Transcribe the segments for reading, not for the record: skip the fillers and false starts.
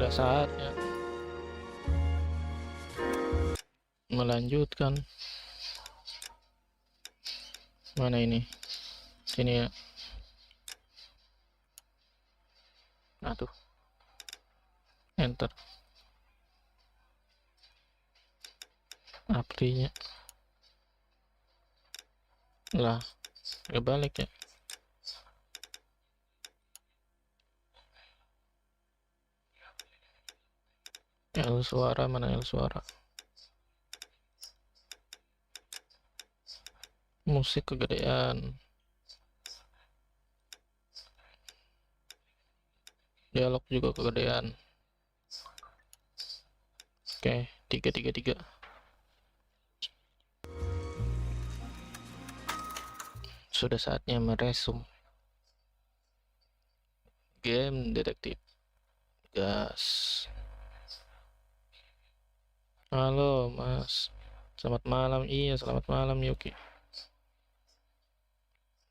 Sudah saatnya melanjutkan. Mana ini? Sini ya. Aduh, enter. Aprinya. Lah, kebalik ya. L suara, mana L suara? Musik kegedean. Dialog juga kegedean. Oke, 333. Sudah saatnya meresum game detektif. Gas. Halo Mas, selamat malam. Iya, selamat malam Yuki.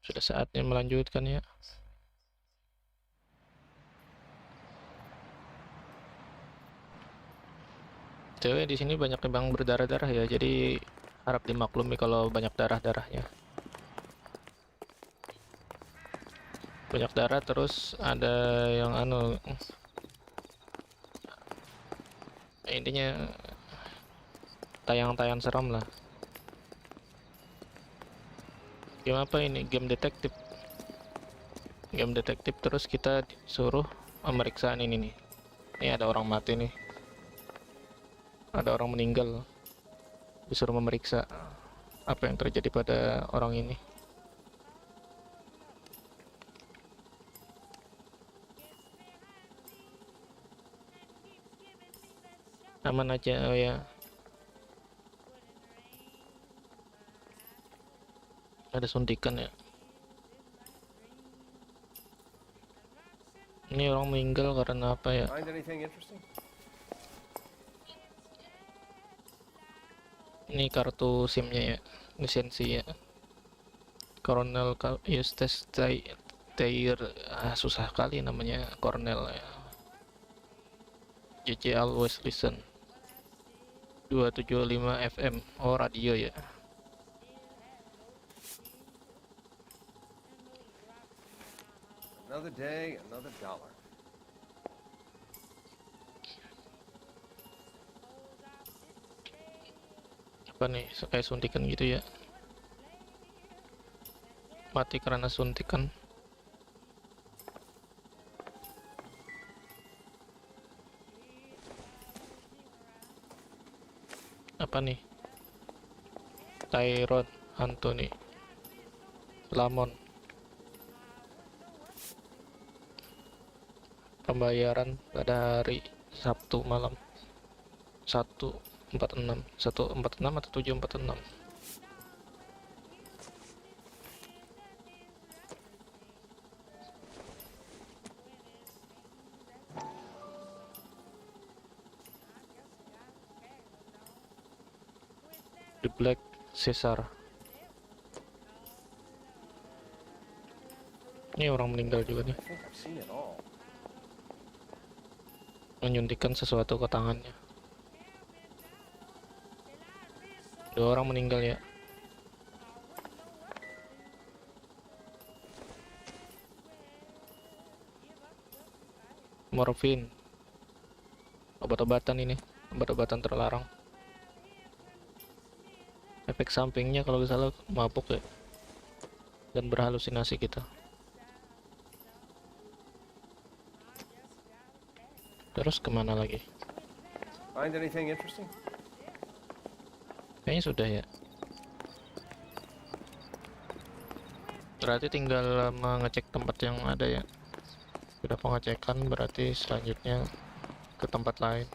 Sudah saatnya melanjutkan ya. Cewek di sini banyak yang berdarah-darah ya, jadi harap dimaklumi kalau banyak darah-darahnya. Banyak darah, terus ada yang intinya tayang-tayang seram lah. Game apa ini? Game detektif. Game detektif, terus kita disuruh pemeriksaan ini nih. Ini ada orang mati nih. Ada orang meninggal. Disuruh memeriksa apa yang terjadi pada orang ini. Aman aja, oh ya. Ada suntikan ya. Ini orang meninggal karena apa ya? Find anything interesting? Ini kartu SIM-nya ya, lisensi ya. Colonel Eustace Thayer, susah kali namanya Cornell ya. JJ Always Listen 275 FM. Oh, radio ya. Another day, another dollar. Apa nih, kayak suntikan gitu ya. Mati karena suntikan. Apa nih? Tyrone Anthony Lamon. Pembayaran pada hari Sabtu malam 146 atau 746. The Black Caesar. Ini orang meninggal juga nih, I think I've seen it all. menyuntikkan sesuatu ke tangannya. Dua orang meninggal ya. Morfin, obat-obatan ini, obat-obatan terlarang. Efek sampingnya kalau misalnya mabuk ya, dan berhalusinasi kita. Terus kemana lagi? Find anything interesting? Kayaknya sudah ya. Berarti tinggal mengecek tempat yang ada ya. Sudah pengecekan, berarti selanjutnya ke tempat lain.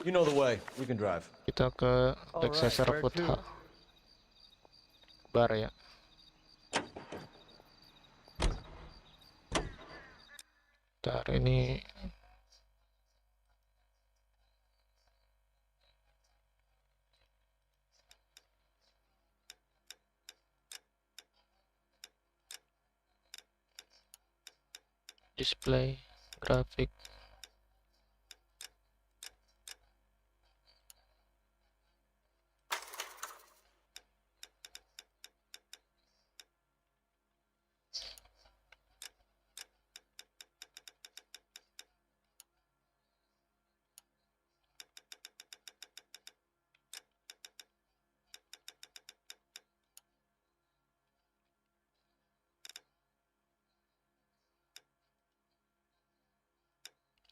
You know the way. We can drive. Kita ke Black Alright, Caesar where Food to? Bar ya. Bentar, ini display, grafik.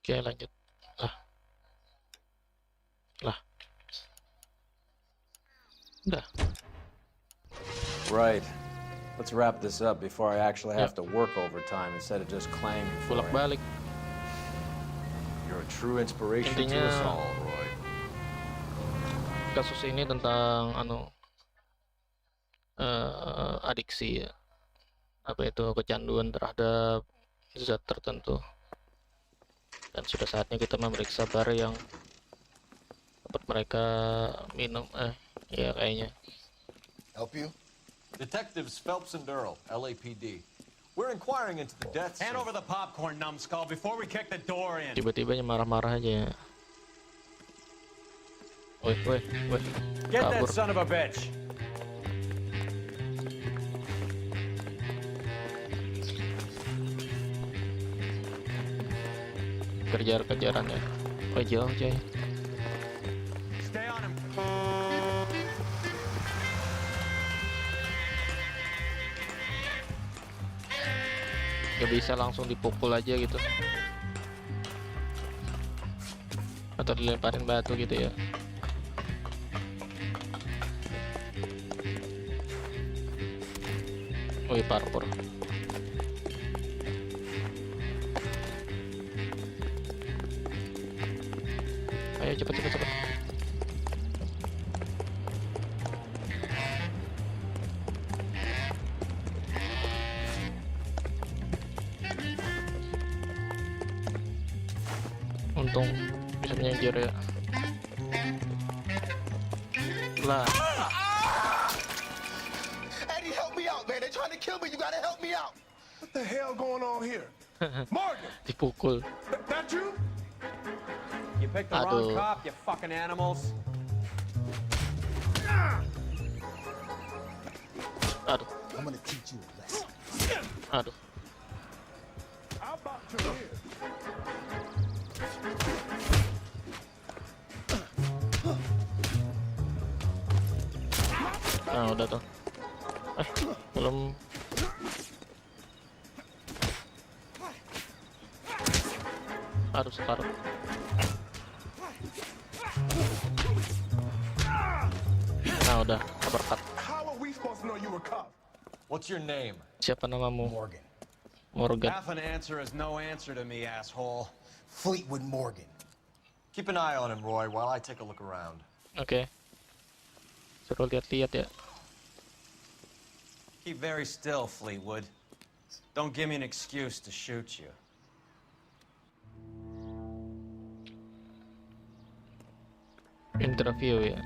Oke, lanjut. Lah. Udah. Right. Let's wrap this up before I actually have to work overtime instead of just claiming for it. Bolak-balik. You're a true inspiration to Intinya- us all, Roy. Kasus ini tentang adiksi ya. Apa itu kecanduan terhadap zat tertentu. Dan sudah saatnya kita memeriksa bar yang tempat mereka minum. Ya kayaknya. Help you? Detectives Phelps and Earl, LAPD. We're inquiring into the deaths. Hand over the popcorn, numbskull, before we kick the door in. Tiba-tiba marah-marah aja ya. Woi. Get that Kabur. son of a bitch. Kejar-kejaran ya. Oh jauh coy. Stay on him. Gak bisa langsung dipukul aja gitu. Atau dilemparin batu gitu ya. Wih, parkour. Ayo cepet. Untung bisa menyingkir ya. Lah, Eddie, help me out, man. They're trying to kill me. You gotta help me out. What the hell going on here? Morgan, dipukul. that you? You picked the Aduh. wrong cop, you fucking animals. Aduh, I'm gonna teach you a lesson. aduh. How about you here? Nah, udah tuh. Belum. Harus separuh. Nah, udah. Uppercut. How are we supposed to know you were cop? What's your name? Siapa namamu? Morgan. Morgan. Half an answer is no answer to me, asshole. Fleetwood Morgan. Keep an eye on him, Roy, while I take a look around. Oke. Suruh lihat-lihat ya. Keep very still, Fleetwood. Don't give me an excuse to shoot you. Interview ya.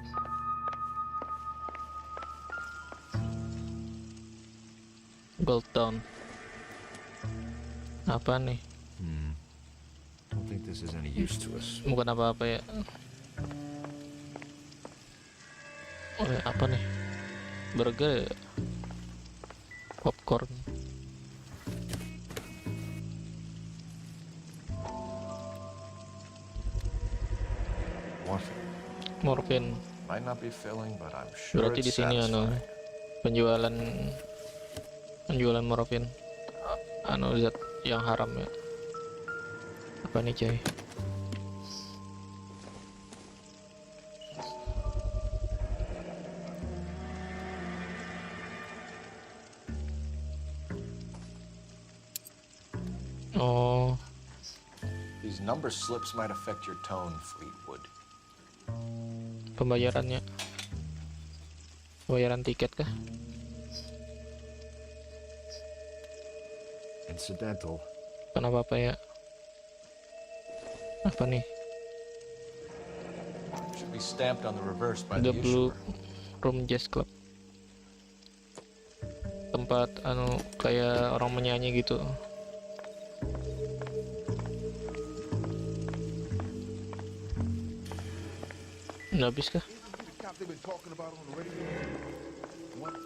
Gold Town. Apa nih? Don't think this is any use to us. Bukan apa-apa ya. Oh ya, apa nih? Burger ya? Popcorn. Morphine. Morfin. Might not be filling, but I'm sure Berarti di it's sini satisfying. penjualan morfin. Zat yang haram ya. Apa nih, coy? Oh, These number slips might affect your tone, Fleetwood. pembayarannya. Pembayaran tiket kah? Incidental. Bukan apa-apa ya. Apa nih? Should be stamped on the reverse by The the Blue issuer. Room Jazz Club. Tempat kayak orang menyanyi gitu. Udah habis kah? The cop they've been talking about on the radio. What?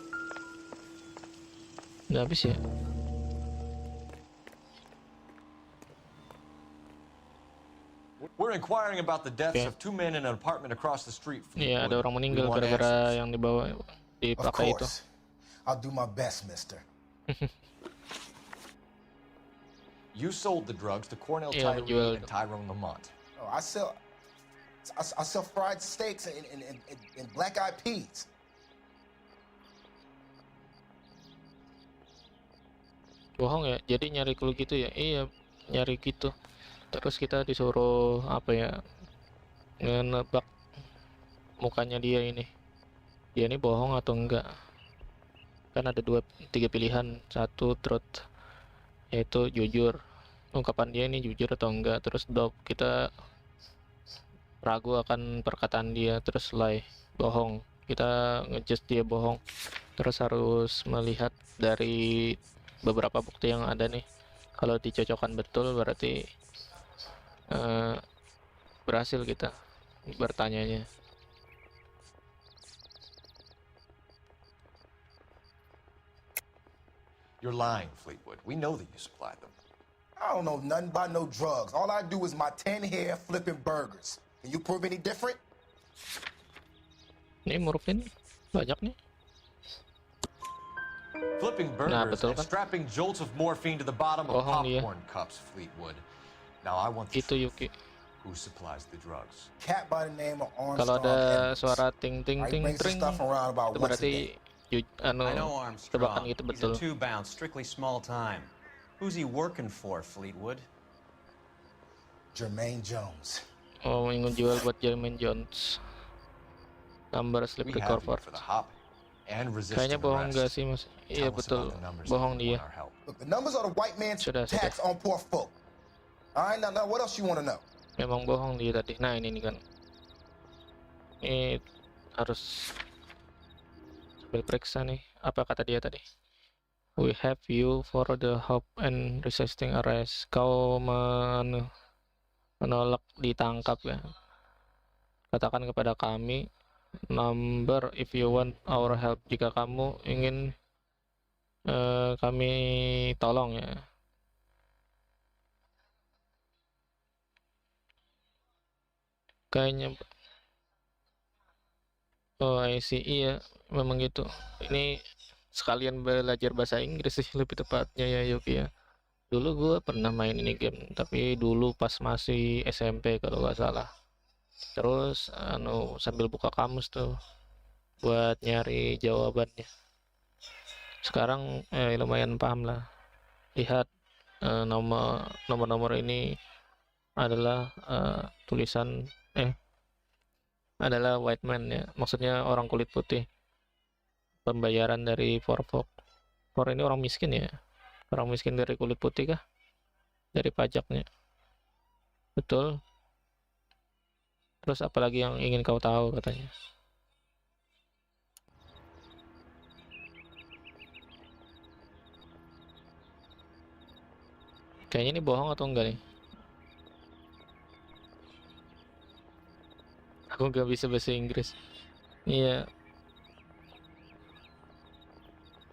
Udah habis ya? We're inquiring about the deaths Okay. of two men in an apartment across the street. Iya, ada Fleetwood. orang We meninggal want gara-gara answers. yang dibawa Of dipakai itu. course. I'll do my best, mister. You sold the drugs to Cornell Iya, Tyree menjual and itu. Tyrone Lamont. Oh, I sell fried steaks and black eyed peas. Bohong ya, jadi nyari clue gitu ya? Iya, nyari gitu. Terus kita disuruh apa ya? Ngebak mukanya dia ini. Dia ini bohong atau enggak? Kan ada tiga pilihan. Satu truth, yaitu jujur. Ungkapan dia ini jujur atau enggak. Terus doubt, kita ragu akan perkataan dia. Terus lie, bohong. Kita ngejudge dia bohong. Terus harus melihat dari beberapa bukti yang ada nih. Kalau dicocokkan betul berarti berhasil kita bertanyanya. You're lying, Fleetwood. We know that you supplied them. I don't know nothing about no drugs. All I do is my 10 hair flipping burgers. Can you prove any different? Ini murufin banyak nih. Flipping Nah, burgers betul and kan? strapping jolts of morphine to the bottom of Bohong dia. popcorn cups, Fleetwood. Now I want the Itu truth. Yuki. Who supplies the drugs? Cat by the name of Kalau Armstrong ada Edwards. suara ting ting He ting brings the tring, stuff around about itu once a berarti day. I know tebakan Armstrong. gitu He's betul. a two-bound, strictly small time. Who's he working for, Fleetwood? Jermaine Jones. Oh, ingin jual buat Jermaine Jones. Number slip We record have you for. for the hop and Kayaknya resisting bohong enggak arrest. sih mas? Tell Iya us betul, about the numbers bohong if you dia. want our help. Look, the numbers are the white man's Sudah, tax on poor folk. All right, now what else you want to know? Memang bohong dia tadi. Nah ini nih kan. Ini harus sambil periksa nih. Apa kata dia tadi? We have you for the hope and resisting arrest. Kau menolak ditangkap ya. Katakan kepada kami number if you want our help. Jika kamu ingin kami tolong ya. Kayaknya oh I see, iya memang gitu. Ini sekalian belajar bahasa Inggris sih lebih tepatnya ya Yuki ya. Dulu gue pernah main ini game, tapi dulu pas masih SMP kalau nggak salah. Terus sambil buka kamus tuh buat nyari jawabannya. Sekarang lumayan paham lah. Lihat nomor-nomor ini adalah tulisan adalah white man ya, maksudnya orang kulit putih. Pembayaran dari Forfok. For ini orang miskin ya, orang miskin dari kulit putih kah? Dari pajaknya. Betul. Terus apalagi yang ingin kau tahu katanya? Kayaknya ini bohong atau enggak nih? Aku nggak bisa bahasa Inggris. Iya.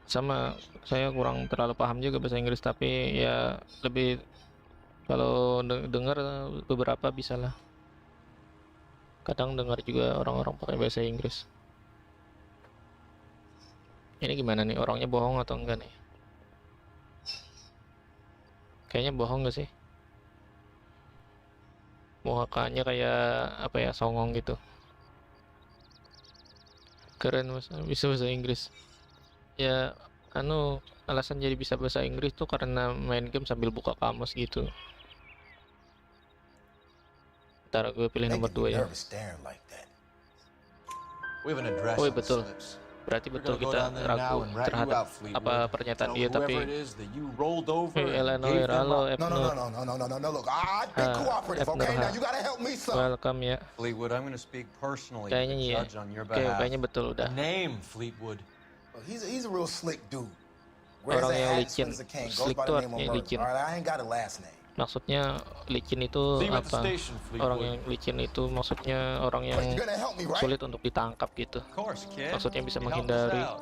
Sama saya kurang terlalu paham juga bahasa Inggris, tapi ya lebih kalau dengar beberapa bisa lah. Kadang dengar juga orang-orang pakai bahasa Inggris. Ini gimana nih, orangnya bohong atau enggak nih? Kayaknya bohong gak sih? Mukanya kayak apa ya, songong gitu. Keren mas, bisa bahasa Inggris. Ya alasan jadi bisa bahasa Inggris tuh karena main game sambil buka kamus gitu. Ntar gue pilih nomor 2 ya. Nervous staring like that. We have an address Oh, on the betul. slips. Berarti We're betul gonna go kita down there ragu now and rat you terhadap out, Fleetwood. apa pernyataan Tell dia, whoever tapi it is that you rolled over and Illinois gave them Ralo up. No, no, no, no, no, no, no, no. Look, I've been cooperative, okay? Now you gotta help me, son. welcome ya. Fleetwood, I'm going to speak personally to Kayaknya the iya. judge on your Oke, behalf. kayaknya betul udah. Name, Fleetwood. Well, he's a real slick dude. Wears Orang a yang hat, licin. swings a cane, goes Slick by tuh the name of artinya Murder. licin. All right, I ain't got a last name. Maksudnya licin itu See you at the apa? station, Orang Fleetwood. yang licin itu maksudnya orang yang You're gonna help me, right? sulit untuk ditangkap gitu. Of course, kid. Maksudnya bisa You helped us menghindari out.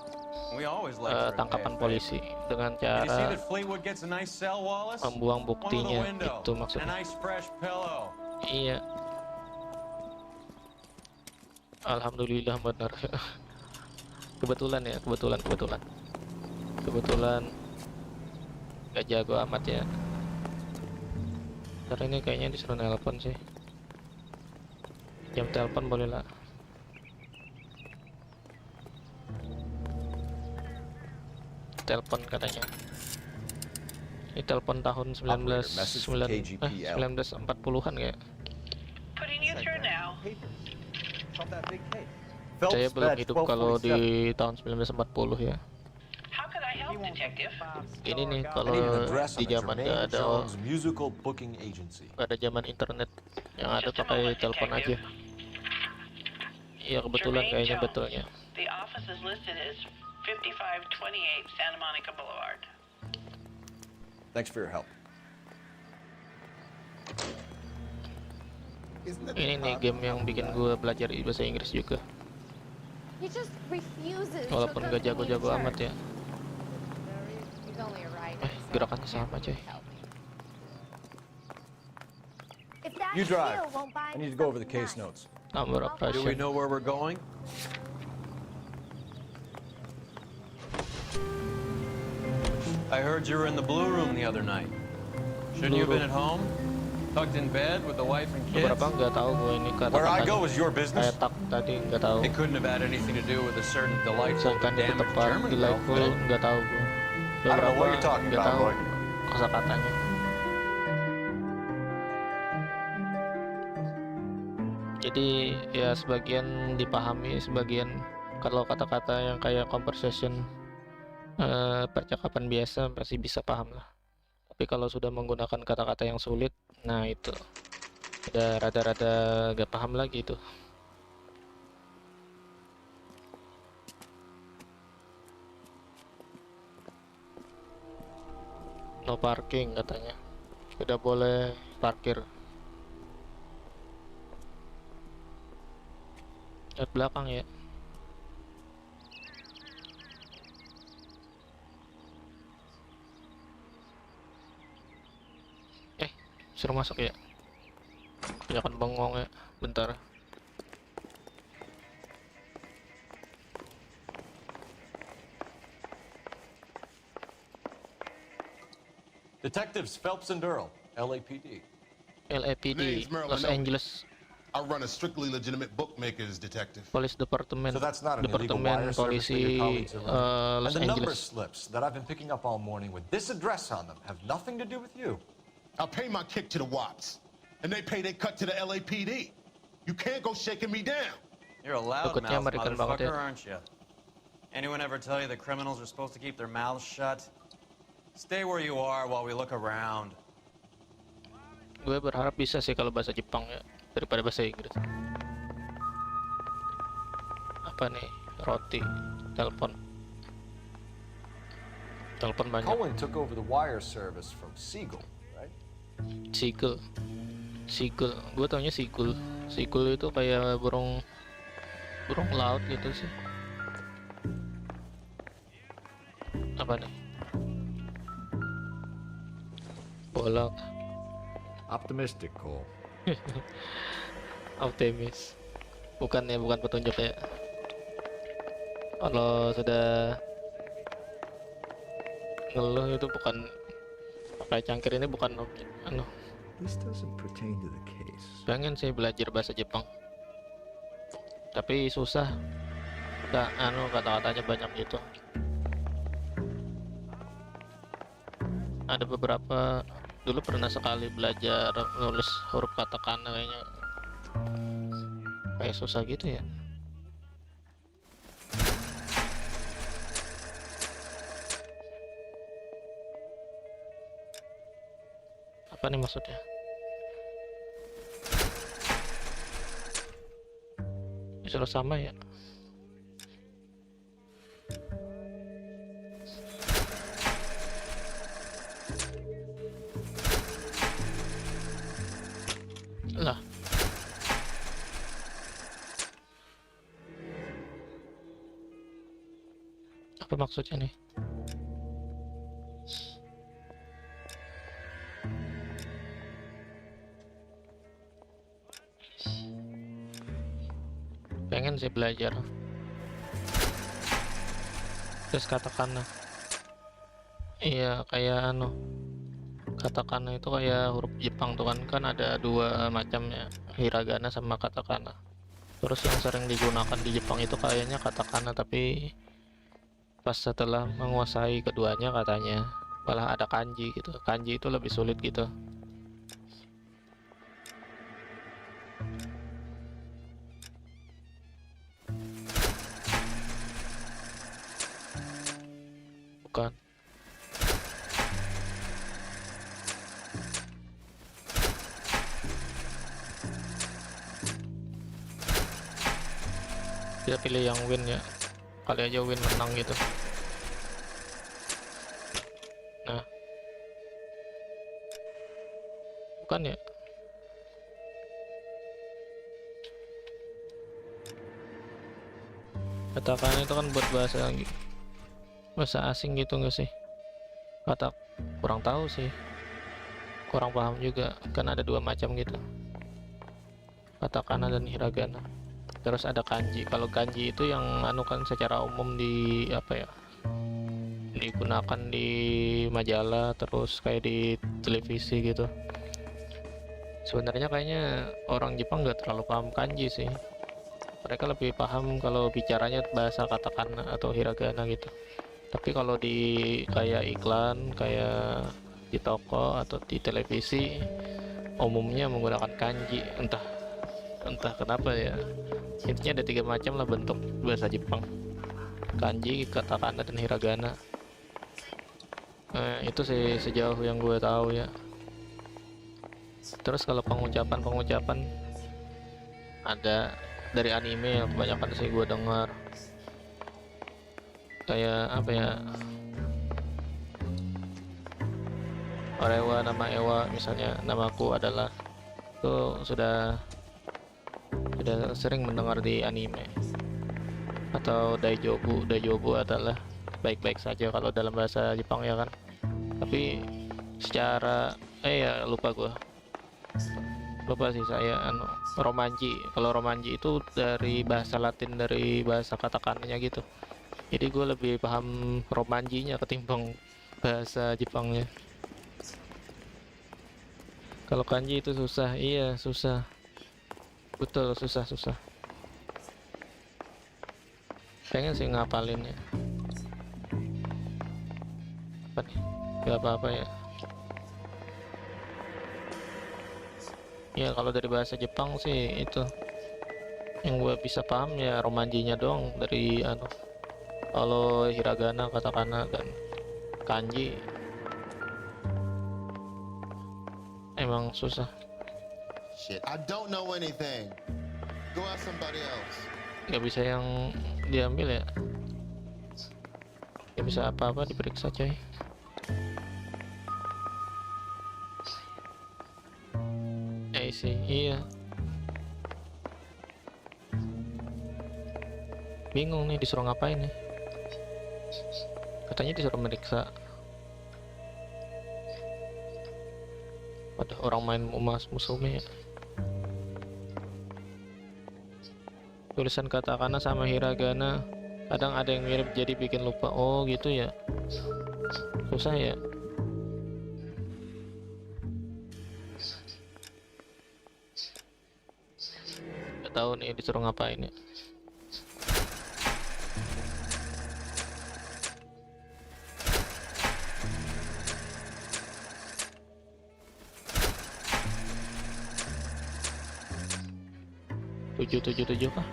We always like to repay tangkapan a favor. polisi dengan Did you see cara that Fleetwood gets a nice cell, Wallace? membuang One with a buktinya, window, itu and a maksudnya. nice fresh pillow. Iya. Alhamdulillah benar. Kebetulan ya, kebetulan gak jago amat ya. Ntar ini kayaknya disuruh nelpon sih. Jam telepon boleh lah. Telepon katanya. Ini telepon tahun Operator, message from KGPL. 1940-an kayak. Putting you through now. Saya Phelps belum badge hidup kalau 1247. di tahun 1940 ya. How can I help, Detective? Ini nih I kalau need an address di on the zaman Jermaine gak ada Jones Musical Booking Agency. gak ada zaman internet, yang ada Just a pakai moment, telepon aja. Detective. Iya kebetulan Jermaine kayaknya Jones. betulnya. The office is listed as 5528 Santa Monica Boulevard. Thanks for your help. Isn't it Ini nih game yang bikin gue belajar bahasa Inggris juga, He just refuses to walaupun gak accompany me to jago-jago amat church. ya. He's only a writer, so Gerakannya sama coy. help me. If that You drive. still won't buy I me need to go over the something case nice. notes. Number of Do we passion. know where we're going? I heard you were in the blue room the other night. Shouldn't you have been at home? Tucked in bed with the wife and kids? Beberapa nggak tahu gue ini Where I go kata-katanya. is your business. Kayak tak tadi nggak tahu. It couldn't have had anything to do with a certain delightful Misalkan itu damaged tepat, German girl, delightful, could it? nggak tahu gue. I don't know what you're talking nggak about, tahu Roy. kosakatanya. Jadi ya sebagian dipahami, sebagian kalau kata-kata yang kayak conversation, percakapan biasa pasti bisa paham lah. Tapi kalau sudah menggunakan kata-kata yang sulit, nah itu udah rada-rada gak paham lagi itu. No parking katanya, tidak boleh parkir. Lihat belakang ya. Suruh masuk ya. Jangan bengong ya. Bentar. Detectives Phelps and Earl, LAPD. LAPD, Name's Merlin Los Oak. Angeles I run a strictly legitimate bookmakers detective. Police Department. So that's not an illegal Departemen wire service that your Polisi colleagues are running. Los And the number Angeles. slips that I've been picking up all morning with this address on them have nothing to do with you. I pay my kick to the Wops, and they pay their cut to the LAPD. You can't go shaking me down. You're a Takutnya loudmouth American banget motherfucker, ya. aren't you? Anyone ever tell you that criminals are supposed to keep their mouths shut? Stay where you are while we look around. Gue berharap bisa sih kalau bahasa Jepang ya daripada bahasa Inggris. Apa nih? Roti, telepon. Telepon banyak. Cohen took over the wire service from Siegel, right? Seagull. Seagull. Gue taunya Seagull. Seagull itu kayak burung laut gitu sih. Apa nih? Bolak. Optimistic, Cole. Optimis. Bukan ya, bukan petunjuk ya. Kalau sudah ngeluh itu bukan pakai cangkir, ini bukan anu. This doesn't pertain to the case. Pengen sih belajar bahasa Jepang, tapi susah. Kata-katanya banyak gitu. Ada beberapa, dulu pernah sekali belajar nulis huruf katakana, kayaknya kayak susah gitu ya. Apa nih maksudnya? Bisa sama ya. maksudnya nih? Pengen sih belajar. Terus katakana. Iya, kayak katakana itu kayak huruf Jepang tuh kan ada dua macamnya, hiragana sama katakana. Terus yang sering digunakan di Jepang itu kayaknya katakana, tapi pas setelah menguasai keduanya katanya malah ada kanji gitu. Kanji itu lebih sulit gitu. Bukan. Kita pilih yang win ya, kali aja win menang gitu. Nah, bukan ya? Katakan itu kan buat bahasa asing gitu nggak sih? Kata kurang tahu sih, kurang paham juga, kan ada dua macam gitu, katakana dan hiragana. Terus ada kanji. Kalau kanji itu yang kan secara umum di digunakan di majalah, terus kayak di televisi gitu. Sebenarnya kayaknya orang Jepang nggak terlalu paham kanji sih. Mereka lebih paham kalau bicaranya bahasa katakana atau hiragana gitu. Tapi kalau di kayak iklan, kayak di toko atau di televisi, umumnya menggunakan kanji. Entah kenapa ya. Intinya ada 3 macam lah bentuk bahasa Jepang: kanji, katakana, dan hiragana. Itu sih sejauh yang gue tahu ya. Terus kalau pengucapan ada dari anime yang kebanyakan sih gue dengar, kayak apa ya, Orewa nama Ewa misalnya, namaku adalah, itu sudah sering mendengar di anime. Atau Daijobu adalah baik-baik saja kalau dalam bahasa Jepang ya kan. Tapi secara lupa sih saya romanji. Kalau romanji itu dari bahasa Latin, dari bahasa katakannya gitu. Jadi gue lebih paham romanjinya ketimbang bahasa Jepangnya. Kalau kanji itu susah, iya susah. Betul, susah. Pengen sih ngapalinnya. Apa nih? Gak apa-apa ya. Ya kalau dari bahasa Jepang sih itu yang gue bisa paham ya romanjinya doang. Dari kalau hiragana, katakana, dan kanji emang susah. Shit, I don't know anything. Go ask somebody else. Gak bisa yang diambil ya. Gak bisa apa-apa diperiksa coy. Sih, iya. Bingung nih disuruh ngapain nih. Katanya disuruh meriksa. Ada orang main musume ya. Tulisan katakana sama hiragana kadang ada yang mirip jadi bikin lupa. Oh gitu ya. Susah ya. Gak tahu nih disuruh ngapain ya. Tujuh kah?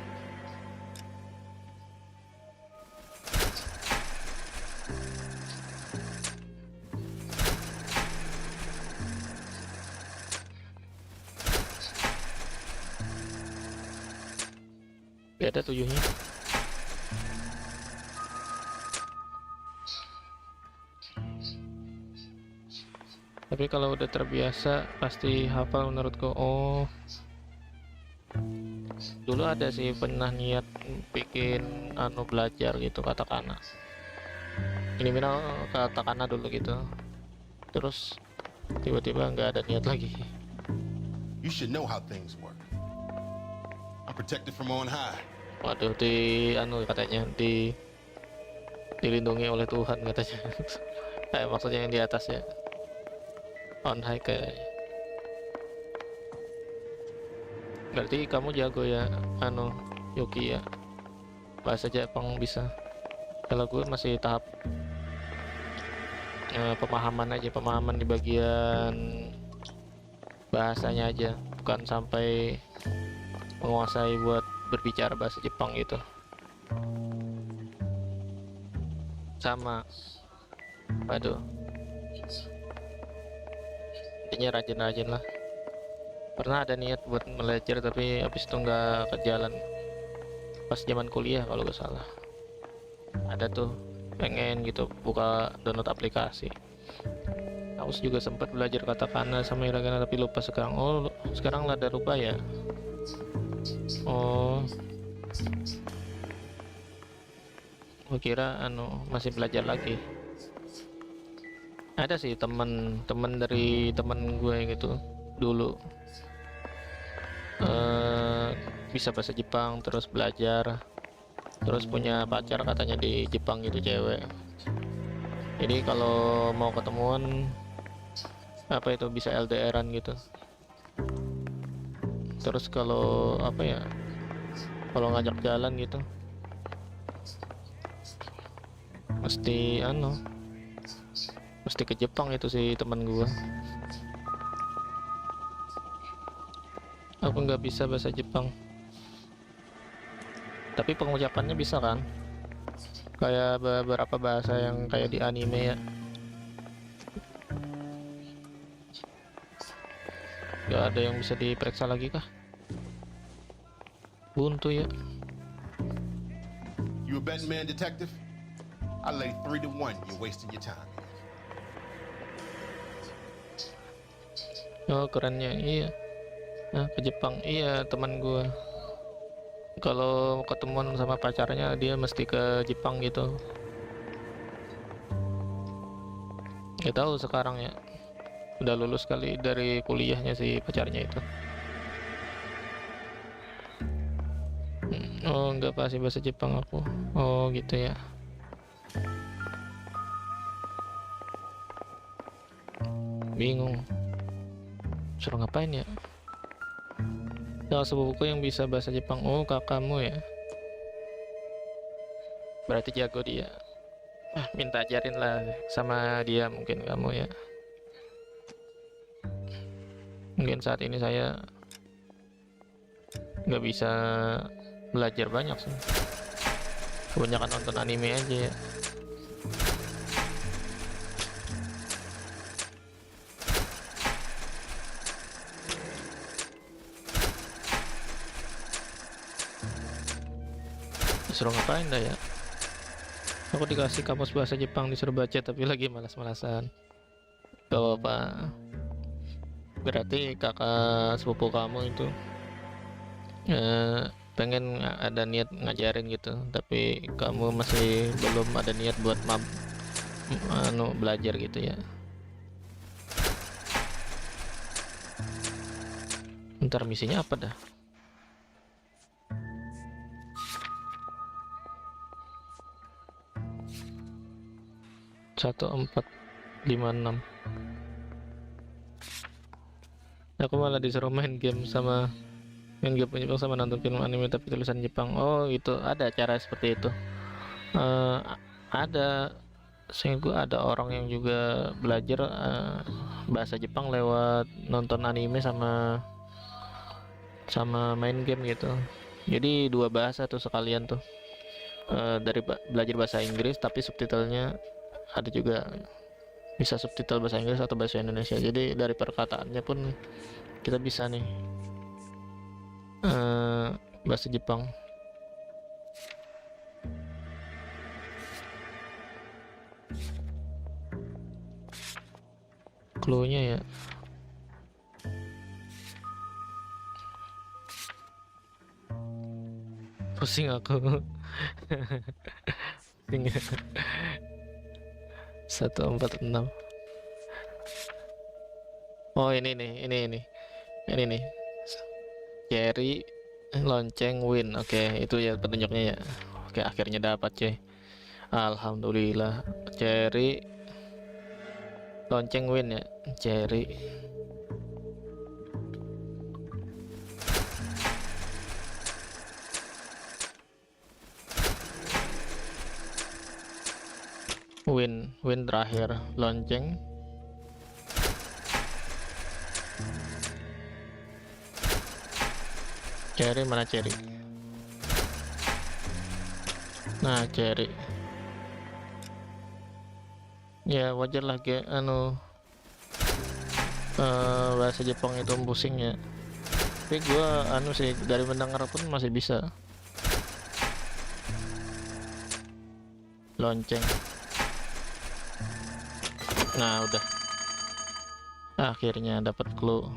Ada 7-nya. Tapi kalau udah terbiasa pasti hafal menurutku. Oh, dulu ada sih pernah niat bikin belajar gitu katakana. ini minimal katakanlah dulu gitu, terus tiba-tiba nggak ada niat lagi. You should know how things work. I'm protected from on high. Waduh, katanya dilindungi oleh Tuhan katanya. Kayak maksudnya yang di atas ya, on high kayak. Berarti kamu jago ya, Yuki ya, bahasa Jepang bisa. Kalau gue masih tahap pemahaman di bagian bahasanya aja, bukan sampai menguasai buat berbicara bahasa Jepang gitu. Sama, waduh, intinya rajin-rajin lah. Pernah ada niat buat belajar tapi habis itu nggak ke jalan. Pas zaman kuliah kalau nggak salah, ada tuh pengen gitu buka download aplikasi. Aku juga sempat belajar katakana sama hiragana tapi lupa sekarang. Oh, sekarang ada lupa ya. Oh, gua kira masih belajar lagi. Ada sih temen dari temen gue gitu dulu, bisa bahasa Jepang terus belajar, terus punya pacar katanya di Jepang gitu, cewek. Jadi kalau mau ketemuan bisa LDRan gitu. Terus kalau kalau ngajak jalan gitu mesti ke Jepang itu sih teman gua. Aku nggak bisa bahasa Jepang, tapi pengucapannya bisa kan, kayak beberapa bahasa yang kayak di anime ya. Gak ada yang bisa diperiksa lagi kah? Buntu ya. You a betting man, detective? I lay 3-1. You're wasting your time. Oh, kerennya iya. Nah, ke Jepang iya, teman gua kalau ketemuan sama pacarnya dia mesti ke Jepang gitu. Gak tahu sekarang ya, udah lulus kali dari kuliahnya si pacarnya itu. Oh, nggak pasti bahasa Jepang aku. Oh gitu ya. Bingung suruh ngapain ya. Salah sepupuku yang bisa bahasa Jepang. Oh, kakakmu ya, berarti jago dia. Minta ajarin lah sama dia mungkin kamu ya. Mungkin saat ini saya nggak bisa belajar banyak sih, kebanyakan nonton anime aja ya. Disuruh ngapain dah ya. Aku dikasih kamus bahasa Jepang disuruh baca tapi lagi malas-malasan. Gak apa-apa. Berarti kakak sepupu kamu itu pengen ada niat ngajarin gitu, tapi kamu masih belum ada niat buat belajar gitu ya. Ntar misinya apa dah? 1456. Aku malah disuruh main game Jepang sama nonton film anime tapi tulisan Jepang. Oh itu ada cara seperti itu. Ada, sehingga ada orang yang juga belajar bahasa Jepang lewat nonton anime sama main game gitu. Jadi dua bahasa tuh sekalian tuh. Dari belajar bahasa Inggris tapi subtitlenya ada juga, bisa subtitle bahasa Inggris atau bahasa Indonesia. Jadi dari perkataannya pun kita bisa nih bahasa Jepang. Clue-nya ya. Pusing aku. Pusing. 146. Oh ini nih. Cherry lonceng win. Oke, itu ya petunjuknya ya. Oke, akhirnya dapat cuy. Alhamdulillah. Cherry lonceng win ya. Cherry. Win terakhir lonceng. Cherry mana Cherry? Nah, Cherry. Ya wajar lah kayak bahasa Jepang itu pusing ya. Tapi gua sih dari mendengar pun masih bisa. Lonceng. Nah, udah. Akhirnya dapat clue.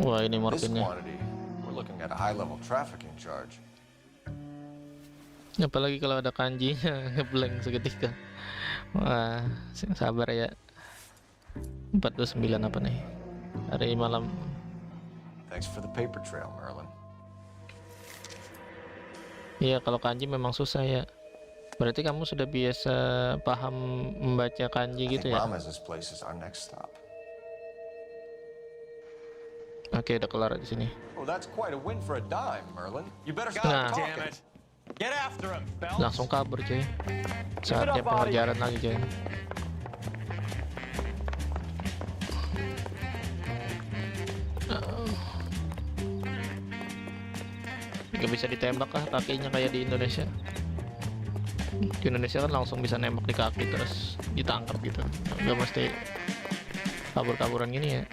Wah, ini This morfinnya. quantity, we're looking at a high-level trafficking charge. Apalagi kalau ada kanjinya ngeblank seketika. Wah, sabar ya. 49 apa nih? Hari malam. Thanks for the paper trail, Merlin. Iya, kalau kanji memang susah ya. Berarti kamu sudah biasa paham membaca kanji I gitu think ya? Rama's place is our next stop. Oke, udah kelar di sini. Oh, that's quite a win for a dime, Merlin. You better Nah. stop talking. Get after him, Phelps. Langsung kabur cuy. Saatnya pengejaran lagi cuy. Gak bisa ditembak kah kakinya kayak di Indonesia? Di Indonesia kan langsung bisa nembak di kaki terus ditangkap gitu. Gak mesti kabur-kaburan gini ya.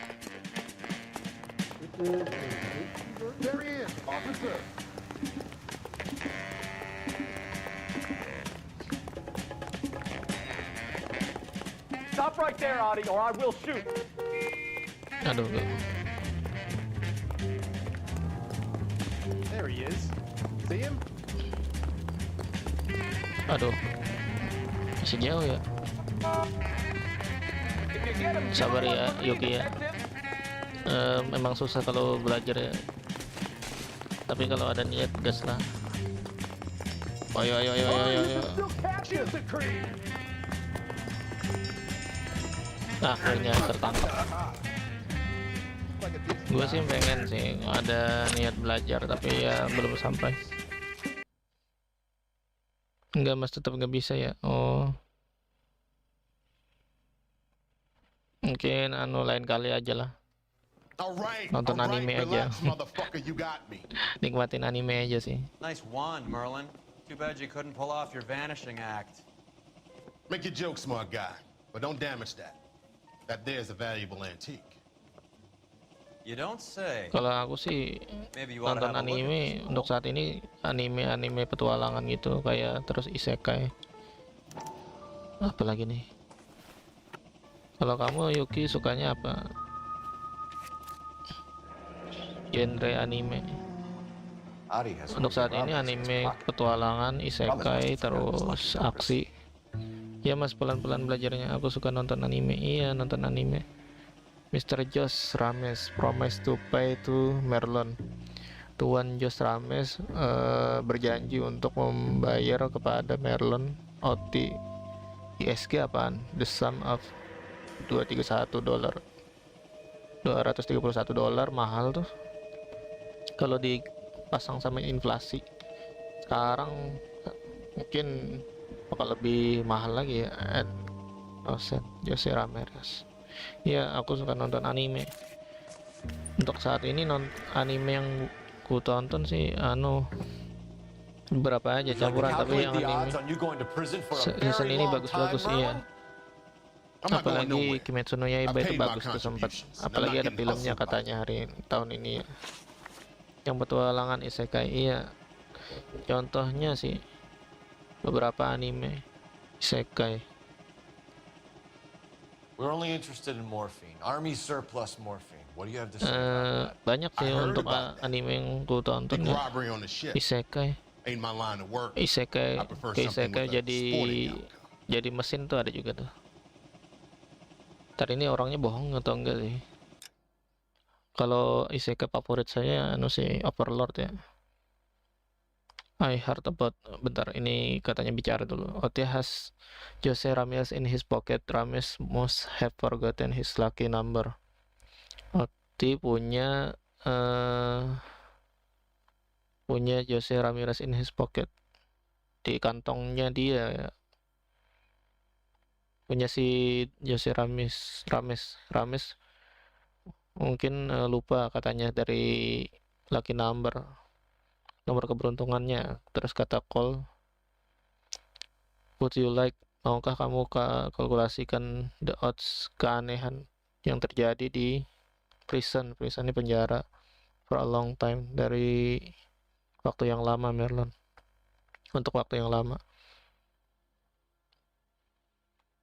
There he is, officer. Stop right there, Audie, or I will shoot. Aduh, There he is. See him? aduh, masih jauh ya. Sabar ya, Yuki ya. Memang susah kalau belajar ya. Tapi kalau ada niat gas lah. Ayo. Akhirnya tertangkap. Gue sih pengen sih ada niat belajar tapi ya belum sampai. Enggak mas, tetap nggak bisa ya. Oh, mungkin lain kali aja lah. All right. Nonton all right, anime aja. relax, motherfucker, you got me. Nikmatin anime aja sih. Nice wand, Merlin. Too bad you couldn't pull off your vanishing act. Make your joke, smart guy, but don't damage that. That there's a valuable antique. You don't say. Kalau aku sih Maybe you ought to nonton have a look at anime this. untuk saat ini anime petualangan gitu kayak terus isekai. Apalagi nih? Kalau kamu Yuki sukanya apa? Genre anime. Adi has Untuk saat ini anime petualangan, isekai, terus aksi. Ya mas, pelan-pelan belajarnya. Aku suka nonton anime. Iya, nonton anime. Mr. Josh Rames promise to pay to Merlin. Tuan Josh Rames berjanji untuk membayar kepada Merlin OT ISG apaan? The sum of $231. $231 mahal tuh. Kalau dipasang sama inflasi sekarang mungkin bakal lebih mahal lagi ya. Jose Ramirez. Ya, aku suka nonton anime. Untuk saat ini anime yang ku tonton sih beberapa aja campuran, tapi yang anime season ini bagus-bagus iya. I'm not going Apalagi nowhere. Kimetsu no Yaiba I itu paid my bagus tuh sempat. contributions. I'm Apalagi not ada getting filmnya hustled katanya tahun ini ya. Yang petualangan isekai iya. Contohnya sih beberapa anime isekai. We're only interested in morphine. Army surplus morphine. What do you have to say about that? Banyak sih I heard untuk about that. anime yang ku tonton Big ya. robbery on the ship. Isekai. Ain't my line of work. Isekai I prefer ke something isekai with a sporting outcome. jadi mesin tuh ada juga tuh. Ntar ini orangnya bohong atau enggak sih? Kalau isekai favorit saya anu sih Overlord ya. I heard about, bentar ini katanya bicara dulu. Oti has Jose Ramirez in his pocket. Ramirez must have forgotten his lucky number. Oti punya punya Jose Ramirez in his pocket, di kantongnya dia ya. Punya si Jose Ramirez mungkin lupa katanya dari lucky number, nomor keberuntungannya. Terus kata Cole, would you like, maukah kamu kalkulasikan the odds, keanehan yang terjadi di prison ini penjara, for a long time, dari waktu yang lama, Merlon, untuk waktu yang lama.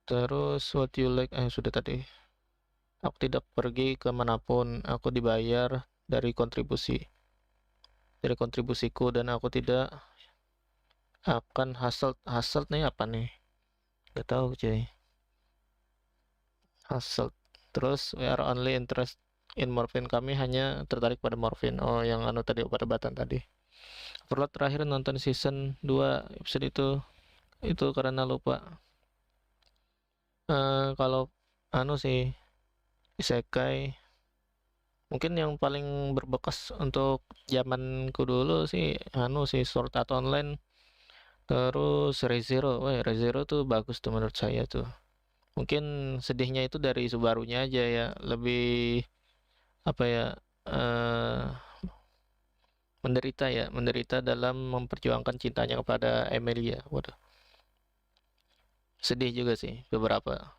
Terus what you like, sudah tadi. Aku tidak pergi kemanapun, aku dibayar dari kontribusiku, dan aku tidak akan hustle nih apa nih, gak tahu cuy, hustle. Terus we are only interested in morphine, kami hanya tertarik pada morphine. Oh, yang anu tadi, obat-obatan tadi. Overlord terakhir nonton season 2 episode itu karena lupa. Kalau anu sih isekai, mungkin yang paling berbekas untuk zamanku dulu sih anu sih Sword Art Online, terus Re:Zero. Wah, Re:Zero tuh bagus tuh menurut saya tuh. Mungkin sedihnya itu dari Subarunya aja ya, lebih apa ya, menderita dalam memperjuangkan cintanya kepada Emilia. Waduh, sedih juga sih beberapa.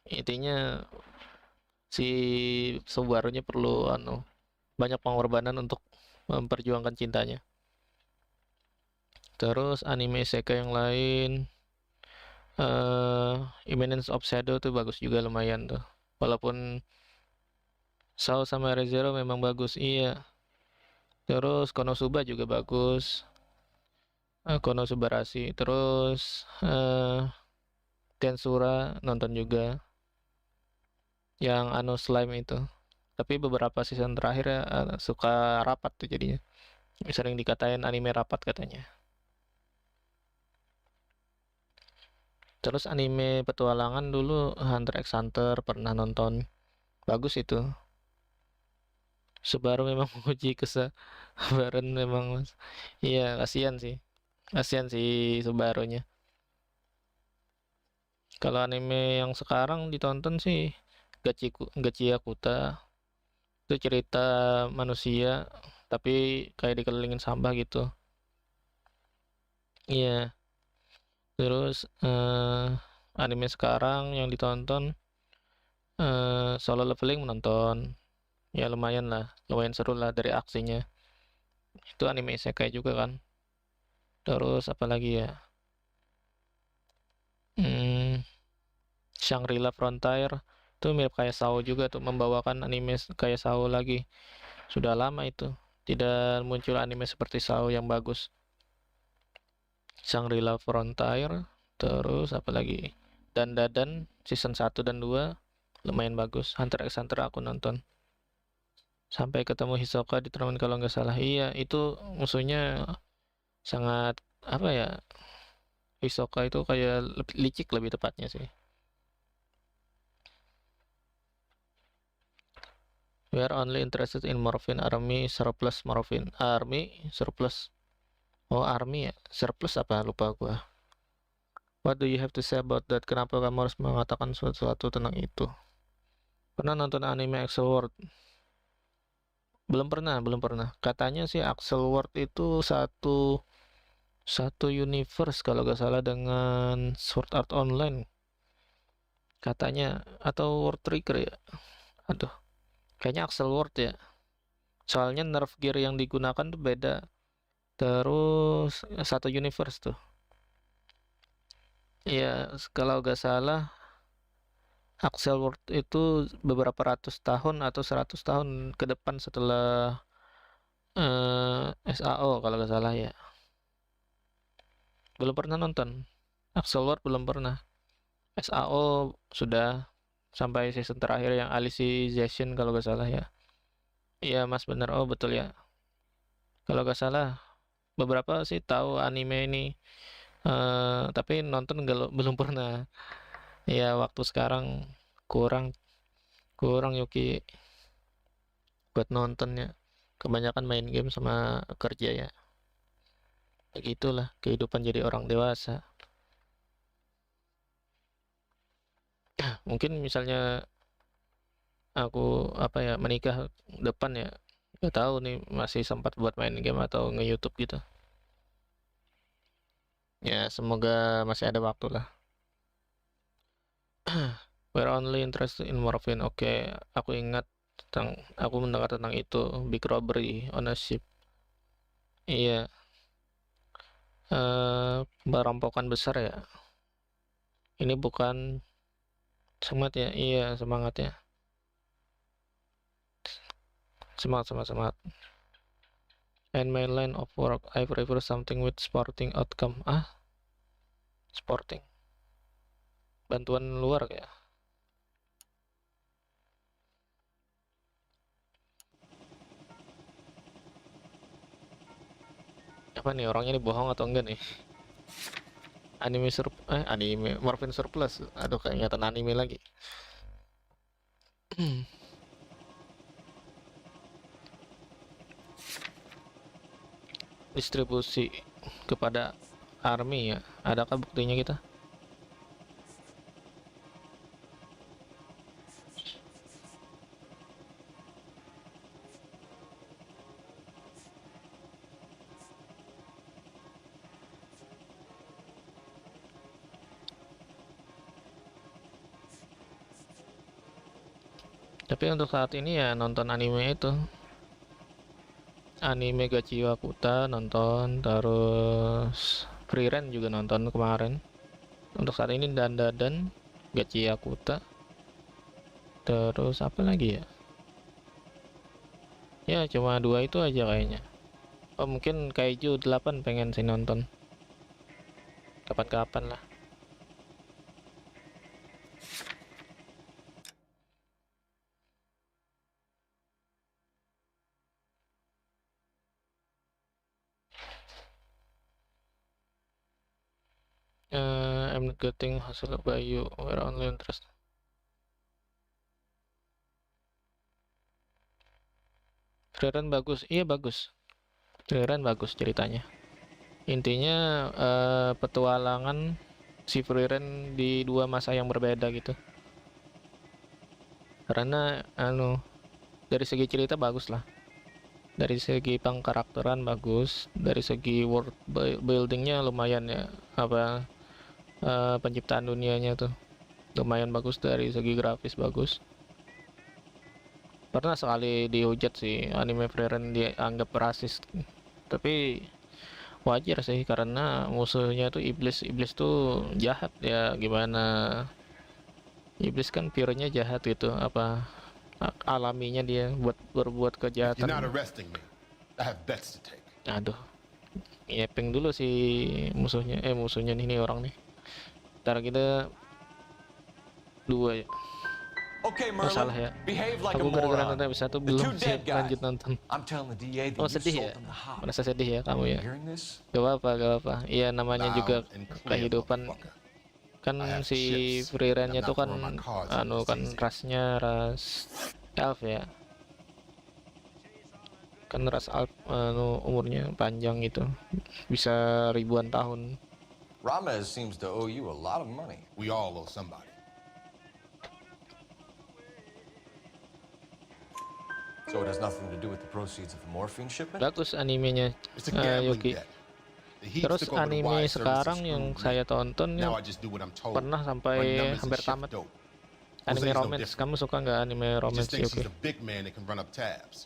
Intinya si Subarunya perlu banyak pengorbanan untuk memperjuangkan cintanya. Terus anime isekai yang lain, Imminence of Shadow tuh bagus juga, lumayan tuh. Walaupun Sao sama Re:Zero memang bagus, iya. Terus Konosuba juga bagus, Konosubarashi. Terus Tensura nonton juga, yang slime itu. Tapi beberapa season terakhir ya suka rapat tuh jadinya, sering dikatain anime rapat katanya. Terus anime petualangan dulu Hunter x Hunter pernah nonton, bagus itu. Subaru memang menguji kesabaran memang, Mas. Iya, kasihan sih Subarunya. Kalau anime yang sekarang ditonton sih Gachiakuta, itu cerita manusia tapi kayak dikelilingin sampah gitu. Iya. Terus anime sekarang yang ditonton Solo Leveling menonton, ya lumayan seru lah dari aksinya. Itu anime isekai juga kan. Terus apa lagi ya, Shangri-La Frontier itu mirip kayak Sao juga tuh, membawakan anime kayak Sao lagi. Sudah lama itu tidak muncul anime seperti Sao yang bagus. Shangri-La Frontier. Terus apa lagi, Dandadan season 1 dan 2 lumayan bagus. Hunter x Hunter aku nonton sampai ketemu Hisoka di turnamen kalau nggak salah. Iya, itu musuhnya sangat apa ya, Hisoka itu kayak licik lebih tepatnya sih. We are only interested in morphine, army surplus morphine. Army surplus, oh army ya, surplus apa, lupa gua. What do you have to say about that? Kenapa kamu harus mengatakan sesuatu tentang itu? Pernah nonton anime Axel World? Belum pernah. Katanya sih Axel World itu satu universe kalau gak salah dengan Sword Art Online katanya, atau World Trigger ya. Aduh, kayaknya Axel World ya. Soalnya nerf gear yang digunakan tuh beda. Terus satu universe tuh. Ya, kalau gak salah Axel World itu beberapa ratus tahun atau 100 tahun ke depan setelah SAO kalau nggak salah ya. Belum pernah nonton. Axel Ward belum pernah. SAO sudah sampai season terakhir yang Alicization kalau nggak salah ya. Iya Mas bener, oh betul ya. Kalau nggak salah beberapa sih tahu anime ini, tapi nonton belum pernah. Ya waktu sekarang kurang kurang Yuki buat nontonnya. Kebanyakan main game sama kerja ya. Begitulah kehidupan jadi orang dewasa. Mungkin misalnya aku apa ya menikah depan ya, nggak tahu nih masih sempat buat main game atau nge-YouTube gitu. Ya semoga masih ada waktu lah. We're only interested in morphine. Oke, aku ingat aku mendengar tentang itu, big robbery on a ship. Iya, perampokan besar ya. Ini bukan semangat ya, iya semangat ya. Semangat. And my line of work, I prefer something with sporting outcome. Sporting. Bantuan luar ya. Apa nih orangnya ini bohong atau enggak nih? Anime Morphin Surplus. Aduh keingatan anime lagi. Distribusi kepada army ya. Adakah buktinya kita? Tapi untuk saat ini ya nonton anime itu. Anime Gachi Wakuta nonton, terus Free Ren juga nonton kemarin. Untuk saat ini dan Gachi Wakuta. Terus apa lagi ya? Ya cuma 2 itu aja kayaknya. Oh mungkin Kaiju 8 pengen sih nonton. Kapan-kapan lah. I'm not getting hasil by you. We're only interested. Frieren bagus, iya bagus. Frieren bagus ceritanya. Intinya petualangan si Frieren di 2 masa yang berbeda gitu. Karena dari segi cerita bagus lah. Dari segi pengkarakteran bagus, dari segi world buildingnya lumayan ya. Penciptaan dunianya tuh lumayan bagus, dari segi grafis bagus. Pernah sekali dihujat sih anime Frieren dianggap rasis, tapi wajar sih karena musuhnya tuh iblis tuh jahat ya. Gimana iblis kan pure-nya jahat gitu, alaminya dia berbuat You're kejahatan. not arresting me. I have bets to take. Aduh, ngepeng dulu si musuhnya nih orang nih. Ntar kita 2 ya. Okay, Oh salah Merlin, ya. behave like a Aku gara-gara moron. nonton episode 1 The belum two siap dead guys. lanjut nonton. I'm telling the DA that Oh you sedih ya? sold them the house. Merasa sedih ya kamu ya? Hearing this? Gak apa-apa. Iya namanya juga Loud and clear, kehidupan. motherfucker. Kan I have si chips, Frieren-nya and I'm tuh not kan throwing my cards on this kan easy. rasnya ras elf ya. Kan ras elf umurnya panjang gitu. Bisa ribuan tahun. Ramez seems to owe you a lot of money. We all owe somebody. So it has nothing to do with the proceeds of the morphine shipment? Bagus animenya It's a gambling Yuki. debt. The Heats Terus took over the anime wire services sekarang yang screwed me. saya tonton Now yang I just do what I'm told. pernah Run sampai numbers and hampir ship tamat. dope. Anime Jose's no romance. different. Kamu suka nggak anime He just romance thinks Yuki? he's a big man that can run up tabs.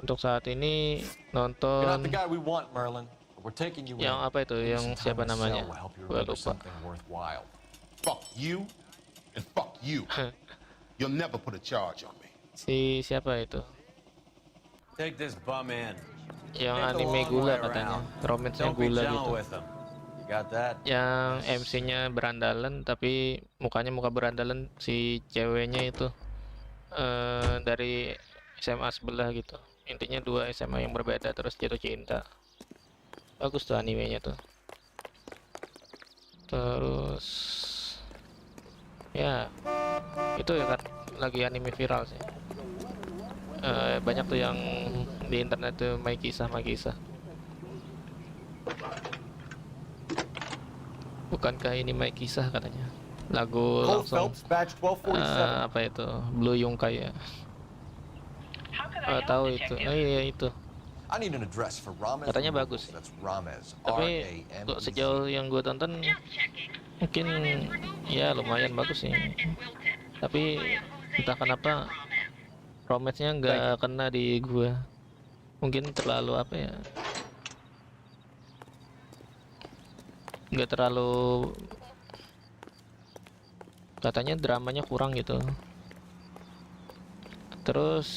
Untuk saat ini You're not nonton the guy we want, Merlin. But we're taking you yang in. apa itu? Maybe Yang some time siapa in a namanya? cell will help you Gua remember lupa. something worthwhile. Fuck you and fuck you. You'll never put a charge on me. Si siapa itu? Take this bum in. Yang Take the anime long gula way katanya, around. romance-nya Don't be gula gentle gitu. with them. You got that? Yang MC-nya berandalan tapi mukanya muka berandalan, si ceweknya itu dari SMA sebelah gitu. Intinya dua SMA yang berbeda terus jatuh cinta. Bagus tuh animenya tuh. Terus ya itu ya kan lagi anime viral sih. Banyak tuh yang di internet tuh main kisah. Bukankah ini main kisah katanya? Lagu Cole langsung Phelps, badge 1247. apa itu? Blue Yungkai ya. How could I help, Tahu itu. Detective? Iya itu. I need an address for Ramez. Katanya Removals. bagus sih. That's Ramez. Tapi untuk sejauh yang gue tonton mungkin ya lumayan bagus sih. Tapi entah kenapa romance-nya nggak kena di gue. Mungkin terlalu apa ya? Nggak terlalu, katanya dramanya kurang gitu. Terus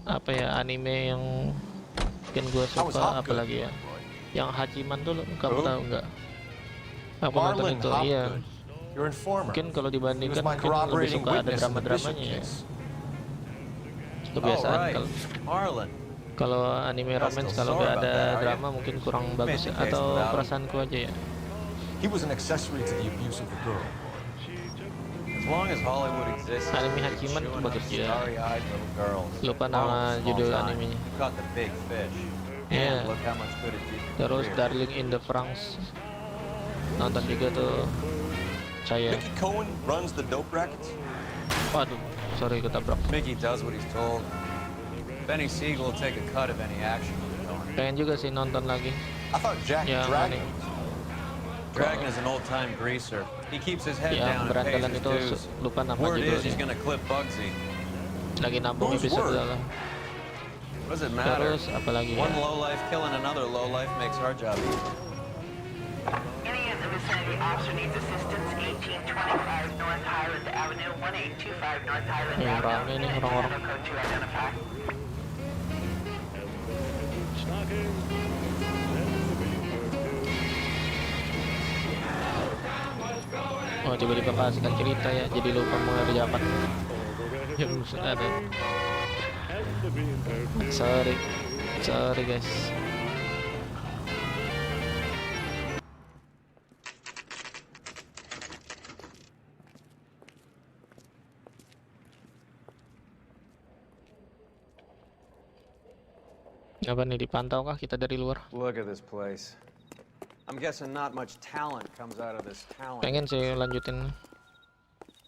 apa ya, anime yang bikin gue How was suka Hopgood? apalagi ya? Yang Hachiman tuh kamu Who? tahu nggak? Aku nonton Marlon itu, iya. Hopgood, your informer. Mungkin kalau He was dibandingkan my mungkin lebih corroborating suka ada witness in the Bishop drama-dramanya ya. case. Kebiasaan Oh, right. kalau Marlon. kalau anime I'm romance still kalau sore nggak about ada that, are you? drama mungkin kurang bagus ya. Made the case Atau without him. perasaanku aja ya. He was an accessory to the abuse of the girl. As long as Hollywood exists, Anime we're Hachiman tuh chewing bagus on juga. starry-eyed little girls. Lupa All nama small judul time. animenya. You caught the big fish. Yeah. And look how much good it did your Terus career. Darling in the Franxx nonton juga tuh saya. Mickey Cohen runs the dope rackets. Waduh, sorry ketabrak. Mickey does what he's told. Benny Siegel will take a cut of any action he's on. Pengen juga sih nonton lagi I thought Jack yang Dragon. anime. Dragon is an old-time greaser. He keeps his head Yang down and pays berandalan his itu dues. lupa nama Word is he's judulnya. gonna clip Bugsy. Lagi nambung Whose episode word? lah. What does it matter? Terus apalagi One ya? lowlife killing another lowlife makes our job easy. Any in the vicinity officer needs assistance. 1825 North Highland Avenue, 1825 North Highland Yang Avenue. rame nih orang-orang. Channel code to identify. Oh, tiba-tiba kasihkan cerita ya, jadi lupa mengerjakan yang ada. Sorry guys. Apa nih, dipantau kah kita dari luar? Look at this place. I'm guessing not much talent comes out of this talent. Pengen sih lanjutin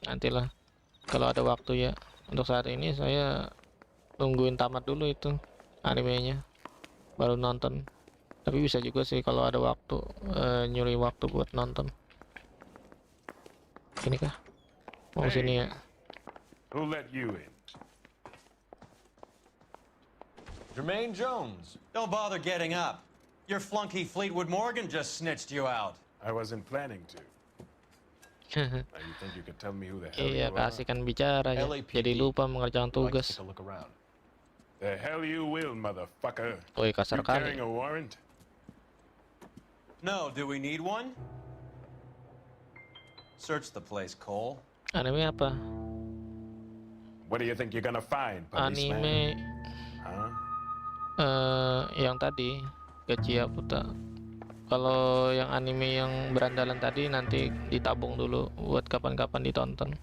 nantilah kalau ada waktu ya. Untuk saat ini saya tungguin tamat dulu itu animenya baru nonton. Tapi bisa juga sih kalau ada waktu, nyuri waktu buat nonton. Ini kah? Mau sini ya? Who let you in? Jermaine Jones. Don't bother getting up. Your flunky Fleetwood Morgan just snitched you out. I wasn't planning to. Now you think you could tell me who the hell Iya, you are? kasihkan bicara ya. LAPD. Jadi lupa mengerjakan I'd like to tugas. take a look around. The hell you will, motherfucker. Woi, kasar You carrying kali. a warrant? No, do we need one? Search the place, Cole. Anime apa? What do you think you're gonna find, policeman? Anime Huh? yang tadi Gachia Puta. Kalau yang anime yang berandalan tadi nanti ditabung dulu buat kapan-kapan ditonton.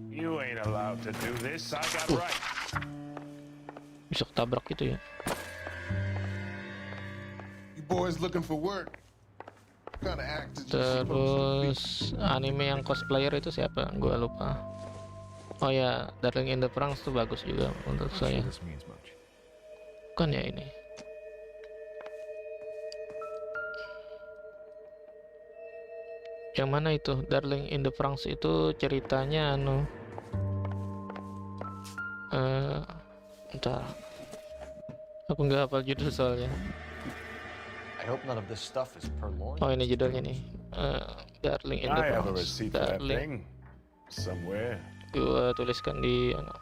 You ain't allowed to do this. I got rights. Bisa ketabrak gitu ya. You boys looking for work? What kind of act is this supposed to be? Terus anime yang cosplayer itu siapa? Gua lupa. Oh ya, Darling in the Franxx tuh bagus juga menurut Not sure saya. this means much. Bukan ya ini. Yang mana itu? Darling in the Franxx itu ceritanya anu. Entar. Aku nggak hafal judul soalnya. I hope none of this stuff is purloined. Oh, ini judulnya nih. Darling in the I have a Franxx. receipt for that Darling. thing. Somewhere. Gua tuliskan di anu.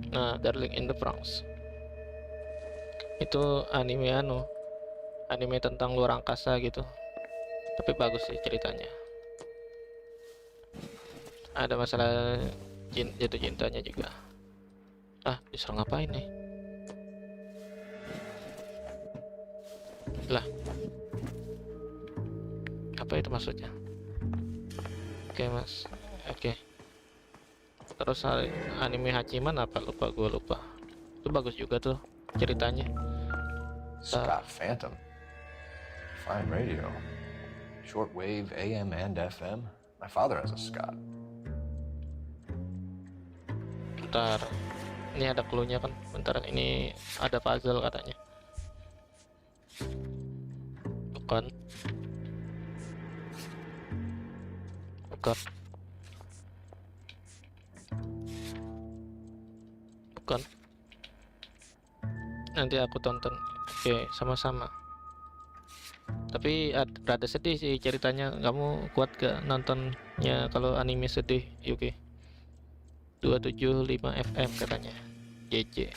Nah, Darling in the Franxx itu anime tentang luar angkasa gitu, tapi bagus sih ceritanya. Ada masalah jatuh cintanya juga. Diserang ngapain nih? Lah, apa itu maksudnya? Oke mas, oke. Terus anime Hachiman apa, gue lupa. Itu bagus juga tuh ceritanya. Scott Phantom. Fine radio. Shortwave, AM and FM. My father has a Scott. Bentar, ini ada clue-nya kan. Bentar, ini ada puzzle katanya. Bukan. Nanti aku tonton. Oke, sama-sama. Tapi rada sedih sih ceritanya. Kamu kuat gak nontonnya kalau anime sedih, Yuki? 275 FM katanya. JJ.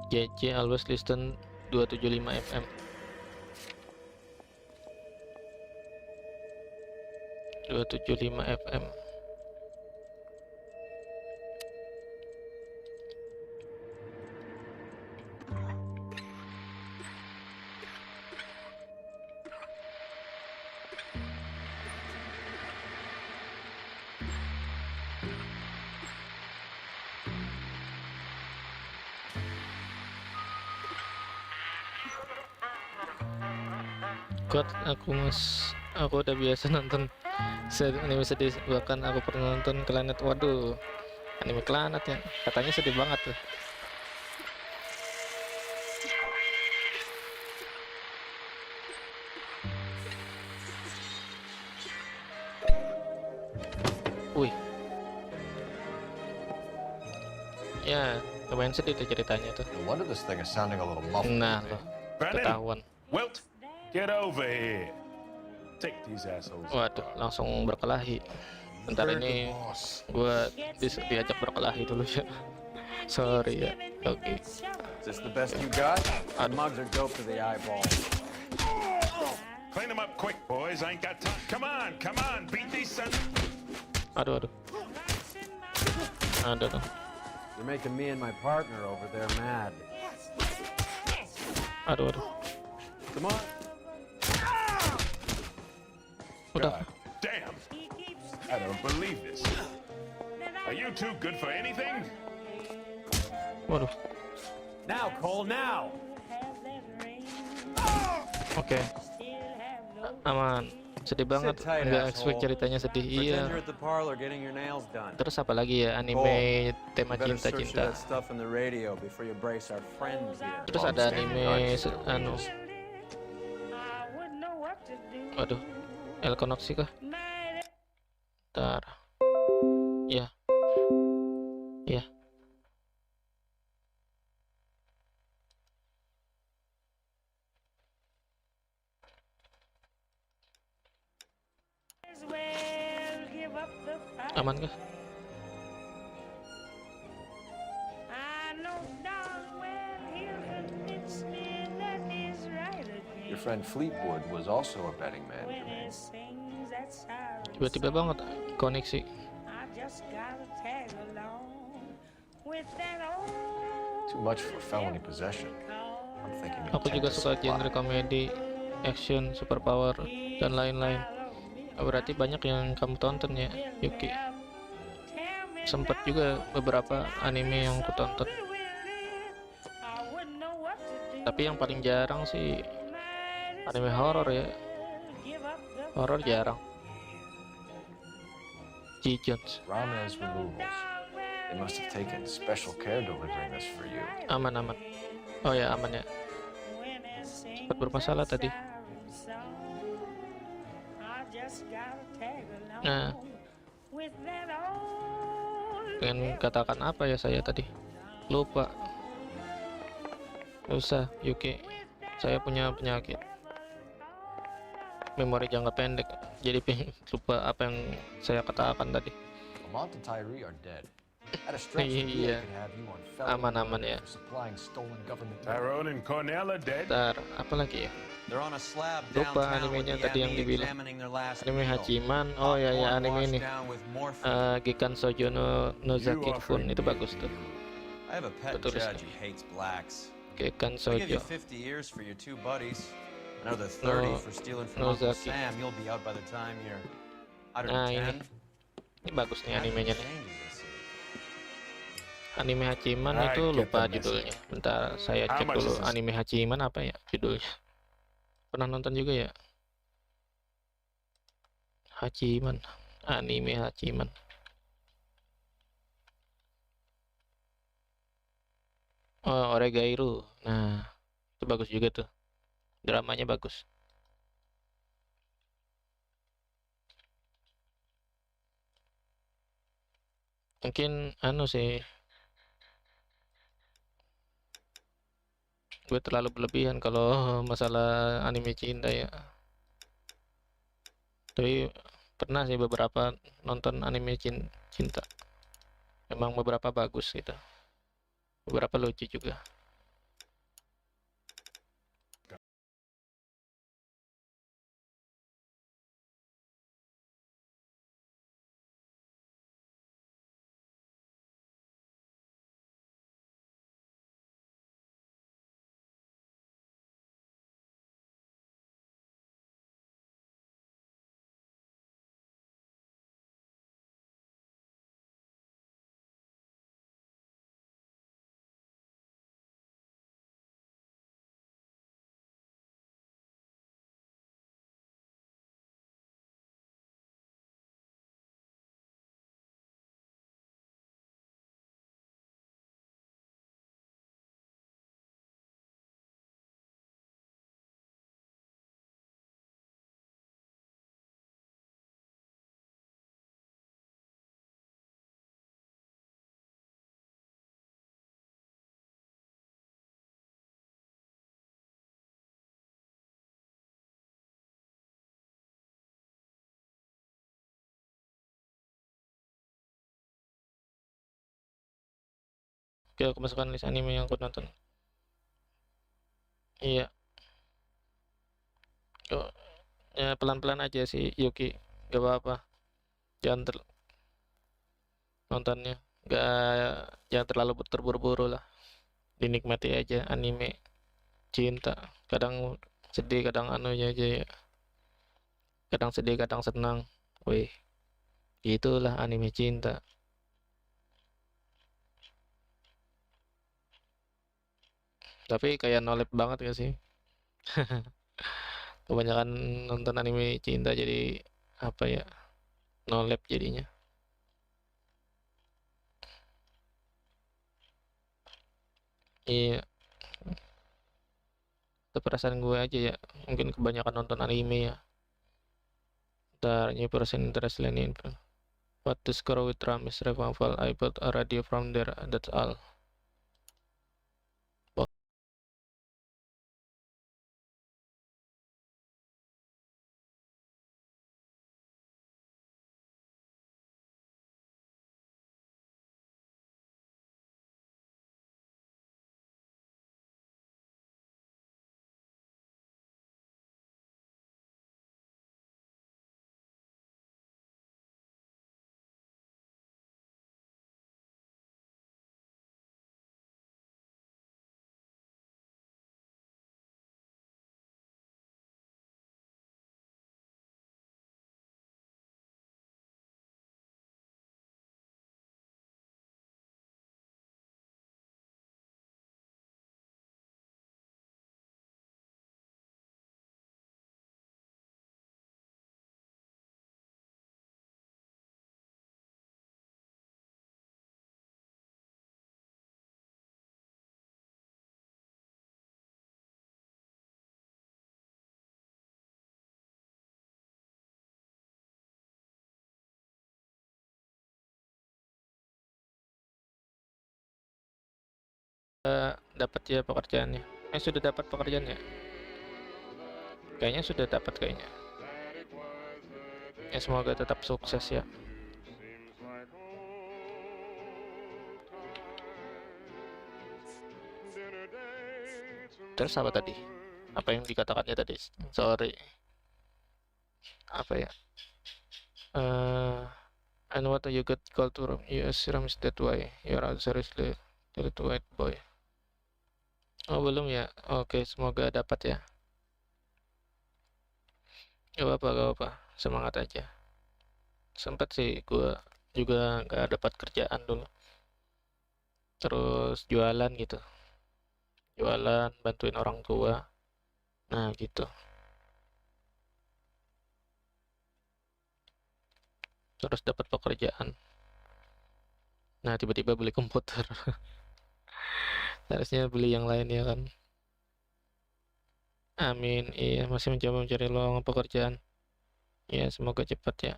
JJ always listen 275 FM. 275 FM. Kuat aku udah biasa nonton anime sedih, bahkan aku pernah nonton Clannad. Waduh, anime Clannad ya, katanya sedih banget tuh. Wih, ya lumayan sedih tuh ceritanya tuh. No wonder this thing is sounding a little muffled. Nah loh, ketahuan. Wilt, get over here. Take these assholes. Waduh, langsung berkelahi. Bentar, ini gua diajak berkelahi dulu ya. Sorry ya. Oke. Is this the best you got? The mugs are dope to the eyeball. Clean them up quick, boys. I ain't got time. Come on, beat these sons. Aduh. You're making me and my partner over there mad. Aduh. Come on. Udah. God damn. I don't believe this. Are you too good for anything? Waduh. Now, Cole, now. Oke. Aman. Sedih banget. Sit tight, Nggak asshole. expect ceritanya sedih. Iya. Pretend you're at the parlor getting your nails done. Terus apa lagi ya anime tema You better search cinta-cinta. that stuff in the radio before you brace our friends here. Terus ada anime waduh, Elkonoxi kah? Bentar. Ya. Aman kah? Your friend Fleetwood was also a betting man, Jermaine. Tiba-tiba banget koneksi. Too much for felony possession. I'm thinking you Aku intend juga to suka supply. genre komedi, action, superpower, dan lain-lain. Berarti banyak yang kamu tonton ya, Yuki. Sempet juga beberapa anime yang aku tonton. Tapi yang paling jarang sih anime horor ya. Horor jarang. G-Jones. Ramez removals. They must have taken special care delivering this for you. Aman. Oh ya, aman ya. Sempat bermasalah tadi. Nah, pengen katakan apa ya saya tadi? Lupa. Nggak usah, Yuki. Saya punya penyakit memori jangka pendek. Jadi lupa apa yang saya katakan tadi. Lamont and Tyree are dead. At a stretch, the Iya. DA could have you on felony Aman-aman murder ya. for supplying stolen government. Tyrone and Cornell are dead. Ntar, apa lagi ya? They're on a slab Lupa downtown with animenya the tadi yang ME dibilang. examining their last Anime meal. Hachiman. Oh ya ya, Popcorn anime washed ini. down with morphine. Gikan Shoujo no Nozaki You Fun offering itu me a bagus tuh. deal? I have a pet Betul judge sekali. who hates blacks. Gikan I'll give you Shoujo. 50 years for your two buddies. Another 30 No- for stealing from Uncle Nozaki. Sam. You'll be out by the time you're, I don't Nah, know, ini. 10. Ini bagus nih animenya nih. Changes, I see. Anime Hachiman I itu get lupa the judulnya. message. Bentar, saya How cek much dulu is this? anime Hachiman apa ya judulnya. Pernah nonton juga ya? Hachiman. Anime Hachiman. Oh, Oregairu. Nah, itu bagus juga tuh. Dramanya bagus. Mungkin anu sih, gue terlalu berlebihan kalau masalah anime cinta ya. Tapi pernah sih beberapa nonton anime cinta. Memang beberapa bagus gitu. Beberapa lucu juga. Oke, aku masukkan list anime yang aku nonton. Iya. Oh, ya pelan-pelan aja sih Yuki. Gak apa-apa. Jangan nontonnya. Jangan terlalu terburu-buru lah. Dinikmati aja anime cinta. Kadang sedih, kadang anunya aja ya. Kadang sedih, kadang senang. Wih, itulah anime cinta. Tapi kayak nolep banget gak sih? Kebanyakan nonton anime cinta jadi apa ya? Nolep jadinya. Iya, itu perasaan gue aja ya. Mungkin kebanyakan nonton anime ya. The new person interest in what to score with Ramis Revival. I bought a radio from there. That's all. Dapat ya pekerjaannya. sudah dapat pekerjaannya. Kayaknya sudah dapat kayaknya. Ya semoga tetap sukses ya. Terus apa tadi? Apa yang dikatakannya tadi? Sorry. Apa ya? And what you got called to US serum is that why your answer is the white boy. Oh belum ya? Oke, semoga dapat ya. Gak apa-apa, semangat aja. Sempet sih gue juga nggak dapat kerjaan dulu. Terus jualan gitu. Jualan, bantuin orang tua. Nah gitu. Terus dapat pekerjaan. Nah tiba-tiba beli komputer. Harusnya beli yang lain ya kan. Amin. Iya, masih mencoba mencari lowongan pekerjaan. Ya, semoga cepat ya.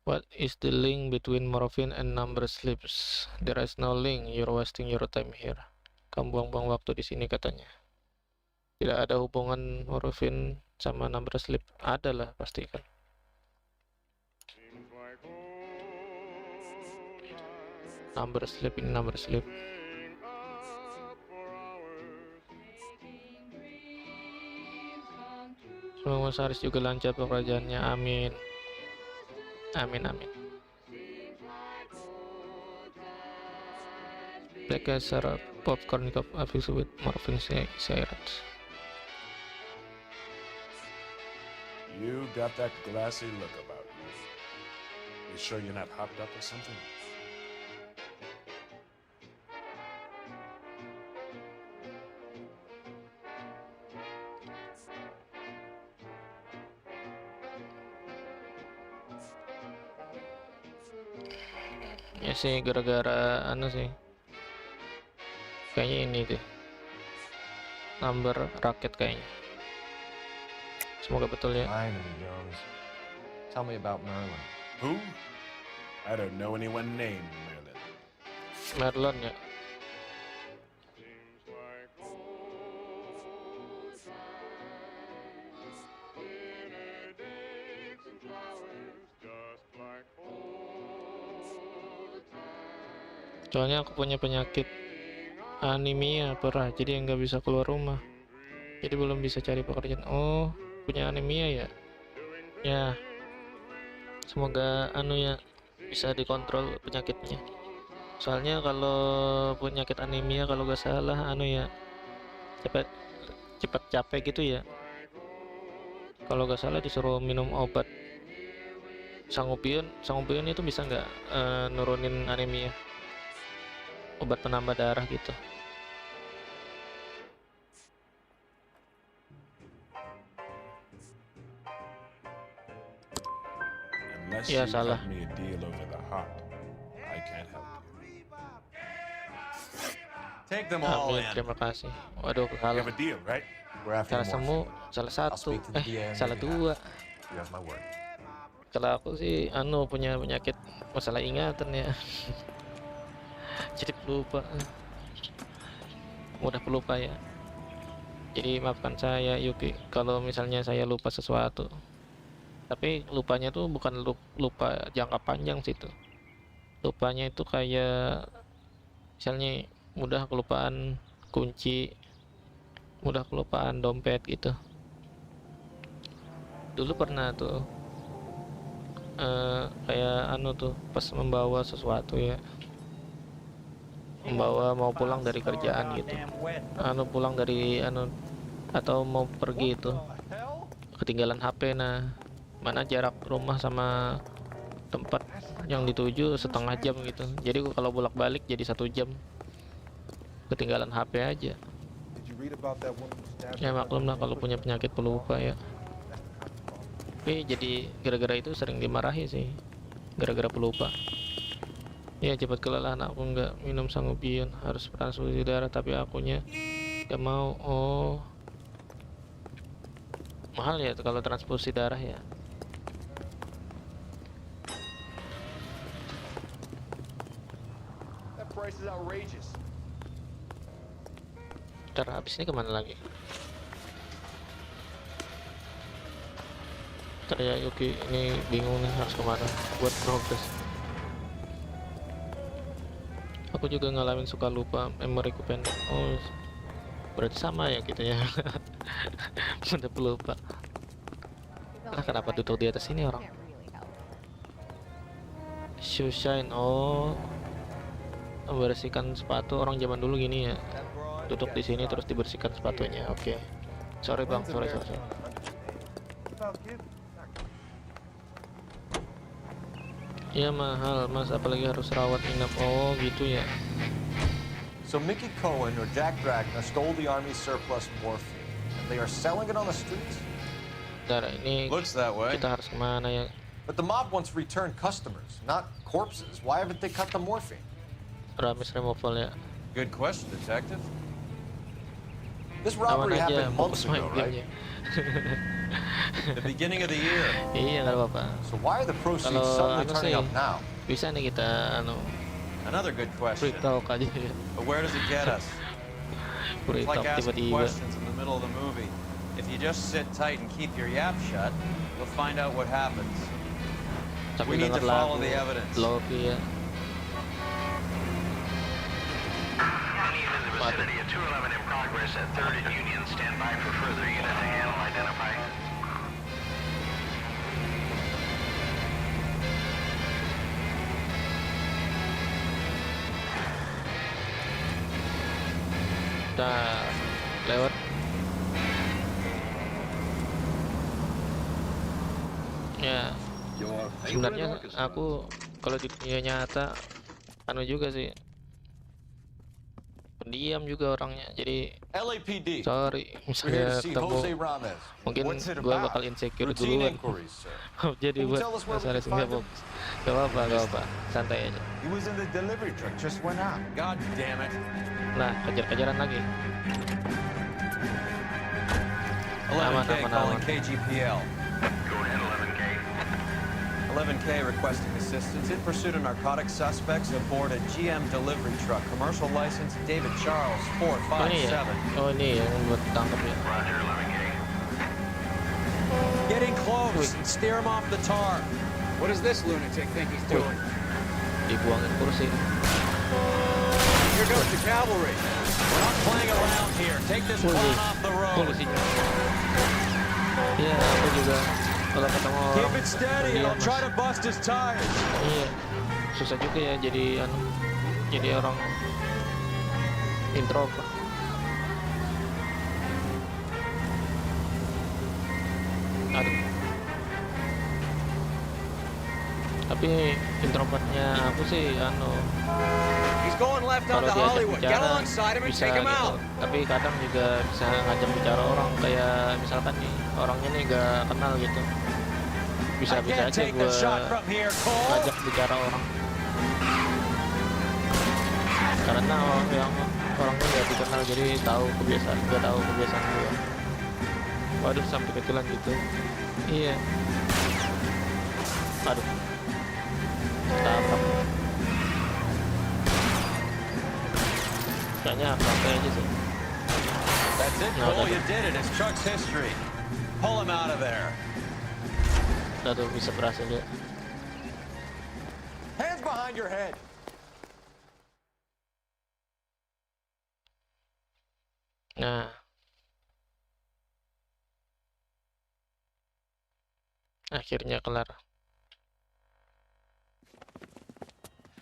What is the link between morphine and number slips? There is no link. You're wasting your time here. Kamu buang-buang waktu di sini katanya. Tidak ada hubungan morphine sama number slip. Ada lah pasti kan. Number slip ini number slip. Semoga Mas Haris juga lancar pekerjaannya. Amin. Amin. Black syrup popcorn cup filled with morphine syrup. You got that glassy look about you. You sure you're not hopped up or something? Ya sih gara-gara anu sih. Kayaknya ini tuh. Number raket kayaknya. Semoga betul ya. Finally, Jones. Tell me about Merlin. Who? I don't know anyone named Merlin. Merlon ya. Soalnya aku punya penyakit anemia parah, jadi nggak bisa keluar rumah. Jadi belum bisa cari pekerjaan. Oh, punya anemia ya? Ya, semoga anu ya bisa dikontrol penyakitnya. Soalnya kalau penyakit anemia kalau nggak salah anu ya cepat capek gitu ya. Kalau nggak salah disuruh minum obat sangubion itu bisa nggak nurunin anemia? Obat penambah darah gitu. Unless Ya you salah. cut me a deal over the hop, I can't help you. Take them all Amin, in. terima kasih. Waduh, You salah. have a deal, right? We're after Salah morphine. salah I'll satu. speak to the DA on Salah your behalf. dua. You have my word. Kalau aku sih anu punya penyakit masalah ingatan ya. Jadi pelupa. Mudah pelupa ya. Jadi maafkan saya Yuki kalau misalnya saya lupa sesuatu. Tapi lupanya tuh bukan lupa jangka panjang sih tuh. Lupanya itu kayak misalnya mudah kelupaan kunci, mudah kelupaan dompet gitu. Dulu pernah tuh kayak anu tuh pas membawa sesuatu ya, membawa mau pulang dari kerjaan gitu, pulang dari atau mau pergi itu ketinggalan HP. Nah, mana jarak rumah sama tempat yang dituju setengah jam gitu, jadi kalau bolak-balik jadi 1 jam, ketinggalan HP aja. Ya maklum lah kalau punya penyakit pelupa ya. Tapi jadi gara-gara itu sering dimarahi sih, gara-gara pelupa. Ya cepat kelelahan, aku nggak minum sangubion, harus transfusi darah tapi akunya nggak mau. Oh, mahal ya kalau transfusi darah ya. price is outrageous. Ntar habis ini kemana lagi? Ntar ya Yuki ini bingung nih harus kemana buat progres. Aku juga ngalamin suka lupa, memoriku pendek. Oh, berarti sama ya kita ya. Udah pelupa. Ah, kenapa duduk di atas ini orang? Shoe shine, oh, membersihkan sepatu orang zaman dulu gini ya. Duduk di sini terus dibersihkan sepatunya. Oke. Sorry bang, sorry. Ya mahal mas, apalagi harus rawat inap. Oh gitu ya. So Mickey Cohen or Jack Dragna stole the Army's surplus morphine, and they are selling it on the streets? Bentar, ini Looks that way. kita harus kemana ya? But the mob wants return customers, not corpses. Why haven't they cut the morphine? Ramis removal ya. Good question, Detective. This Aman robbery aja, happened months fokus main ago, right? gamenya. The beginning of the year. Iya nggak apa-apa. So why are the proceeds Kalau suddenly anu turning sih, up now? bisa nih kita Another good free question. talk aja ya. But where does it get us? Free It's like talk asking tiba-tiba. questions in the middle of the movie. If you just sit tight and keep your yap shut, you'll find out what happens. Tapi We need denger to follow lagu the evidence. Loki ya. Any in the vicinity of 211 in progress at 3rd and Union. Stand by for further unit to handle identify. Kita lewat. Ya, sebenarnya aku kalau di dunia nyata anu juga sih, pendiam juga orangnya. Jadi LAPD. sorry We're here misalnya to see ketemu, Jose Ramirez. mungkin What's it gua about? bakal insecure Routine duluan. inquiries, sir. Jadi Can you buat tell us where we masalah can nggak find him? gak apa-apa, santai aja. He was in the delivery truck, just went out. God damn it. Nah, kejar-kejaran lagi. 11K aman. calling KGPL. Go ahead, 11K. 11K requesting assistance in pursuit of narcotic suspects aboard a GM delivery truck. Commercial license David Charles Oh ini ya? 457. Oh ini yang buat tangkap ya. Roger, 11K. Getting close. Steer him off the tar. What does this lunatic think he's doing? Dibuangin kursi. Here goes the cavalry. We're not playing around here. Take this clown off the road. Kursinya. Iya, aku juga kalau ketemu orang Keep it steady and pendiam, I'll try Mas. to bust his tires. Iya, susah juga ya jadi orang introvert. Aduh. Tapi introvertnya aku sih He's going left kalau onto diajak Hollywood. Get bicara alongside him and bisa take him gitu. out. Tapi kadang juga bisa ngajak bicara orang, kayak misalkan nih orangnya nih gak kenal gitu. I Bisa-bisa can't aja take gue the shot from here, Cole. ngajak bicara orang. Karena orangnya gak dikenal, jadi gak tahu kebiasaan gue. Waduh, sampai kecilan gitu. Iya. Aduh. Tabrak. Kayaknya santai aja sih. That's it, No, Cole. that's- You did it. It's Chuck's history. Pull him out of there. Udah tuh bisa berhasil ya. Hands behind your head. Nah. Akhirnya kelar.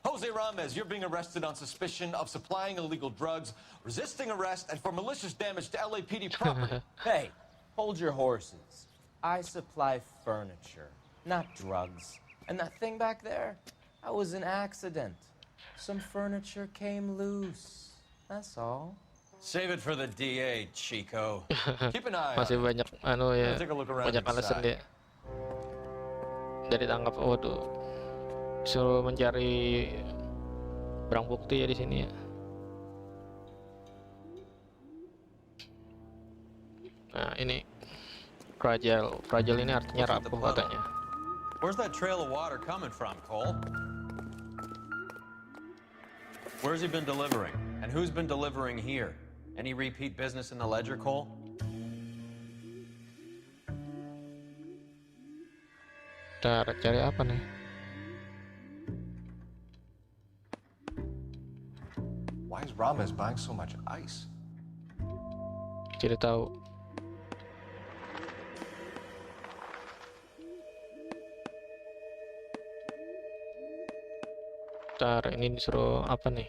Jose Ramirez, you're being arrested on suspicion of supplying illegal drugs, resisting arrest, and for malicious damage to LAPD property. Hey, hold your horses. I supply furniture, not drugs. And that thing back there, that was an accident. Some furniture came loose. That's all. Save it for the DA, Chico. Keep an eye on Masih it. banyak ya. Take a look around Banyak alasan inside. dia. Dari tangkap, waduh. Suruh mencari barang bukti ya di sini ya. Nah, ini fragile ini artinya rapuh katanya. Where's that trail of water coming from, Cole? Where's he been delivering? And who's been delivering here? Any repeat business in the ledger, Cole? Cara cari apa nih? Why is Ramos buying so much ice? Cari tahu. Ntar ini disuruh apa nih?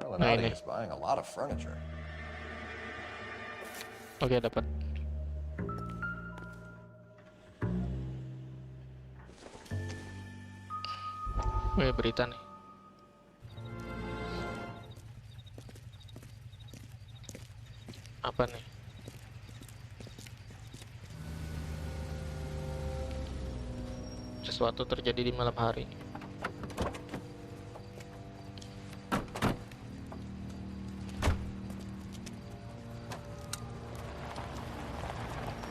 Relinati is buying a lot of furniture. Oke, dapat. Wih, berita nih. Apa nih? Sesuatu terjadi di malam hari.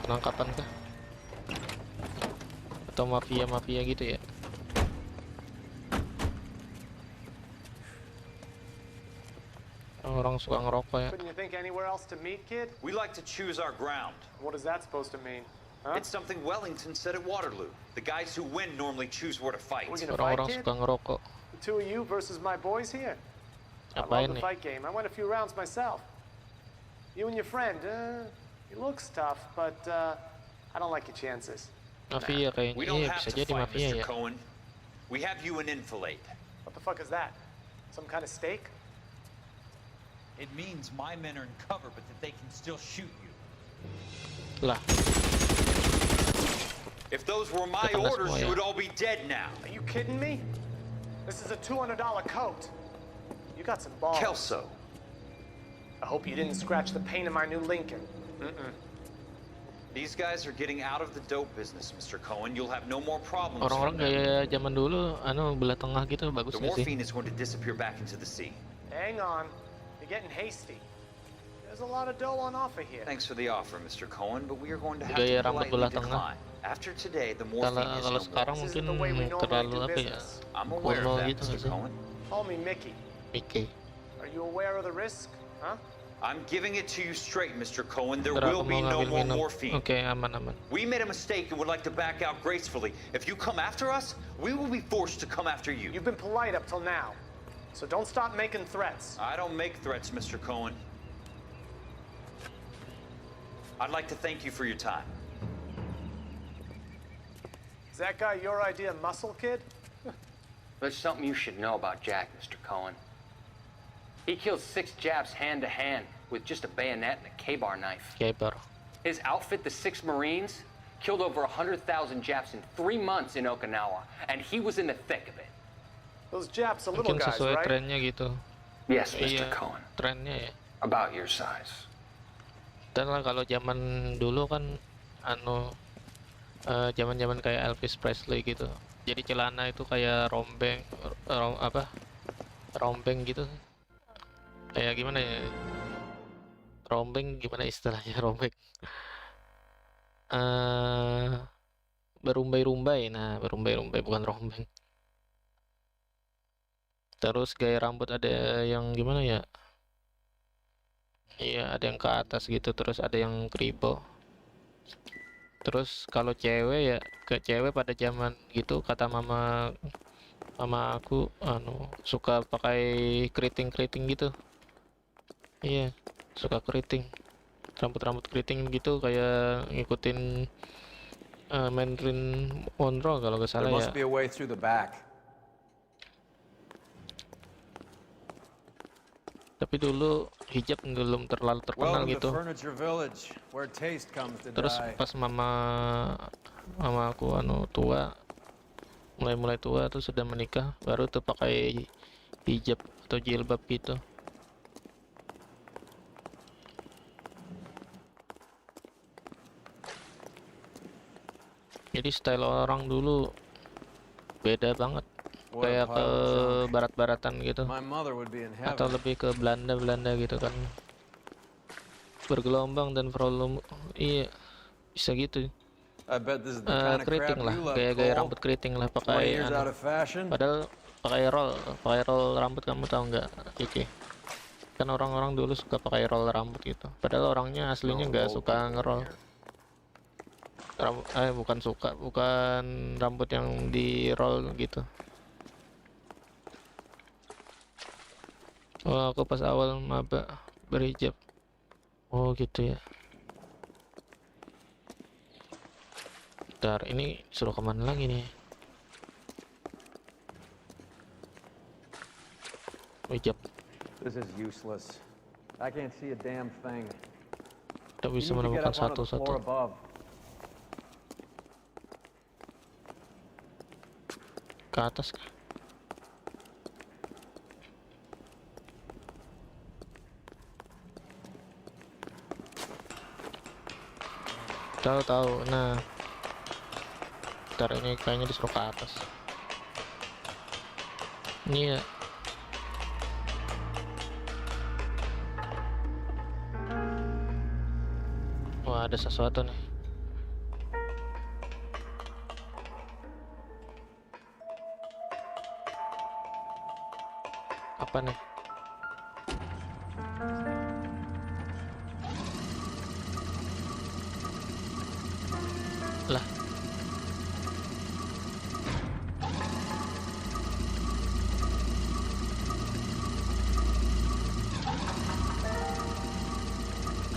Penangkapan kah? Atau mafia-mafia gitu ya? Orang suka ngerokok ya. Couldn't you think anywhere else to meet, kid? We like to choose our ground. What is that supposed to mean? Huh? It's something Wellington said at Waterloo. The guys who win normally choose where to fight. We're gonna fight, Orang-orang kid? suka ngerokok. The two of you versus my boys here. I Apain love the nih? fight game. I went a few rounds myself. You and your friend, he looks tough, but I don't like your chances. Mafia kayaknya. We don't Iya, have bisa to jadi fight, mafia Mr. ya. Cohen. We have you in Enfilade. What the fuck is that? Some kind of steak? It means my men are in cover, but that they can still shoot you. Lah, If those were my Kena orders, semua you ya. would all be dead now. Are you kidding me? This is a $200 coat. You got some balls. Kelso. I hope you didn't scratch the paint of my new Lincoln. These guys are getting out of the dope business, Mr. Cohen. You'll have no more problems. orang-orang from them. gaya zaman dulu, belah tengah gitu bagus The nggak sih? morphine is going to disappear back into the sea. Hang on. You're getting hasty. There's a lot of dough on offer here. Thanks for the offer, Mr. Cohen, but we are going to have Gaya to rambut politely belah tengah. decline. After today, the Kalau morphine is kalau no sekarang more. This isn't mungkin the way we normally terlalu do apa ya? business. I'm aware Kuno of that, gitu nggak Mr. sih? Cohen. Call me Mickey. Mickey. Are you aware of the risk? Huh? I'm giving it to you straight, Mr. Cohen. There Ntar will aku be mau no ngambil more minum. morphine. Oke, aman-aman. We made a mistake and would like to back out gracefully. If you come after us, we will be forced to come after you. You've been polite up till now, so don't stop making threats. I don't make threats, Mr. Cohen. I'd like to thank you for your time. Is that guy your idea of muscle, kid? There's something you should know about Jack, Mr. Cohen. He killed 6 Japs hand to hand with just a bayonet and a K-bar knife. Kabar. His outfit, the 6 Marines, killed over 100,000 Japs in 3 months in Okinawa, and he was in the thick of it. Those Japs are little Mungkin guys, sesuai right? trennya gitu. Yes, Mr. Iya, Cohen. trennya ya. About your size. Dan lah kalau zaman dulu kan zaman-zaman kayak Elvis Presley gitu. Jadi celana itu kayak rombeng gitu. Kayak gimana ya? Rombeng gimana istilahnya rombeng? Berumbai-rumbai. Nah, berumbai-rumbai bukan rombeng. Terus gaya rambut ada yang gimana ya? Iya, ada yang ke atas gitu, terus ada yang kribo. Terus kalau cewek ya, ke cewek pada zaman gitu kata mama aku suka pakai keriting gitu. Iya, suka keriting. Rambut keriting gitu kayak ngikutin Marilyn Monroe kalau nggak There salah ya. must be a way through the back. Tapi dulu hijab belum terlalu terkenal Welcome gitu. to Furniture Village, where taste comes to Terus die. pas mama aku tua, mulai tua tuh sudah menikah, baru tuh pakai hijab atau jilbab gitu. Jadi style orang dulu beda banget, What a kayak ke pile of junk. barat-baratan gitu, My mother would be in atau heaven. lebih ke Belanda gitu kan. Bergelombang dan volume, iya. Bisa gitu. I bet this is the kind of crap Keriting lah, you love, gaya-gaya Cole. rambut keriting lah 20 pakai years anu. out of fashion. Padahal pakai roll rambut, kamu tahu nggak, Kiki? Kan orang-orang dulu suka pakai roll rambut gitu. Padahal orangnya aslinya nggak suka ngeroll. Bukan rambut yang di roll gitu. Oh, aku pas awal maba berhijab. Oh gitu ya. Bentar, ini suruh kemana lagi nih? Hijab. This is useless. I can't see a damn thing. Kita bisa menemukan satu-satu. Ke atas kah? Tahu. Nah, ntar ini kayaknya disuruh ke atas. Ini ya. Wah, ada sesuatu nih. Apa nih? Lah.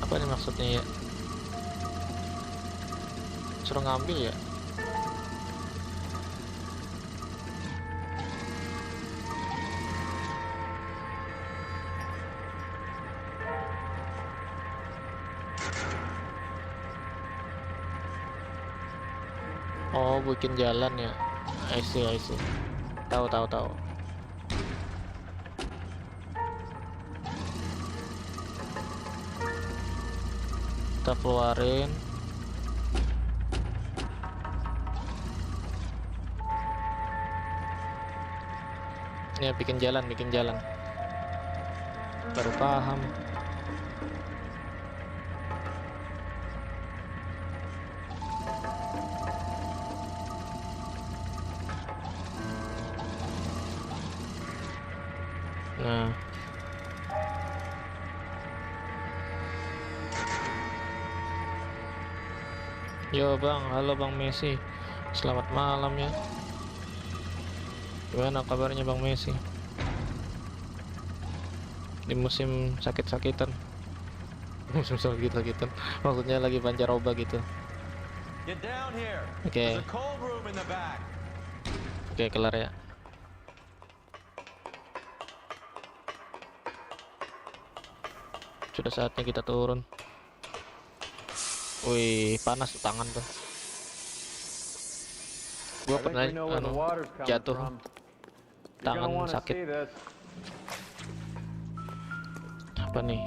Apa nih maksudnya ya? Suruh ngambil ya? Oh, bikin jalan ya. I see. Tahu. Kita keluarin. Ya, bikin jalan. Baru paham. Nah. Yo bang, halo Bang Messi. Selamat malam ya. Gimana kabarnya Bang Messi? Di musim sakit-sakitan. Musim sakit-sakitan. Maksudnya lagi pancaroba gitu. Oke. Oke, kelar ya. Sudah saatnya kita turun. Wih, panas tuh tangan tuh. Gua pernah jatuh, tangan sakit. Apa nih?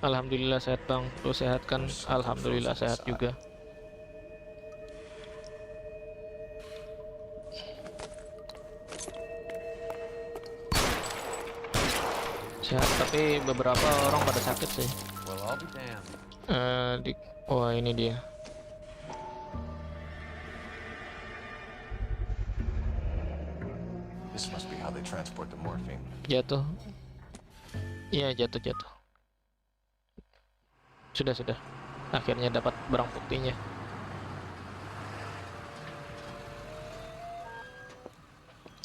Alhamdulillah sehat bang. Lu sehat kan? Alhamdulillah sehat juga. Sehat, tapi beberapa orang pada sakit sih. Wah, ini dia. This must be how they transport the morphine. Jatuh. Iya, jatuh. Sudah. Akhirnya dapat barang buktinya.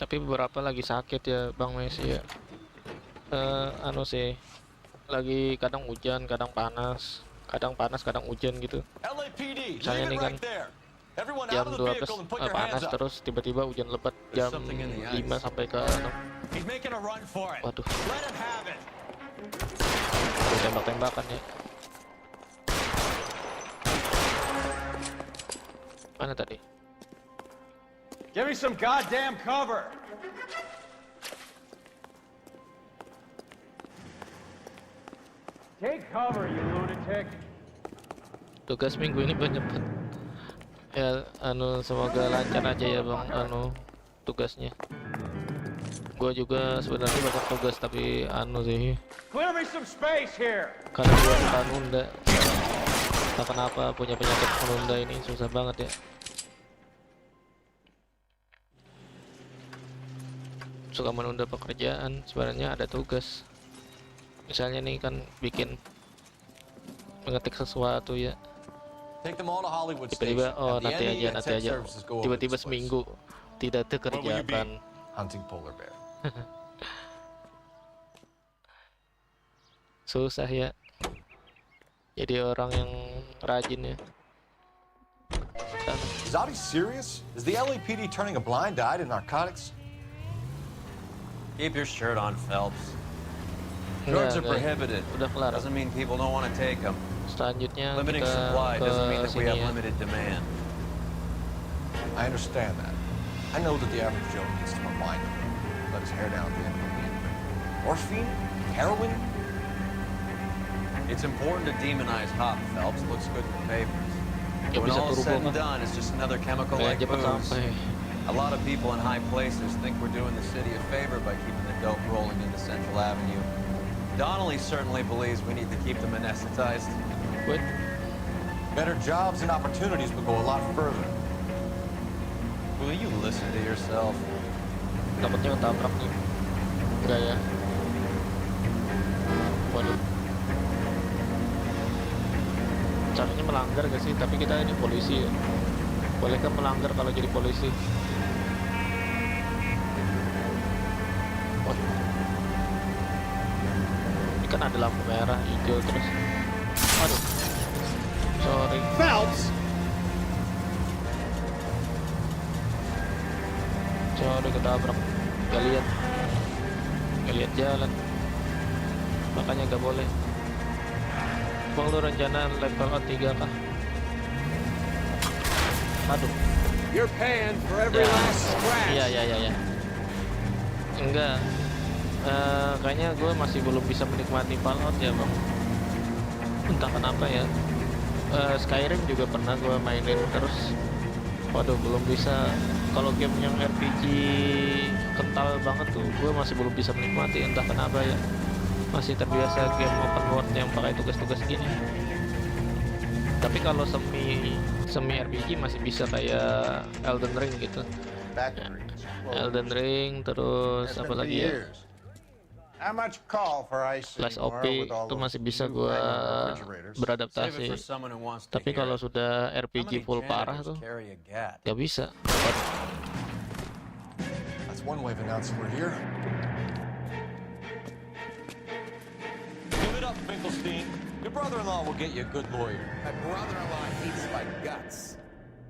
Tapi beberapa lagi sakit ya Bang Messi ya. Sih. Lagi kadang hujan, kadang panas, kadang hujan gitu. Misalnya nih kan jam 12 panas terus tiba-tiba hujan lebat jam 5 sampai ke 6. Waduh. Tembak-tembakan ya. Mana tadi? Give me some goddamn cover. Take cover, you lunatic. Tugas minggu ini banyak banget. Ya, semoga lancar aja ya Bang, tugasnya. Gua juga sebenarnya banyak tugas tapi sih. Clear me some space here. Karena gua nunda. Entah kenapa punya penyakit menunda ini susah banget ya. Suka menunda pekerjaan, sebenarnya ada tugas. Misalnya nih kan bikin mengetik sesuatu ya. Take them all to Hollywood Tiba-tiba Station. oh At the nanti end, the aja. tech Tiba-tiba services go over this place. seminggu tidak dikerjakan. Hunting polar bear. Susah ya. Jadi orang yang rajin ya. Is Audie serious? Is the LAPD turning a blind eye to narcotics? Keep your shirt on, Phelps. Drugs are prohibited. Udah kelar. Doesn't mean people don't want to take them. Selanjutnya Limiting kita supply ke doesn't mean that we sini have ya. limited demand. I understand that. I know that the average Joe needs to unwind and let his hair down at the end of the week. Morphine? Heroin? It's important to demonize hop, Phelps. It looks good in the papers. Ya When bisa all is turbo said and kan. done, it's just another chemical Kayak like cepat booze. sampai. A lot of people in high places think we're doing the city a favor by keeping the dope rolling into Central Avenue. Donnelly certainly believes we need to keep them anesthetized. Wait. Better jobs and opportunities would go a lot further. Will you listen to yourself? Takutnya ketabrak nih. Enggak ya. Waduh. Caranya melanggar gak sih? Tapi kita ini polisi ya. Bolehkah melanggar kalau jadi polisi? Waduh. Ini kan ada lampu merah, hijau terus. Aduh. Sorry. Phelps! Sorry ketabrak. Gak lihat. Gak lihat jalan. Makanya gak boleh. Bang, lu rencana level 3 kah? Aduh. You're paying for every last scratch. Iya. Enggak. Kayaknya gue masih belum bisa menikmati Fallout ya bang. Entah kenapa ya. Skyrim juga pernah gue mainin terus. Waduh, belum bisa. Kalau game yang RPG kental banget tuh, gue masih belum bisa menikmati. Entah kenapa ya. Masih terbiasa game open world yang pakai tugas-tugas gini. Tapi kalau semi RPG masih bisa kayak Elden Ring gitu. Elden Ring terus apa lagi ya? Slash OP itu masih bisa gua beradaptasi. Tapi kalau sudah RPG full parah tuh gak bisa. That's one way of announcing we're here. Give it up, Finkelstein. Your brother-in-law will get you a good lawyer. My brother-in-law hates my guts.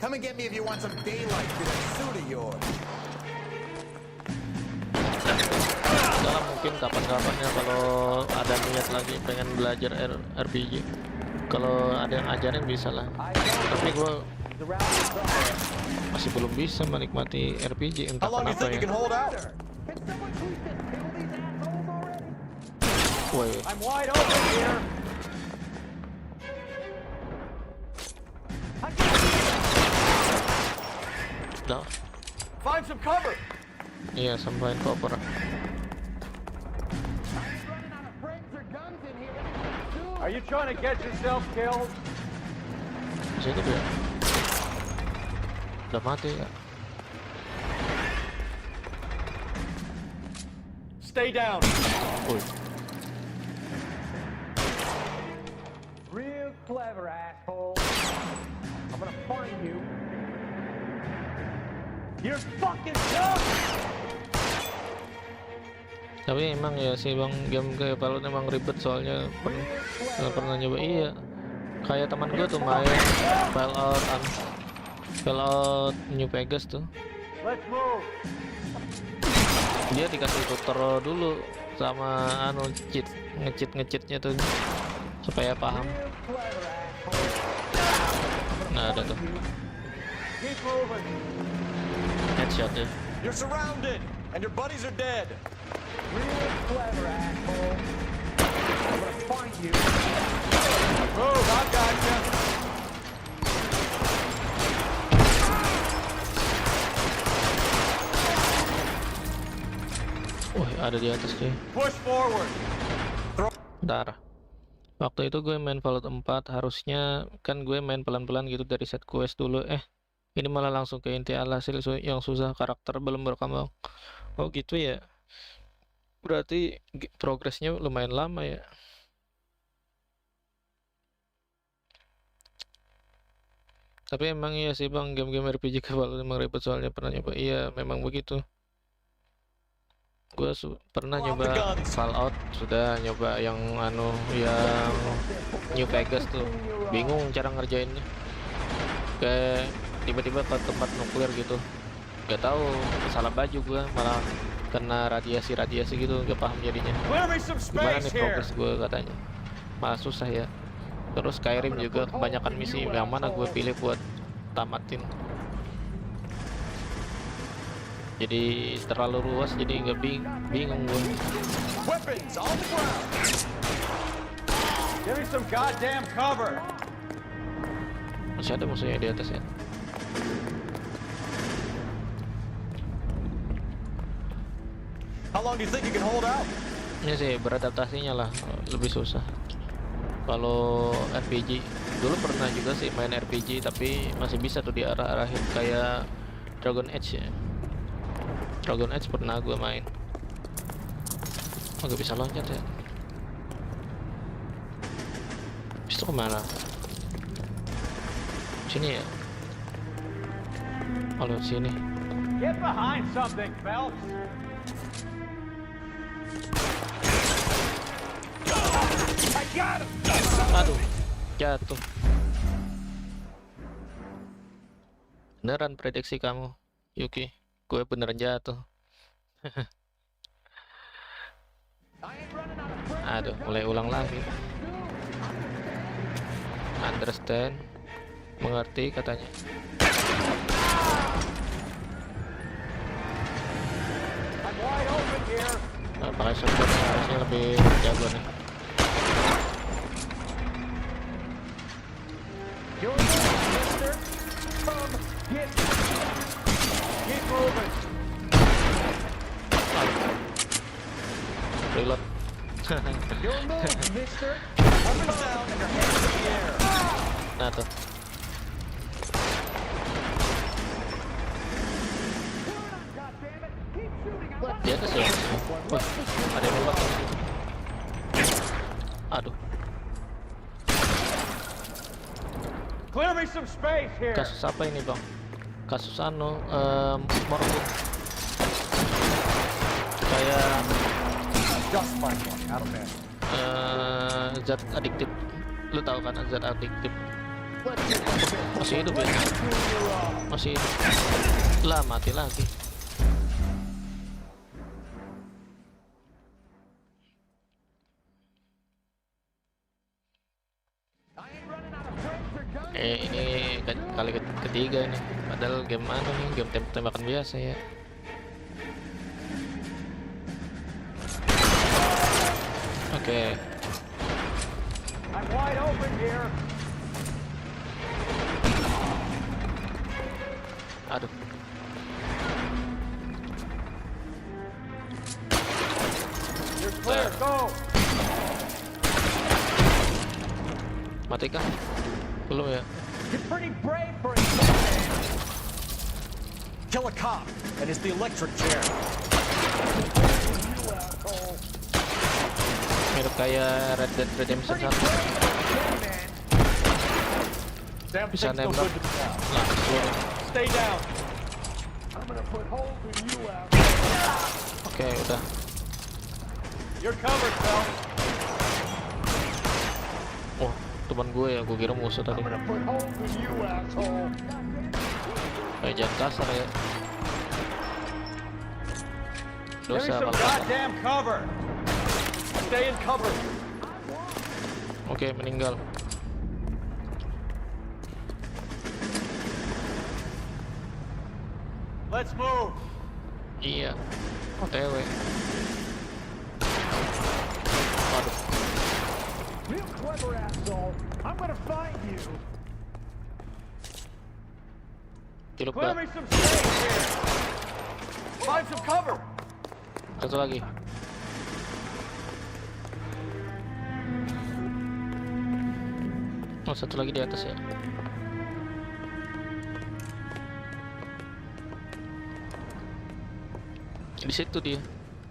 Come and get me if you want some daylight through that suit of yours. Dalam mungkin kapan-kapan ya kalau ada niat lagi pengen belajar RPG. Kalau ada yang ajarin bisa lah. Tapi gue masih belum bisa menikmati RPG entah kenapa ya. Woi. I'm wide open here. Nah. Find some cover. Iya, sampai cover. Are you trying to get yourself killed? Situ dia. Udah mati ya. Stay down. Woi. Real clever, asshole. I'm gonna find you. You're fucking dumb! Tapi emang ya sih bang, game kayak Fallout emang ribet soalnya pernah nyoba. Iya, kayak teman gue tuh main Fallout New Vegas tuh. Let's move. Dia dikasih tutor dulu sama nge-cheatnya tuh supaya paham. Nah, ada tuh. Keep moving. Headshot ya. You're surrounded, and your buddies are dead. Real clever, asshole. I'm gonna find you. Move, I got you. Wah, ada di atas cuy. Push forward. Darah. Waktu itu gue main Fallout 4, harusnya kan gue main pelan-pelan gitu dari set quest dulu. Ini malah langsung ke inti alhasil yang susah, karakter belum berkembang. Oh gitu ya. Berarti progresnya lumayan lama ya. Tapi emang iya sih bang, game-game RPG kebal emang ribet, soalnya pernah nyoba. Iya memang begitu. Gue pernah nyoba Fallout, sudah nyoba yang yang New Vegas tuh, bingung cara ngerjainnya. Kayak tiba-tiba ke tempat nuklir gitu, gak tahu salah baju gue, malah kena radiasi gitu, gak paham jadinya. Gimana nih progres gue katanya, malah susah ya. Terus Skyrim juga kebanyakan misi, yang mana gue pilih buat tamatin. Jadi terlalu luas, jadi nggak bingung gue. Weapons on the ground. Give me some goddamn cover. Masih ada musuhnya di atas ya. How long do you think you can hold out? Ini sih beradaptasinya lah lebih susah. Kalau RPG dulu pernah juga sih main RPG, tapi masih bisa tuh diarah-arahin kayak Dragon Age ya. Dragon Age pernah gue main. Oh, gak bisa loncat ya. Habis itu kemana? Sini ya. Oh, lewat sini. Get behind something, Phelps. I got him. Aduh, jatuh. Beneran prediksi kamu, Yuki. Gue beneran jatuh. Aduh, mulai ulang lagi. Understand, mengerti katanya. Nah, pakai shotgun harusnya lebih jago nih. Reload. Nah tuh. Di atas ya. Wah, ada yang nembak. Aduh. Clear me some space here. Kasus apa ini bang? Kasus Morgan. Kayak zat adiktif. Lu tahu kan zat adiktif? Masih hidup ya? Masih hidup. Lah mati lagi. Ini kali ketiga nih. Padahal game mana nih? Game tembak-tembakan biasa ya. Oke. I'm wide open here. Aduh. You're clear. Go. Mati kan? Belum ya? You're pretty brave for a Kill a cop, and it's the electric chair. Mirip kayak Red Dead Redemption 1. Bisa nembak langsung. Stay down. Oke, udah. You're covered, Phelps. Oh, teman gue ya, gue kira musuh tadi. Jangan kasar ya. Dosa malah. Goddamn cover. Stay in cover. Oke, meninggal. Let's move. Iya. OTW. Waduh. Real clever asshole. I'm gonna find you. Ciluk Clear dah. me some space here. Find some cover. Satu lagi. Oh, satu lagi di atas ya. Di situ dia.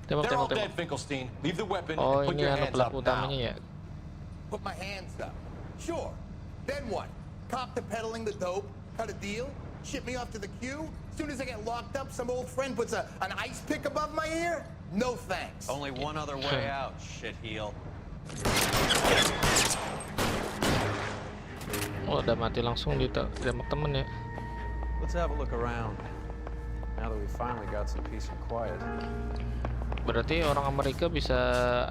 Tembak, They're all tembak, dead, tembak. Finkelstein. Leave the weapon Oh, and put ini your anu hands up pelaku now. utamanya ya. Put my hands up. Sure. Then what? Cop to peddling the dope? Cut a deal? Ship me off to the queue? Soon as I get locked up, some old friend puts an ice pick above my ear? No thanks. Only one other way out, shitheel. Oh, udah mati langsung ditembak temen ya. Let's have a look around. Now that we finally got some peace and quiet. Berarti orang Amerika bisa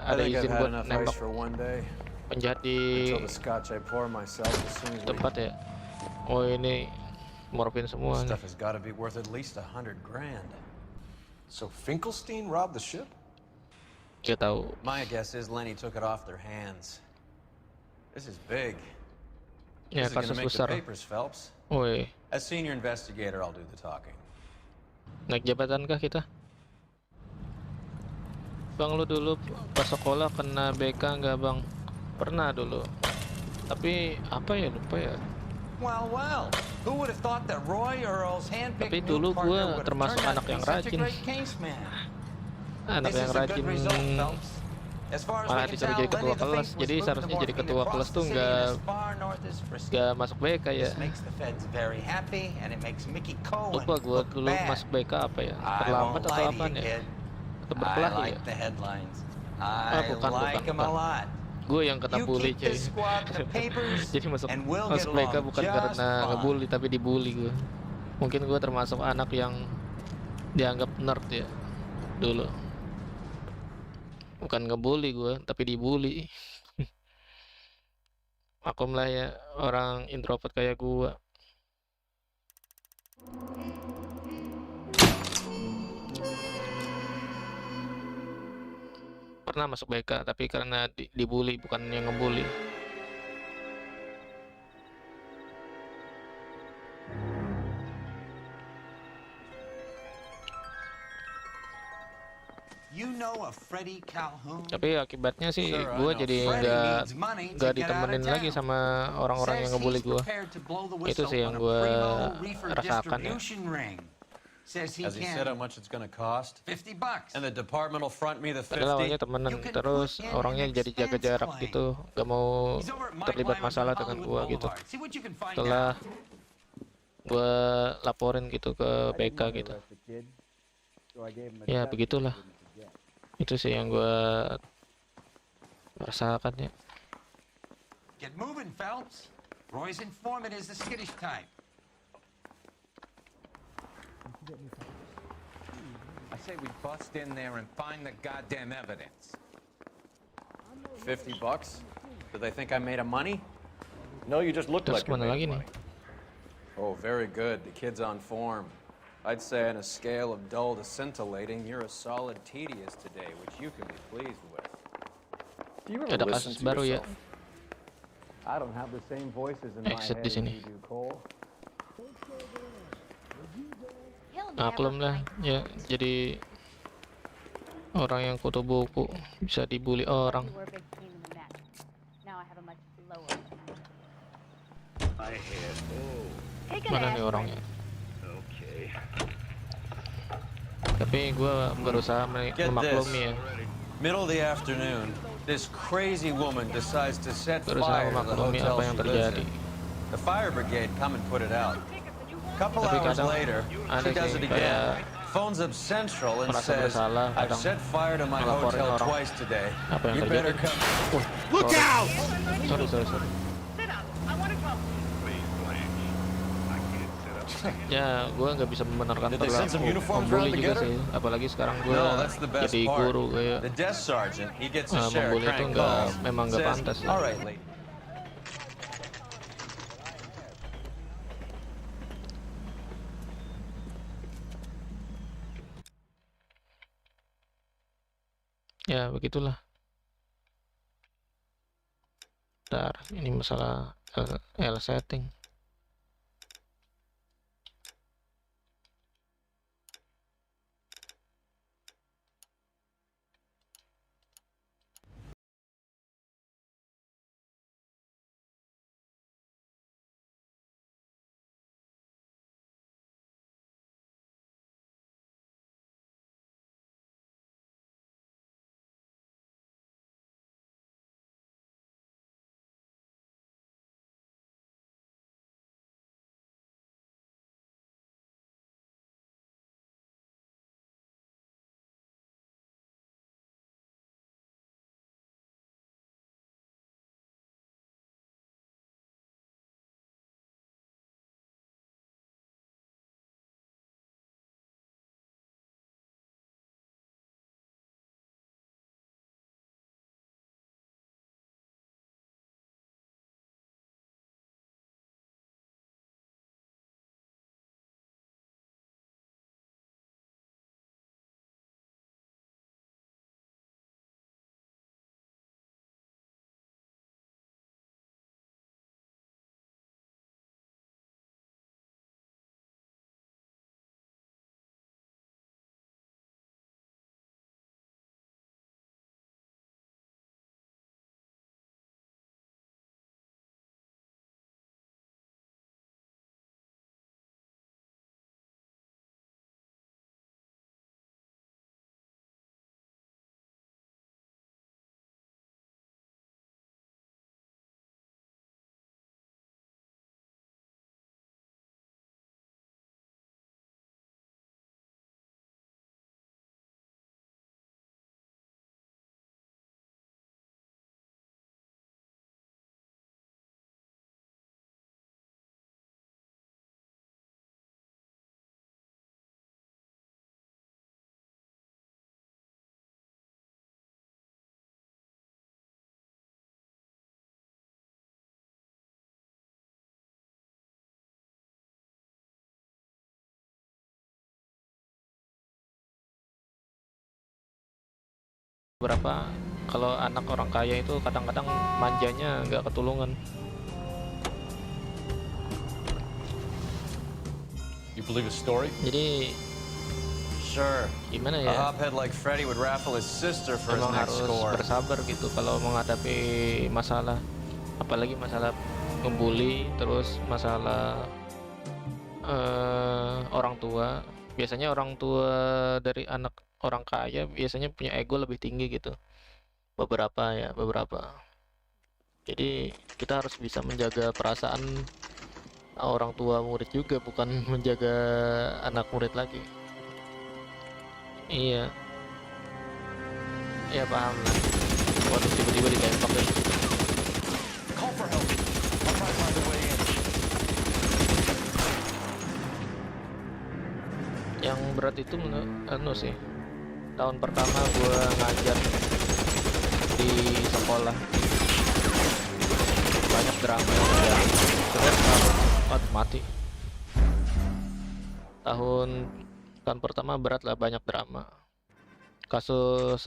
I ada think I've izin had buat enough nembak ice for one day. penjahat di Until the scotch I pour myself as soon as we... tempat ya. Oh, ini morfin semua nih. Stuff has got to be worth at least $100 grand. So Finkelstein robbed the ship? Gak tahu. My guess is Lenny took it off their hands. This is big. Ya, This is gonna kasus make besar. the papers, Phelps. Woi, As senior investigator, I'll do the talking. naik jabatan kah kita? Bang, lu dulu pas sekolah kena BK nggak bang? Pernah dulu. Tapi apa ya, lupa ya. Well, well. Who would have thought that Roy Earl's handpicked Tapi new dulu partner gua would have termasuk turned out anak to be yang such a rajin. great case, man. Anak This yang is a good rajin result, Phelps. As far as malah we can disuruh tell, jadi ketua Lenny the kelas. Face was Jadi moving seharusnya the jadi morphine ketua across kelas the tuh city nggak as far north as Frisco. masuk BK ya. This makes the feds very happy, and it makes Mickey Cohen Lupa gua look dulu bad. masuk BK apa ya? I Terlambat won't atau lie to apaan you, ya? kid. Atau I berkelahi ya? like the headlines. bukan, like them a bukan. lot. Gue yang kena You bully keep cuy. this squad in the papers, Jadi masuk and we'll masuk get BK along bukan just karena fine. ngebully tapi dibully gue. Mungkin gue termasuk anak yang dianggap nerd ya dulu. Bukan ngebully gue, tapi dibully. Maklum lah ya, orang introvert kayak gue. Pernah masuk BK, tapi karena dibully, bukan yang ngebully. You know a Freddie Calhoun? Tapi akibatnya sih Sure, I gue know. jadi Freddie needs money to nggak get out of ditemenin lagi town. sama orang-orang yang Says ngebully he's gue. prepared to blow the Itu whistle sih yang on a gue primo reefer rasakan ya. distribution ring. Says he Has he can. said how much it's going to cost? $50. And the department will front me the Padahal awalnya 50? temenan, You can terus put in orangnya an jadi jaga expense jarak claim. gitu, gak mau He's over at Mike terlibat Lyman's masalah on dengan Hollywood gue gitu. Boulevard. See what you can find Setelah out. gue laporin gitu ke BK gitu. Ya begitulah. Itu sih yang gue rasakan ya. Get moving, Phelps. Roy's informant is the skittish type. I say we bust in there and find the goddamn evidence. $50? Do they think I made a money? No, you just look Terus like you're mana making lagi nih? money. Oh, very good. The kid's on form. I'd say on a scale of dull to scintillating, you're a solid tedious today, which you can be pleased with. Do you Ada ever listen kasus to baru ya. yourself? I don't have the same voices in my Exit head di as sini. you do, Cole. He'll Maklum never lah find ya, jadi orang yang kutu buku bisa dibully orang. You were a big pain in the neck. Now I have a much lower. I have. Oh, Take an Mana nih aspirin. orangnya? okay. Tapi gue berusaha Get memaklumi ya. Middle of the afternoon, this crazy woman decides to set Berusaha fire to the memaklumi hotel apa yang she lives terjadi. in. The fire brigade come and put it out. Couple Tapi hours kadang later, ada she does sih it again. kayak Phones up Central and merasa says, bersalah, I've kadang set fire to my ngelaporin hotel orang. twice today. Apa yang You terjadi? better come. Look out! Sorry. Sit up. I want to talk. Please, Blanche. I can't sit up. Ya, gue nggak bisa membenarkan Did they send some perilaku uniforms membuli around to juga get her? sih. Apalagi sekarang gue No, that's the best jadi part. guru kayak The desk sergeant, he gets his share of membuli itu crank nggak calls. memang nggak Says, pantas ya. all right, lady. Ya begitulah. Bentar, ini masalah L setting. berapa kalau anak orang kaya itu kadang-kadang manjanya nggak ketulungan. You believe his story? Jadi Sure. gimana A ya? hophead like Freddy would raffle his sister for his Emang next harus score. bersabar gitu kalau menghadapi masalah, apalagi masalah ngebully, terus masalah orang tua. Biasanya orang tua dari anak orang kaya biasanya punya ego lebih tinggi gitu. Beberapa. Jadi kita harus bisa menjaga perasaan orang tua murid juga, bukan menjaga anak murid lagi. Iya. Ya paham lah. Waduh, tiba-tiba ditembak deh. Call for help. I'll try to find a way in. Yang berat itu anu sih. Tahun pertama gua ngajar di sekolah. Banyak drama ya. Terus mati. Tahun pertama berat lah, banyak drama. Kasus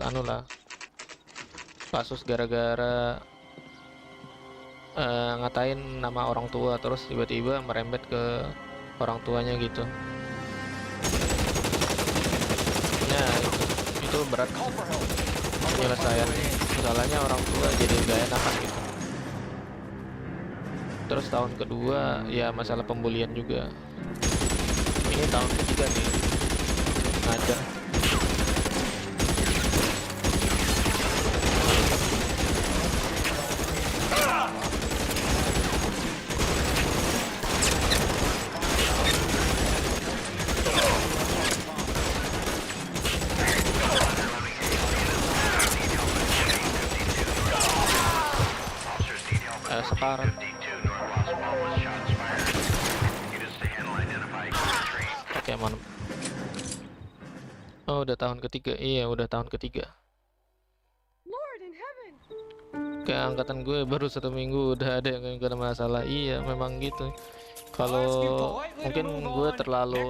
kasus gara-gara ngatain nama orang tua, terus tiba-tiba merembet ke orang tuanya gitu. Nah itu berat penyelesaian masalahnya, orang tua jadi gak enakan gitu. Terus tahun kedua ya masalah pembulian juga. Ini tahun ketiga nih ngajar. Sekarang oke, mantap. Oh, udah tahun ketiga. Iya, udah tahun ketiga. Kayak angkatan gue baru 1 minggu udah ada yang kena masalah. Iya, memang gitu. Kalau mungkin gue terlalu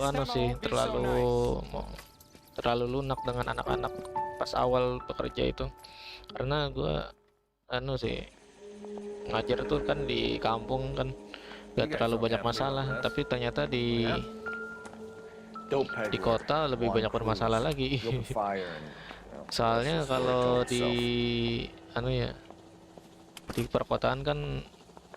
terlalu lunak dengan anak-anak pas awal bekerja itu, karena gue ngajar tuh kan di kampung kan gak terlalu banyak masalah, tapi ternyata di kota lebih banyak bermasalah lagi. Soalnya kalau di di perkotaan kan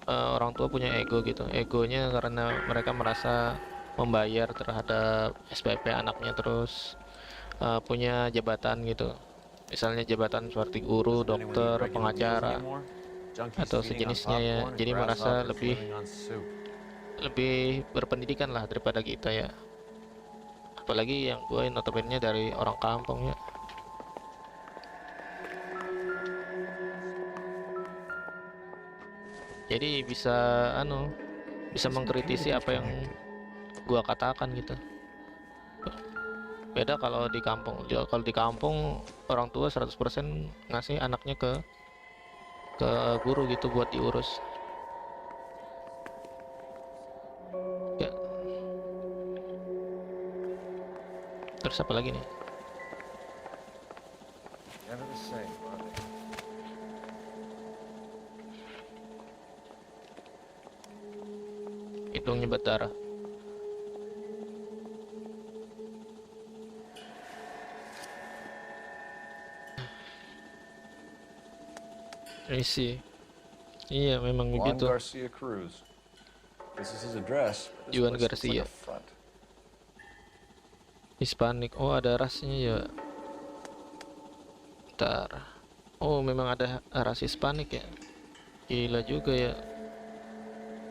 orang tua punya ego gitu. Egonya karena mereka merasa membayar terhadap SPP anaknya, terus punya jabatan gitu. Misalnya jabatan seperti guru, dokter, pengacara, atau sejenisnya ya. Jadi merasa lebih berpendidikan lah daripada kita ya. Apalagi yang gue notabene dari orang kampung ya. Jadi bisa mengkritisi apa yang gua katakan gitu. Beda kalau di kampung. Kalau di kampung orang tua 100% ngasih anaknya ke guru gitu buat diurus. Ya. Terus apa lagi nih? Hidung nyebet darah. Isi. Iya, memang begitu. Garcia Cruz. This is his address. Juan Garcia. Hispanic. Oh, ada rasnya ya. Bentar. Oh, memang ada ras Hispanic ya. Gila juga ya.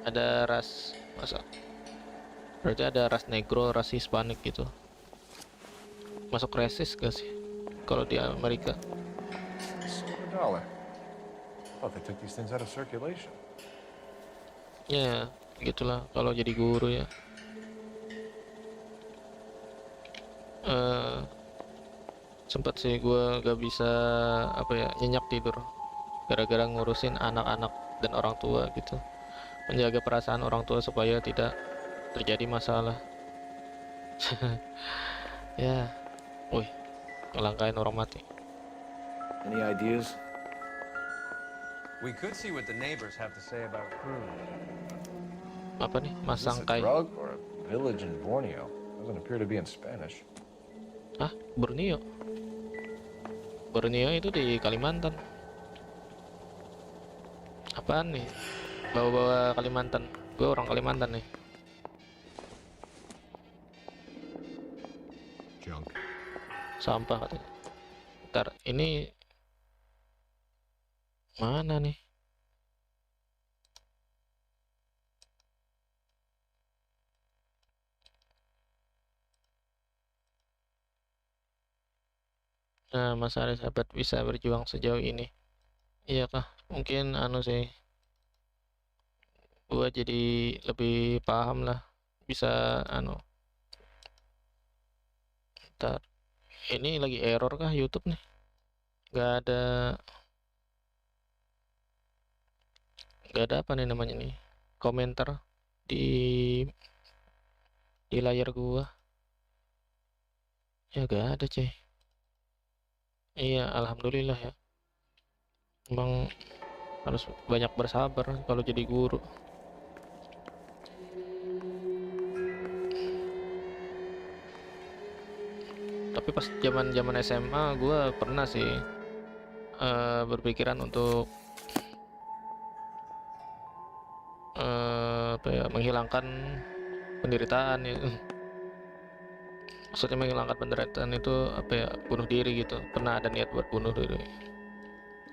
Ada ras, masa? Berarti ada ras negro, ras Hispanic gitu. Masuk rasis gak sih kalau di Amerika? Oh, they took these things out of circulation. Ya, gitulah kalau jadi guru ya. Sempat sih gue gak bisa nyenyak tidur gara-gara ngurusin anak-anak dan orang tua gitu, menjaga perasaan orang tua supaya tidak terjadi masalah. Ya, wih, ngelangkain orang mati. Any ideas? We could see what the neighbors have to say about crude. Apa nih? Mas Is this a Sangkai. drug or a village in Borneo? Doesn't appear to be in Spanish. Hah? Borneo? Borneo itu di Kalimantan. Apaan nih? Bawa-bawa Kalimantan. Gue orang Kalimantan nih. Junk. Sampah katanya. Ntar, ini mana nih? Nah, Mas Aris sahabat bisa berjuang sejauh ini. Iya kah? Mungkin anu sih. Gua jadi lebih paham lah. Bisa anu. Ntar. Ini lagi error kah YouTube nih? Gak ada apa nih namanya nih, komentar di layar gua. Ya gak ada cuy. Iya, alhamdulillah ya. Emang harus banyak bersabar kalau jadi guru. Tapi pas zaman SMA gua pernah sih berpikiran untuk apa ya, menghilangkan penderitaan itu. Maksudnya menghilangkan penderitaan itu apa ya, bunuh diri gitu. Pernah ada niat buat bunuh diri.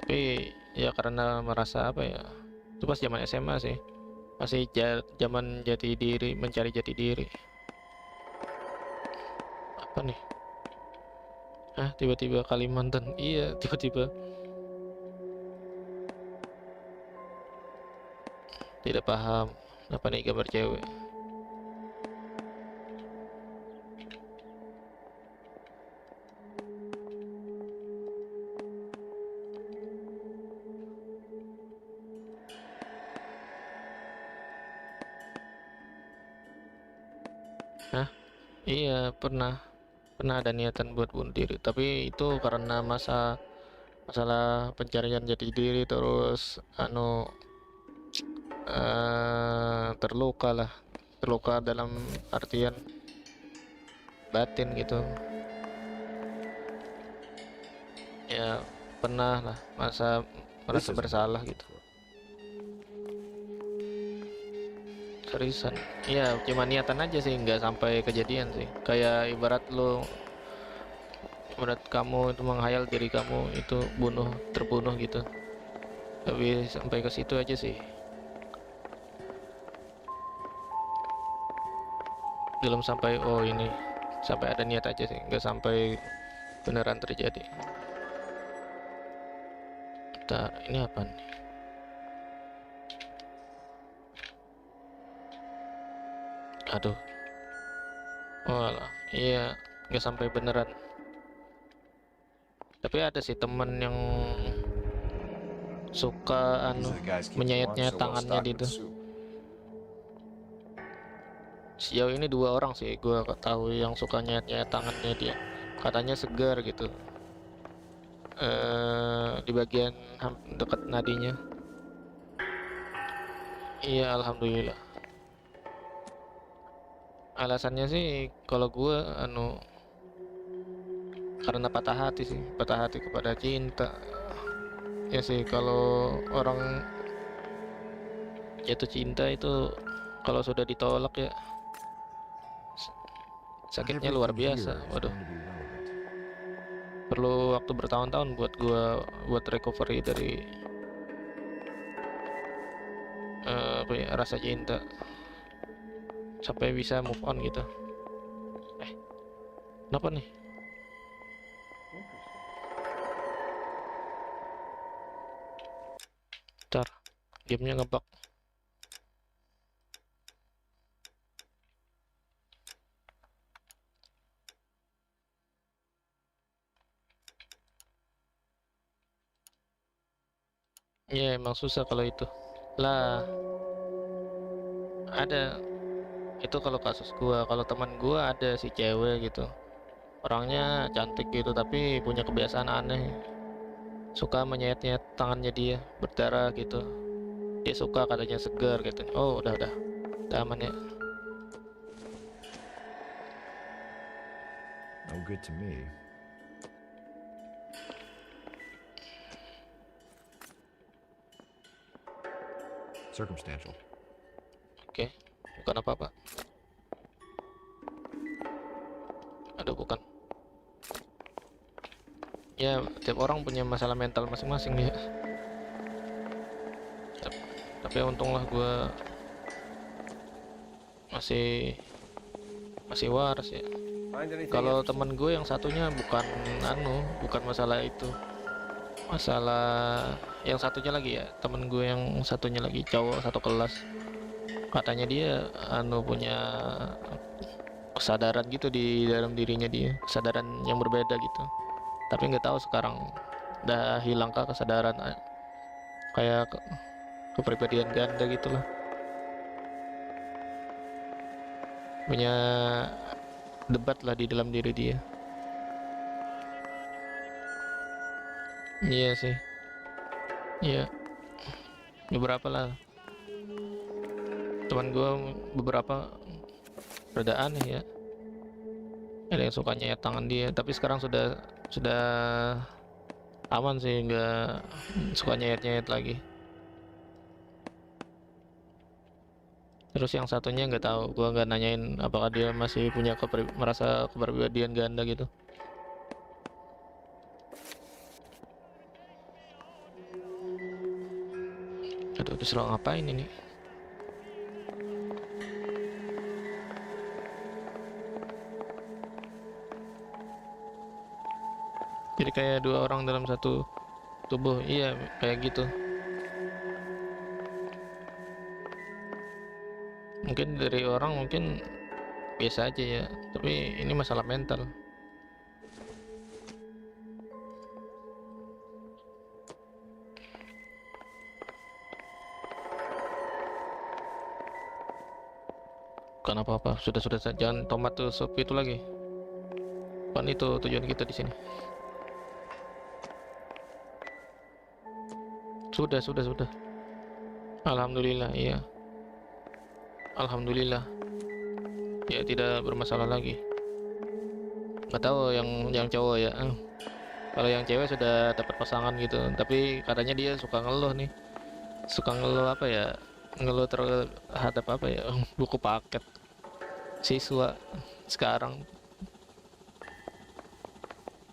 Tapi ya karena merasa apa ya, itu pas zaman SMA sih. Masih zaman jati diri, mencari jati diri. Apa nih? Ah, tiba-tiba Kalimantan. Iya, tiba-tiba. Tidak paham apa nih gambar cewek. Hah? Iya, pernah ada niatan buat bunuh diri, tapi itu karena masalah pencarian jati diri, terus anu terluka dalam artian batin gitu ya. Pernah lah merasa bersalah gitu. Seriusan ya, cuma niatan aja sih, nggak sampai kejadian sih. Kayak ibarat kamu itu menghayal diri kamu itu terbunuh gitu, tapi sampai ke situ aja sih. Belum sampai ini sampai ada niat aja sih, nggak sampai beneran terjadi. Bentar, ini apa nih? Aduh, walah, iya, nggak sampai beneran. Tapi ada sih temen yang suka menyayat-nyayat tangannya gitu. Sejauh ini 2 orang sih gue tahu yang suka nyayat-nyayat tangannya dia. Katanya segar gitu. Di bagian dekat nadinya. Iya, alhamdulillah. Alasannya sih kalau gue karena patah hati kepada cinta. Ya sih, kalau orang jatuh cinta itu kalau sudah ditolak ya sakitnya luar biasa. Waduh, perlu waktu bertahun-tahun buat recovery dari rasa cinta sampai bisa move on gitu. Kenapa nih? Bentar, gamenya ngebug. Ya emang susah kalau itu lah. Ada itu kalau kasus gua. Kalau teman gua ada si cewek gitu, orangnya cantik gitu tapi punya kebiasaan aneh. suka menyayat-nyayat tangannya dia berdarah gitu. Dia suka katanya segar gitu. Oh udah aman ya. No good to me. Circumstantial. Oke, bukan apa-apa. Aduh bukan. Ya tiap orang punya masalah mental masing-masing ya. Tapi untunglah gue masih waras ya. Kalau teman gue yang satunya bukan masalah itu, masalah yang satunya lagi ya, temen gue yang satunya lagi cowok satu kelas, katanya dia punya kesadaran gitu di dalam dirinya dia, kesadaran yang berbeda gitu, tapi nggak tahu sekarang udah hilang kah kesadaran, kayak kepribadian ganda gitulah, punya debat lah di dalam diri dia. Iya sih, iya beberapa lah teman gue, beberapa rada aneh ya, ada yang suka nyayat tangan dia, tapi sekarang sudah aman sih, nggak suka nyayat lagi. Terus yang satunya nggak tahu, gua nggak nanyain apakah dia masih punya merasa kepribadian ganda gitu. Aduh, disuruh ngapain ini? Jadi kayak dua orang dalam satu tubuh, iya kayak gitu. Mungkin dari orang mungkin biasa aja ya, tapi ini masalah mental. Bukan apa-apa, sudah jangan tomat tuh sup itu lagi. Bukan itu tujuan kita di sini. Sudah. Alhamdulillah, iya. Alhamdulillah. Ya tidak bermasalah lagi. Nggak tahu yang cowok ya. Kalau yang cewek sudah dapat pasangan gitu, tapi katanya dia suka ngeluh nih. Suka ngeluh apa ya? Ngeluh terhadap apa ya? Buku paket siswa sekarang.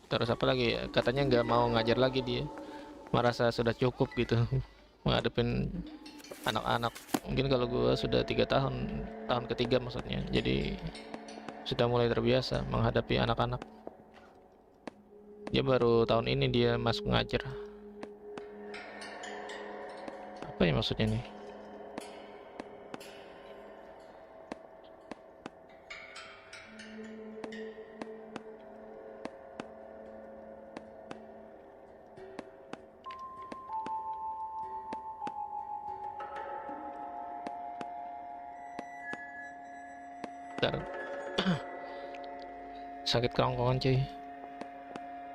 Terus apa lagi ya? Katanya nggak mau ngajar lagi dia. Merasa sudah cukup gitu menghadapin anak-anak. Mungkin kalau gue sudah 3 tahun ketiga maksudnya, jadi sudah mulai terbiasa menghadapi anak-anak. Dia baru tahun ini dia masuk ngajar. Apa ya maksudnya nih? Sakit kerongkongan cuy.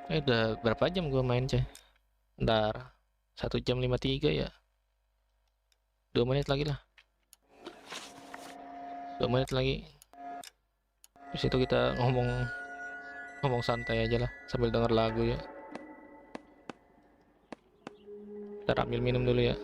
Udah berapa jam gua main cuy? Ntar 1 jam 53 ya. 2 menit lagi lah. 2 menit lagi. Di situ kita ngomong santai aja lah sambil denger lagu ya. Ntar ambil minum dulu ya.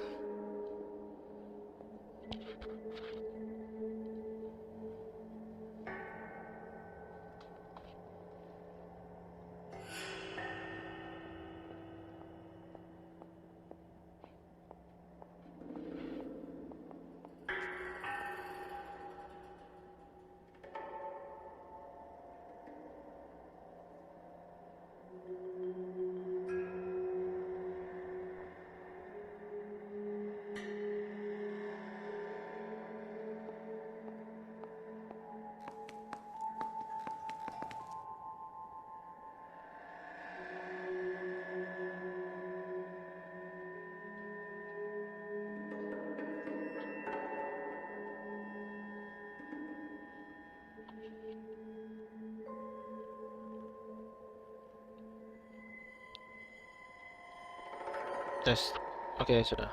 Tes. Oke, sudah.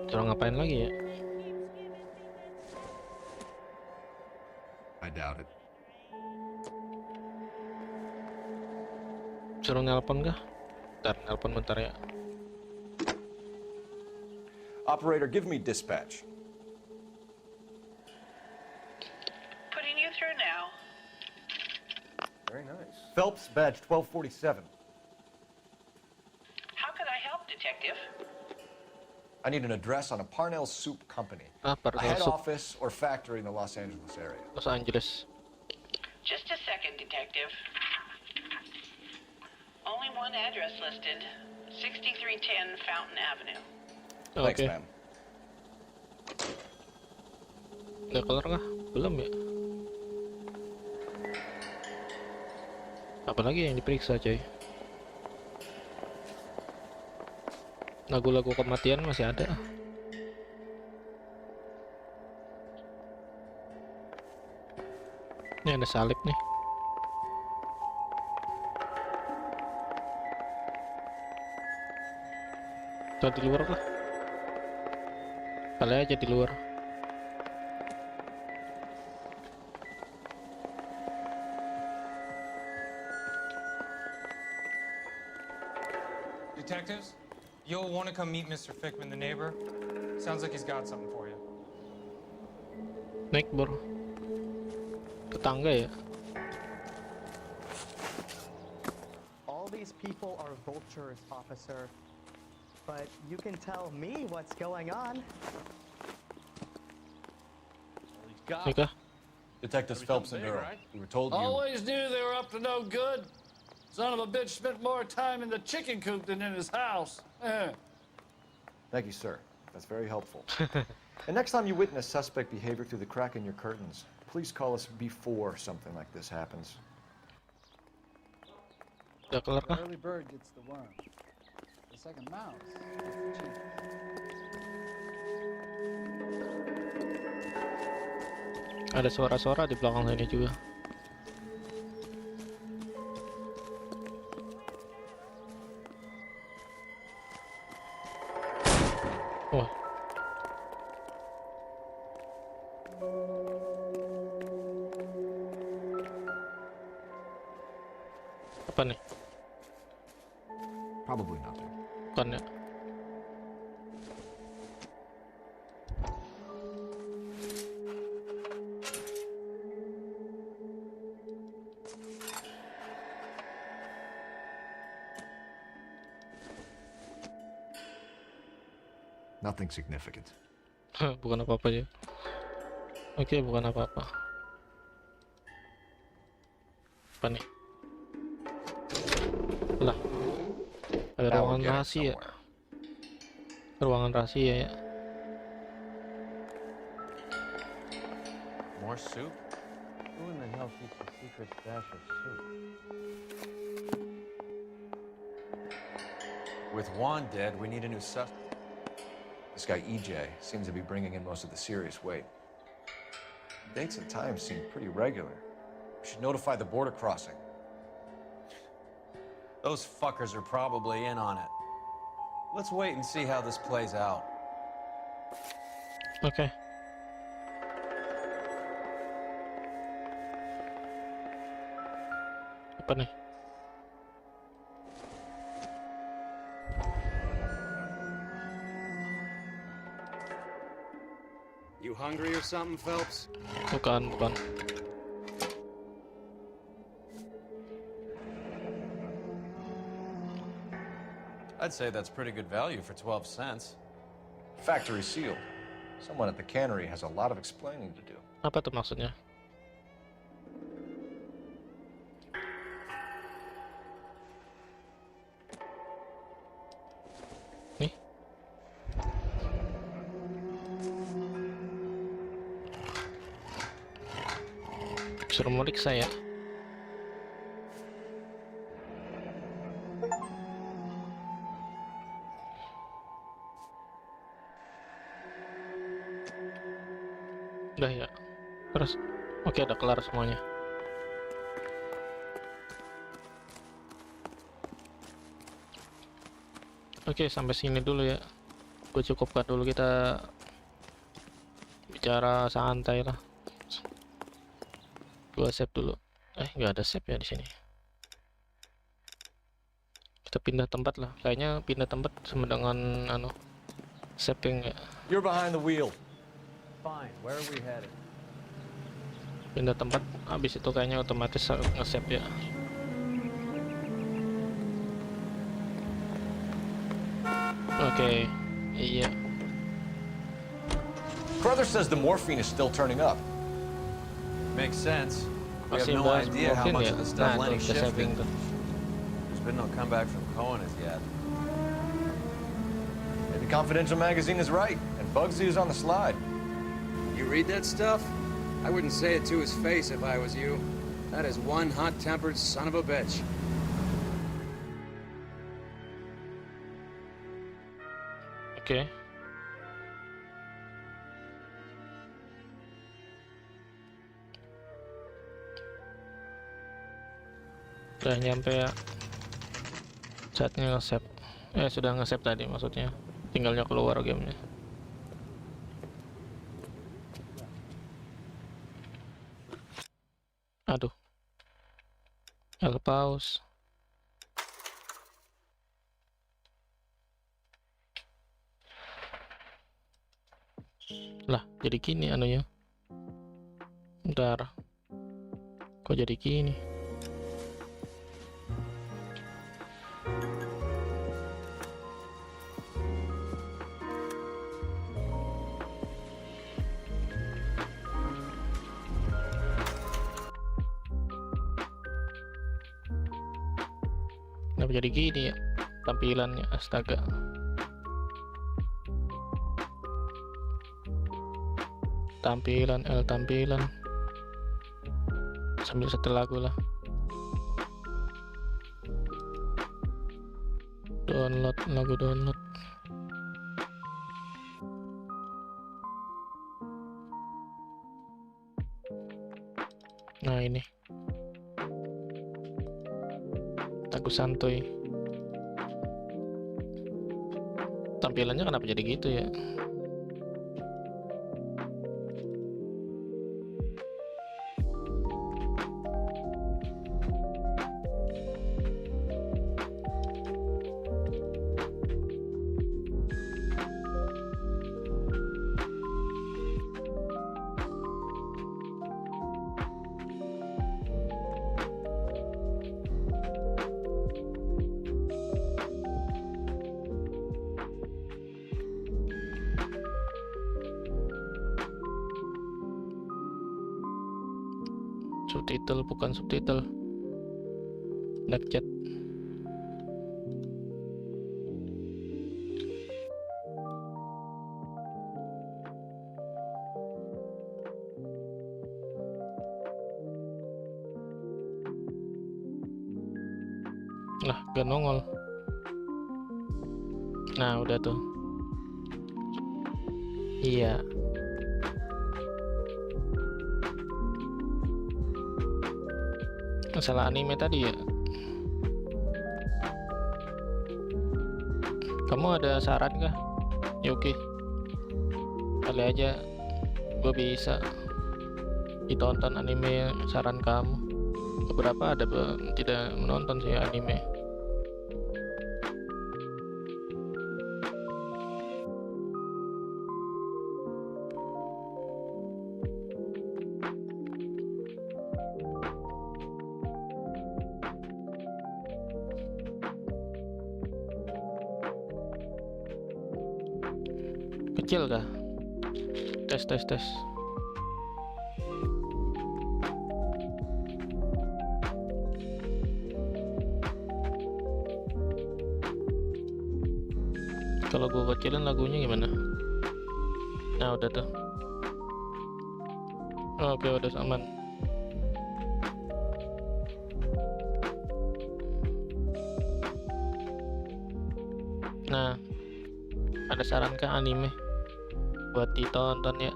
Suruh ngapain lagi ya? I doubt it. Suruh nelpon kah? Bentar, nelpon bentar ya. Operator, give me dispatch. Putting you through now. Very nice. Phelps, badge 1247. How could I help, Detective? I need an address on a Parnell Soup Company. Ah, A Parnell head Soup. office or factory in the Los Angeles area. Los Angeles. Just a second, Detective. Only one address listed. 6310 Fountain Avenue. Thanks, Oke. ma'am. Udah kelar kah? Belum ya? Apalagi yang diperiksa, coy? Lagu-lagu kematian masih ada. Ini ada salib nih. Atau di luar kah? Kali aja di luar. Detectives, you'll want to come meet Mr. Fickman, the neighbor. Sounds like he's got something for you. Naik bro. Tetangga ya? All these people are vultures, officer. But you can tell me what's going on. Nikah? Detectives Phelps and Durham. We were told you... Always knew they were up to no good. Son of a bitch spent more time in the chicken coop than in his house. Thank you, sir. That's very helpful. And next time you witness suspect behavior through the crack in your curtains, please call us before something like this happens. Udah kelar kah? Early bird gets the worm. The second mouse gets the chief. Ada suara-suara di belakang sini juga. Wah. Apa nih? Probably nothing. Bukan ya? Nothing significant. Bukan apa-apa ya. Oke, bukan apa-apa. Apa nih? Lah. Ada Now ruangan we're getting rahasia. somewhere. Ruangan rahasia ya. More soup? Who in the hell keeps a secret stash of soup? With Juan dead, we need a new suspect. This guy EJ seems to be bringing in most of the serious weight. Dates and times seem pretty regular. We should notify the border crossing. Those fuckers are probably in on it. Let's wait and see how this plays out. Oke. Apa nih? You hungry or something, Phelps? Bukan, bukan. I'd say that's pretty good value for 12 cents. Factory sealed. Someone at the cannery has a lot of explaining to do. Apa tuh maksudnya? Nih. Suruh meriksa ya. Udah ya. Terus oke, udah kelar semuanya. Oke, sampai sini dulu ya. Gue cukupkan dulu, kita bicara santai lah. Gua save dulu. Nggak ada save ya di sini. Kita pindah tempat lah. Kayaknya pindah tempat sama dengan saving ya. You're behind the wheel. Fine, where are we headed? Pindah tempat, habis itu kayaknya otomatis nge-save ya. Oke, iya. Carruthers says the morphine is still turning up. Makes sense. We have Masih no bahas idea how morphine much ya. of the Nah, stuff tuh Lenny kita shifted. saving tuh. There's been no comeback from Cohen as yet. Maybe Confidential Magazine is right, and Bugsy is on the slide. You read that stuff? I wouldn't say it to his face if I was you. That is one hot-tempered son of a bitch. Oke. Udah nyampe ya. Saatnya nge-save. Sudah nge-save tadi maksudnya. Tinggalnya keluar gamenya. Aduh. Pause. Lah, jadi gini anunya. Bentar. Kok jadi gini? Kenapa jadi gini ya tampilannya, astaga. Tampilan sambil setel lagu lah. Download lagu, download. Nah ini lagu santuy. Tampilannya kenapa jadi gitu ya? Subtitle bukan subtitle. Snapchat. Lah, gak nongol. Nah, udah tuh. Iya. Masalah anime tadi ya. Kamu ada saran kah? Yuki, kali aja gue bisa ditonton anime saran kamu. Beberapa ada tidak menonton sih anime. Kecil kah? Tes. Kalau gue kecilin lagunya gimana? Nah, udah tuh. Oke, udah aman. Nah, ada saran kah anime buat ditonton ya?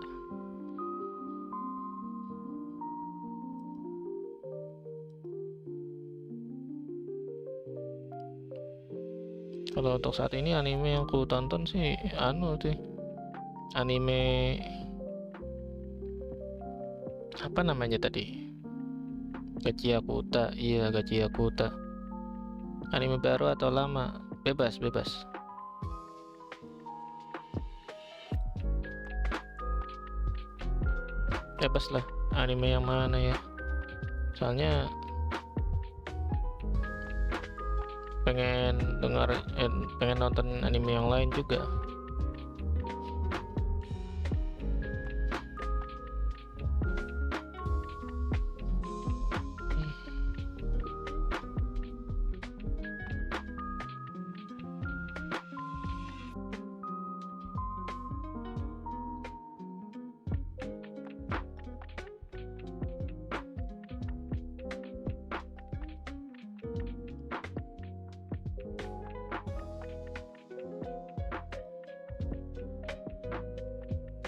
Kalau untuk saat ini anime yang ku tonton sih anu tuh, anime apa namanya tadi, Gachiakuta. Iya, Gachiakuta. Anime baru atau lama, bebas bebas. Bebas lah, anime yang mana ya, soalnya pengen pengen nonton anime yang lain juga.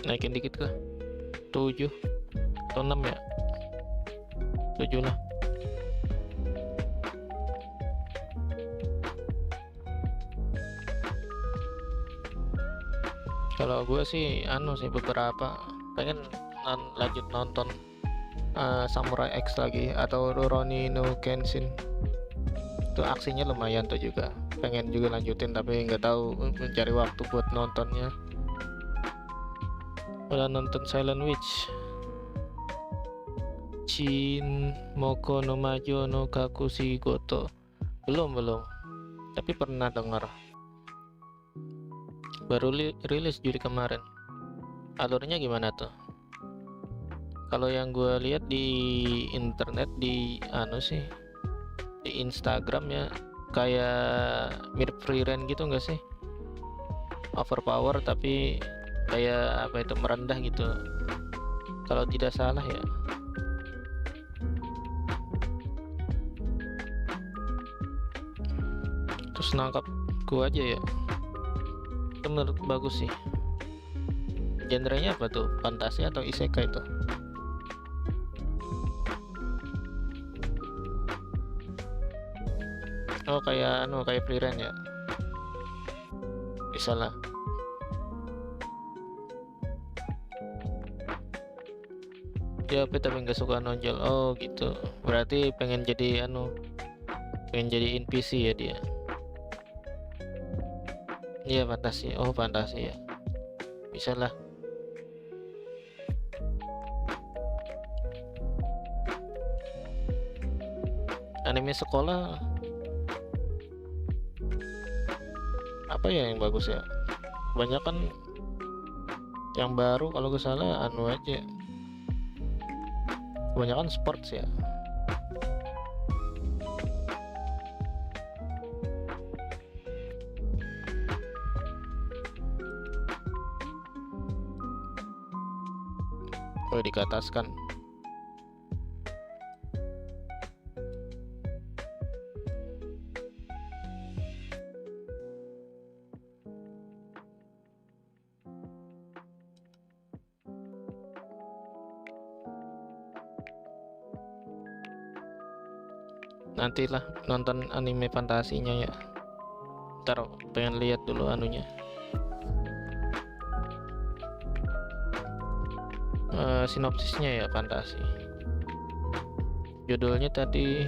Naikin dikit lah, 7 atau 6 ya, 7 lah. Kalau gue sih anu sih, beberapa pengen lanjut nonton Samurai X lagi atau Rurouni no Kenshin. Itu aksinya lumayan tuh juga, pengen juga lanjutin tapi nggak tahu mencari waktu buat nontonnya. Udah nonton Silent Witch, Shin Moko no Majo no Kakushigoto? Belum, tapi pernah dengar. Baru rilis Juli kemarin. Alurnya gimana tuh? Kalau yang gue lihat di internet, di anu sih, di Instagram ya, kayak mirip Frieren gitu nggak sih? Overpower tapi kayak apa itu, merendah gitu kalau tidak salah ya. Terus nangkap gua aja ya, itu menurut bagus sih. Genrenya apa tuh, fantasi atau isekai itu? Oh kayak kayak Frieren ya, bisa lah. Ya tapi nggak suka nonjol. Oh gitu, berarti pengen jadi pengen jadi NPC ya dia. Iya fantasi. Oh fantasi ya, bisa lah. Anime sekolah apa ya yang bagus ya? Banyak kan yang baru, kalau gak salah aja, kebanyakan sports ya. Oh dikataskan. Nantilah nonton anime fantasinya ya. Ntar pengen lihat dulu anunya. Sinopsisnya ya, fantasi. Judulnya tadi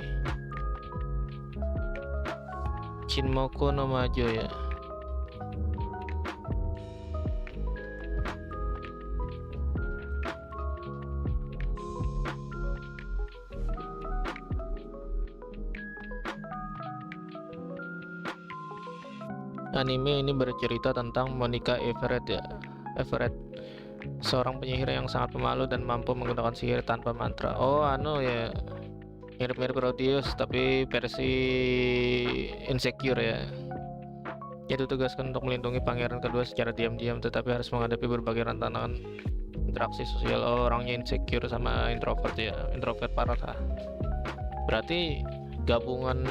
Shinmoko no Majo ya. Anime ini bercerita tentang Monica Everett ya. Everett, seorang penyihir yang sangat pemalu dan mampu menggunakan sihir tanpa mantra. Oh ya, mirip-mirip Proteus tapi versi insecure ya. Ia ditugaskan untuk melindungi pangeran kedua secara diam-diam, tetapi harus menghadapi berbagai tantangan interaksi sosial. Oh, orangnya insecure sama introvert ya, introvert parah lah. Berarti gabungan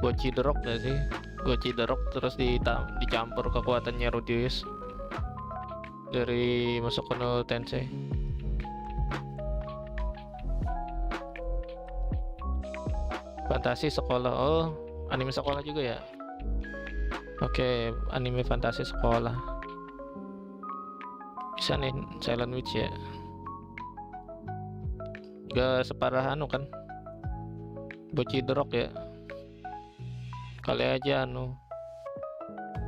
Gochi the Rock gak sih? Gochi the Rock terus dicampur kekuatannya Rudeus dari Mushoku no Tensei. Fantasi sekolah. Oh, anime sekolah juga ya. Oke, anime fantasi sekolah. Bisa nih Silent Witch ya. Gak separah anu kan, Bocchi the Rock ya. Kali aja anu,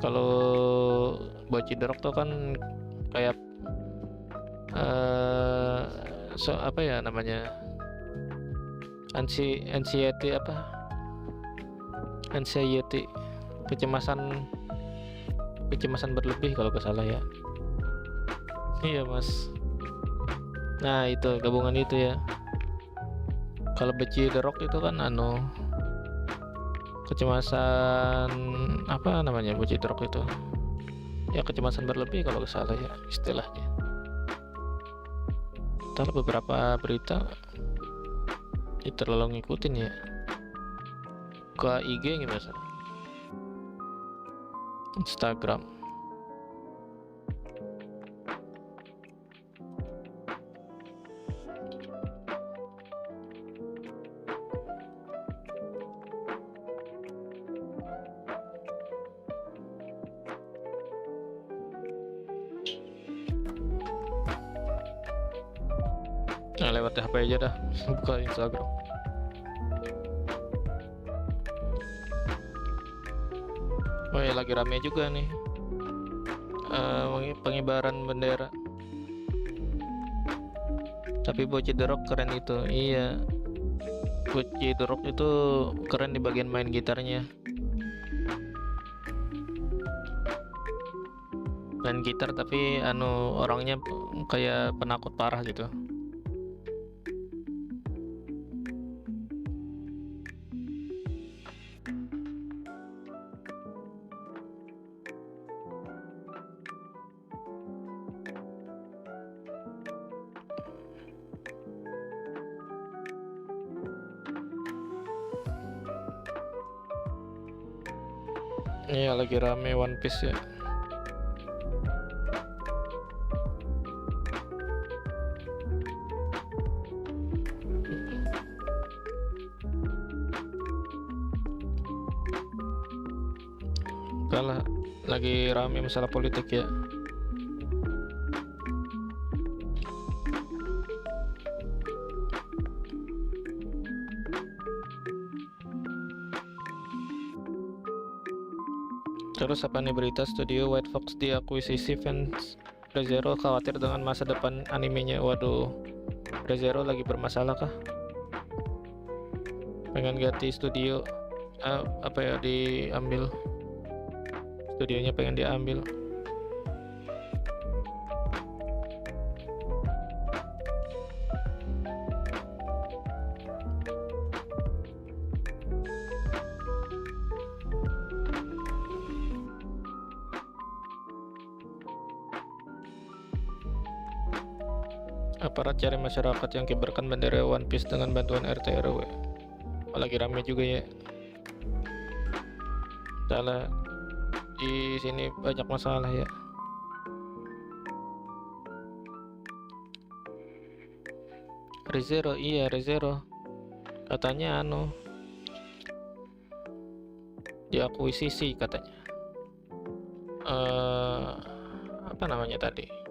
kalau Bocchi the Rock tuh kan kayak apa ya namanya, anxiety kecemasan berlebih kalau gak salah ya. Iya mas. Nah itu gabungan itu ya. Kalau Bocchi the Rock itu kan anu, kecemasan apa namanya, Bocchi the Rock itu ya kecemasan berlebih kalau gak salah ya istilahnya. Ntar beberapa berita terlalu ngikutin ya ke IG gimana, Instagram. Nah, lewat HP aja dah, buka Instagram. Oh ya, lagi rame juga nih pengibaran bendera. Tapi Bocchi the Rock keren itu. Iya, Bocchi the Rock itu keren di bagian main gitarnya. Main gitar tapi anu orangnya kayak penakut parah gitu. Iya, lagi rame One Piece ya. Kalah, lagi rame masalah politik ya. Terus apa nih berita, studio White Fox diakuisisi, fans ReZero khawatir dengan masa depan animenya. Waduh, ReZero lagi bermasalah kah? Pengen ganti studio, apa ya, diambil studionya, pengen diambil. Aparat cari masyarakat yang kibarkan bendera One Piece dengan bantuan RT RW. Lagi rame juga ya. Salah, di sini banyak masalah ya. ReZero, iya ReZero. Katanya anu diakuisisi katanya. Apa namanya tadi?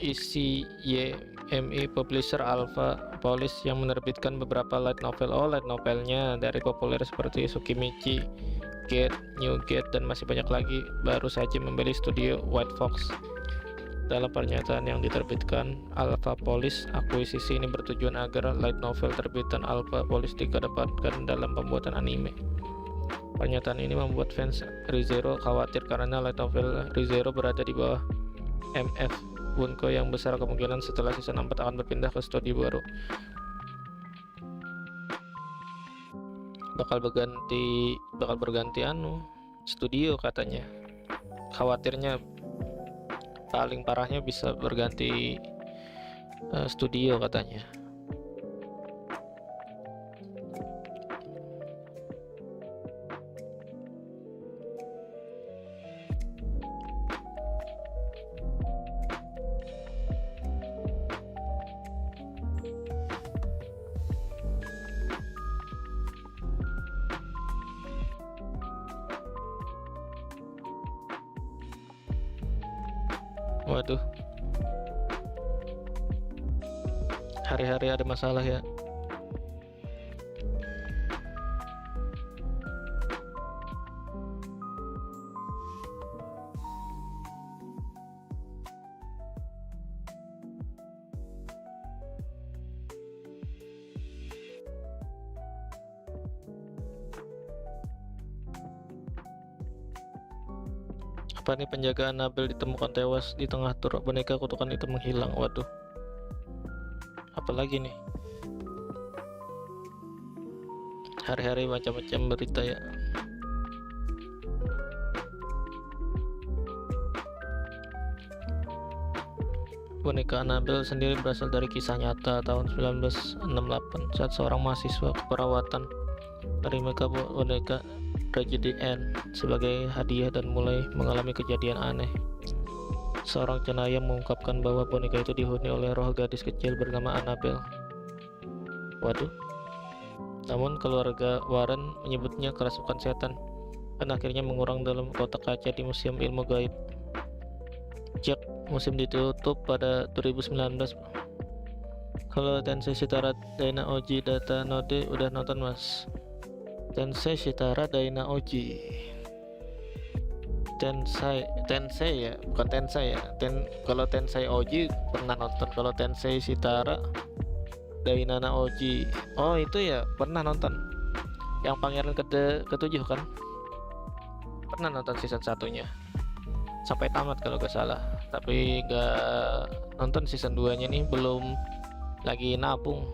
ICYMI Publisher Alpha Police yang menerbitkan beberapa light novel. Oh, light novelnya dari populer seperti Tsukimichi, Gate, New Gate, dan masih banyak lagi baru saja membeli studio White Fox. Dalam pernyataan yang diterbitkan Alpha Police, akuisisi ini bertujuan agar light novel terbitan Alpha Police dikedepankan dalam pembuatan anime. Pernyataan ini membuat fans ReZero khawatir karena light novel ReZero berada di bawah MF Bunko yang besar kemungkinan setelah season 4 akan berpindah ke studio baru. Bakal berganti anu studio katanya. Khawatirnya paling parahnya bisa berganti studio katanya. Waduh. Hari-hari ada masalah ya. Apa nih, penjaga Annabelle ditemukan tewas di tengah tur boneka kutukan itu menghilang. Waduh. Apalagi nih? Hari-hari macam-macam berita ya. Boneka Annabelle sendiri berasal dari kisah nyata tahun 1968 saat seorang mahasiswa keperawatan menerima boneka tragedi Anne sebagai hadiah dan mulai mengalami kejadian aneh. Seorang cenayang mengungkapkan bahwa boneka itu dihuni oleh roh gadis kecil bernama Annabelle. Waduh. Namun keluarga Warren menyebutnya kerasukan setan dan akhirnya mengurang dalam kotak kaca di Museum Ilmu Gaib. Sejak musim ditutup pada 2019. Kalau Tensei Shitara Daina Oji Data Node udah nonton mas? Tensei Shitara Daina Oji. Tensei ya, bukan Tensei ya. Kalau Tensei Oji pernah nonton. Kalau Tensei Shitara Daina Oji, oh itu ya pernah nonton. Yang pangeran ketujuh kan? Pernah nonton season satunya sampai tamat kalau gak salah. Tapi gak nonton season 2 nya nih, belum. Lagi nabung.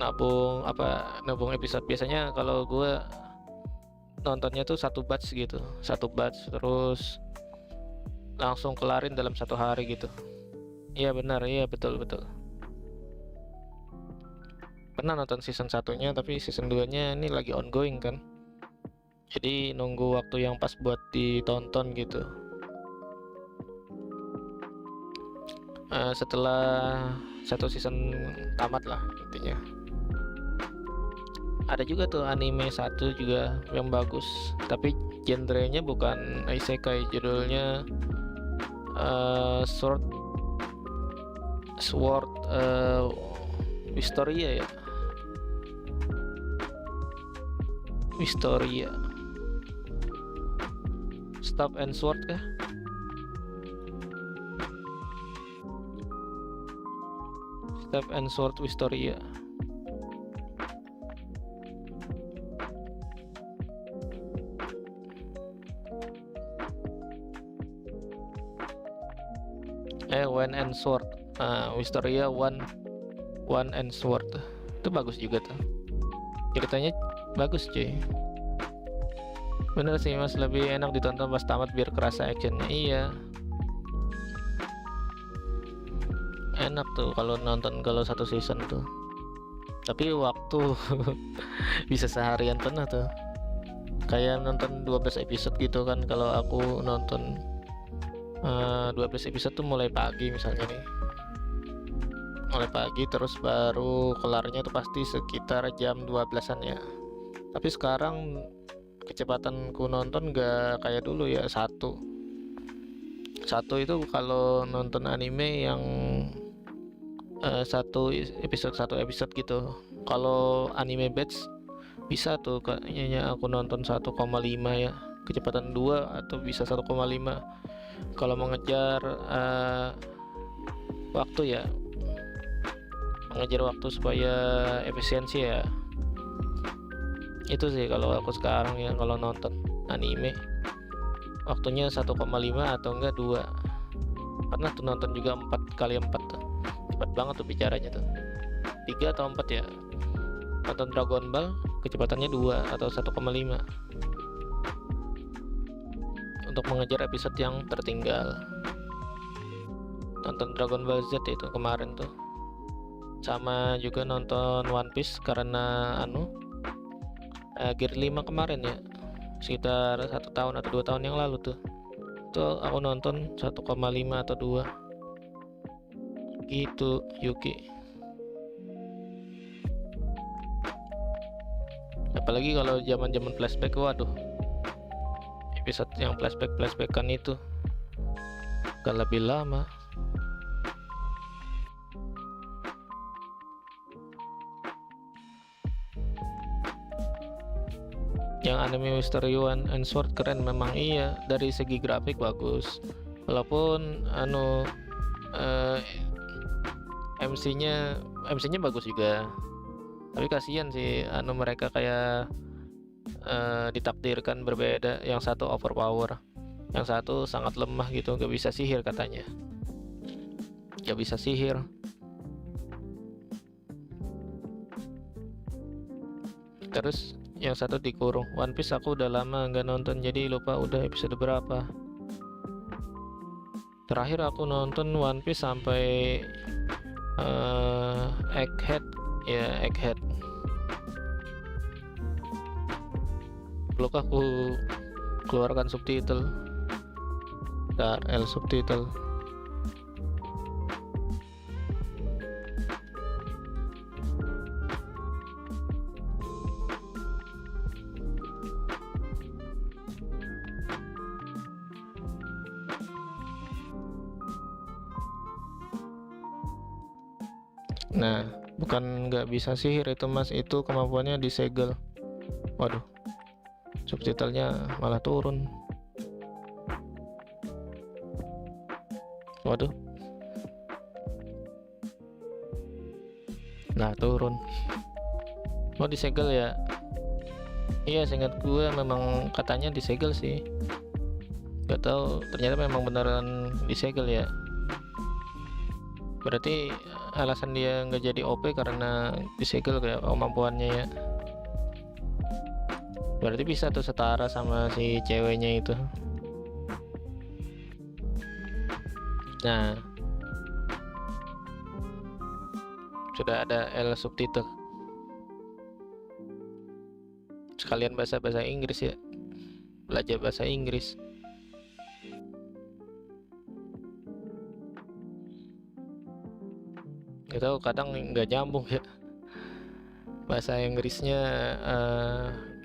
Nabung episode. Biasanya kalau gue nontonnya tuh satu batch terus langsung kelarin dalam satu hari gitu. Iya benar, iya betul. Pernah nonton season 1-nya, tapi season 2-nya ini lagi ongoing kan, jadi nunggu waktu yang pas buat ditonton gitu. Setelah satu season tamat lah intinya. Ada juga tuh anime satu juga yang bagus, tapi genrenya bukan isekai, judulnya Sword Wistoria ya. Wistoria. Staff and Sword kah? Staff and Sword Wistoria. One and Sword. Wistoria One and Sword. Itu bagus juga tuh. Ceritanya bagus cuy. Bener sih mas, lebih enak ditonton pas tamat biar kerasa actionnya. Iya. Enak tuh kalau nonton kalau satu season tuh. Tapi waktu bisa seharian penuh tuh. Kayak nonton 12 episode gitu kan. Kalau aku nonton 12 episode tuh mulai pagi misalnya nih. Mulai pagi terus baru kelarnya tuh pasti sekitar jam 12-an ya. Tapi sekarang kecepatanku nonton gak kayak dulu ya. Satu itu kalau nonton anime yang satu episode gitu. Kalau anime batch bisa tuh kayaknya aku nonton 1,5 ya, kecepatan 2 atau bisa 1,5. Kalau mengejar waktu ya, mengejar waktu supaya efisiensi ya. Itu sih kalau aku sekarang ya, kalau nonton anime waktunya 1,5 atau enggak 2. Pernah tuh nonton juga 4x4 tuh. Cepat banget tuh bicaranya tuh. 3 atau 4 ya. Nonton Dragon Ball kecepatannya 2 atau 1,5 untuk mengejar episode yang tertinggal. Nonton Dragon Ball Z itu kemarin tuh. Sama juga nonton One Piece karena Gear 5 kemarin ya, sekitar 1 tahun atau 2 tahun yang lalu tuh. Itu aku nonton 1,5 atau 2 gitu Yuki. Apalagi kalau zaman flashback, waduh episode yang flashbackan itu gak lebih lama. Yang anime Mystery One and Sword keren memang, iya, dari segi grafik bagus, walaupun MC-nya bagus juga, tapi kasihan sih mereka kayak ditakdirkan berbeda. Yang satu overpower, yang satu sangat lemah gitu, gak bisa sihir katanya, gak bisa sihir. Terus yang satu dikurung. One Piece aku udah lama nggak nonton, jadi lupa udah episode berapa. Terakhir aku nonton One Piece sampai Egghead, ya Egghead. Belum aku keluarkan subtitle, KRL subtitle. Nah, bukan nggak bisa sihir itu mas, itu kemampuannya disegel. Waduh, subtitlenya malah turun. Waduh, nah turun. Oh disegel ya? Iya, seingat gue memang katanya disegel sih. Gak tahu, ternyata memang beneran disegel ya. Berarti alasan dia nggak jadi OP karena disegel kayak kemampuannya ya. Berarti bisa tuh setara sama si ceweknya itu. Nah, sudah ada L subtitle. Sekalian bahasa Inggris ya, belajar bahasa Inggris. Gak tahu, kadang nggak nyambung ya bahasa Inggrisnya,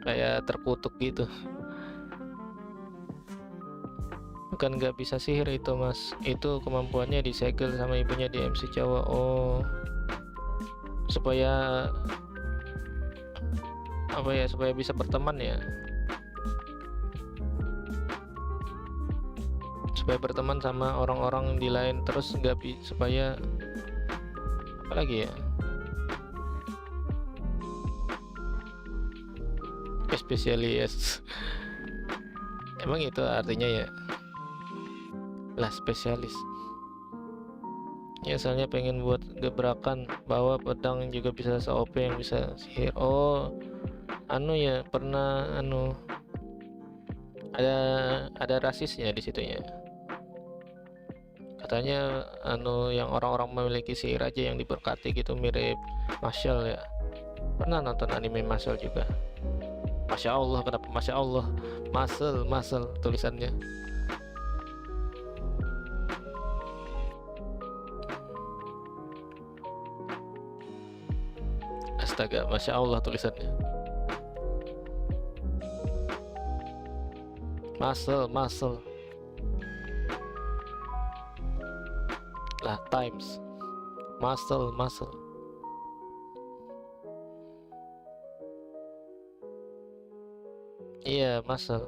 kayak terkutuk gitu. Bukan nggak bisa sihir itu mas, itu kemampuannya disegel sama ibunya di MC cowok. Oh, supaya apa ya, supaya bisa berteman ya, supaya berteman sama orang-orang di lain. Terus supaya apa lagi ya, spesialis. Emang itu artinya ya lah, spesialis ya. Soalnya pengen buat gebrakan bawa pedang juga bisa se-OP yang bisa sihir. Oh ya, pernah ada rasisnya di situnya. Katanya yang orang-orang memiliki sihir aja yang diberkati gitu, mirip Marshall ya. Pernah nonton anime Marshall juga. Masya Allah, kenapa Masya Allah? Muscle tulisannya. Astaga, Masya Allah tulisannya. Muscle lah, times muscle. Iya, muscle.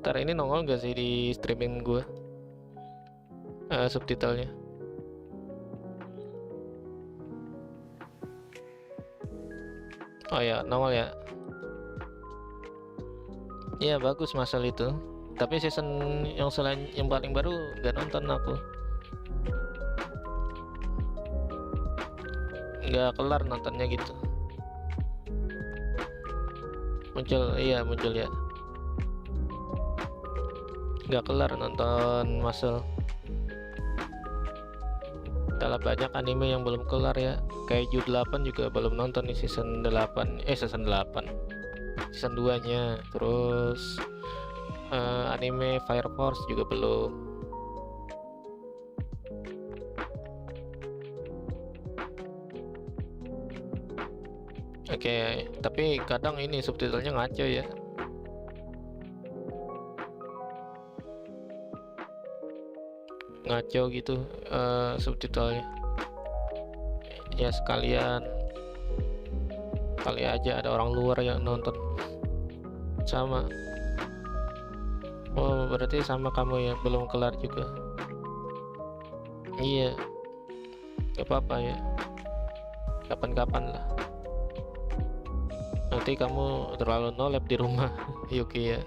Ntar ini nongol gak sih di streaming gue subtitlenya? Oh ya, nongol ya. Iya bagus muscle itu. Tapi season yang selain yang paling baru gak nonton aku. Gak kelar nontonnya gitu. Muncul ya. Gak kelar nonton Muscle. Telah banyak anime yang belum kelar ya. Kaiju 8 juga belum nonton nih season 8. Season 2 nya. Terus anime Fire Force juga belum. Oke, tapi kadang ini subtitlenya ngaco ya. ngaco gitu subtitlenya. Ya sekalian kali aja ada orang luar yang nonton. Sama. Oh berarti sama kamu ya, belum kelar juga. Iya, gak apa-apa ya, kapan-kapan lah. Nanti kamu terlalu nolep di rumah Yuki ya.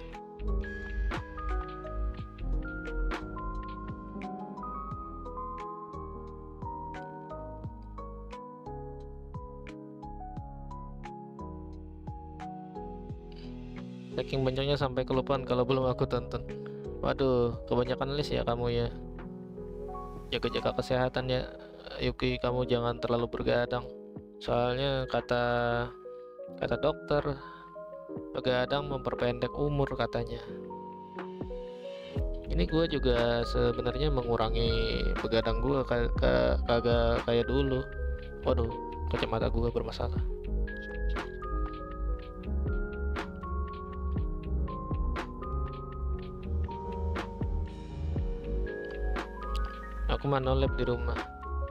Saking banyaknya sampai kelupaan kalau belum aku tonton. Waduh, kebanyakan list ya kamu ya. Jaga-jaga kesehatan ya Yuki, kamu jangan terlalu bergadang. Soalnya kata dokter, begadang memperpendek umur katanya. Ini gue juga sebenarnya mengurangi begadang gue kagak kayak dulu. Waduh, kacamata gue bermasalah. Aku mah nolep di rumah.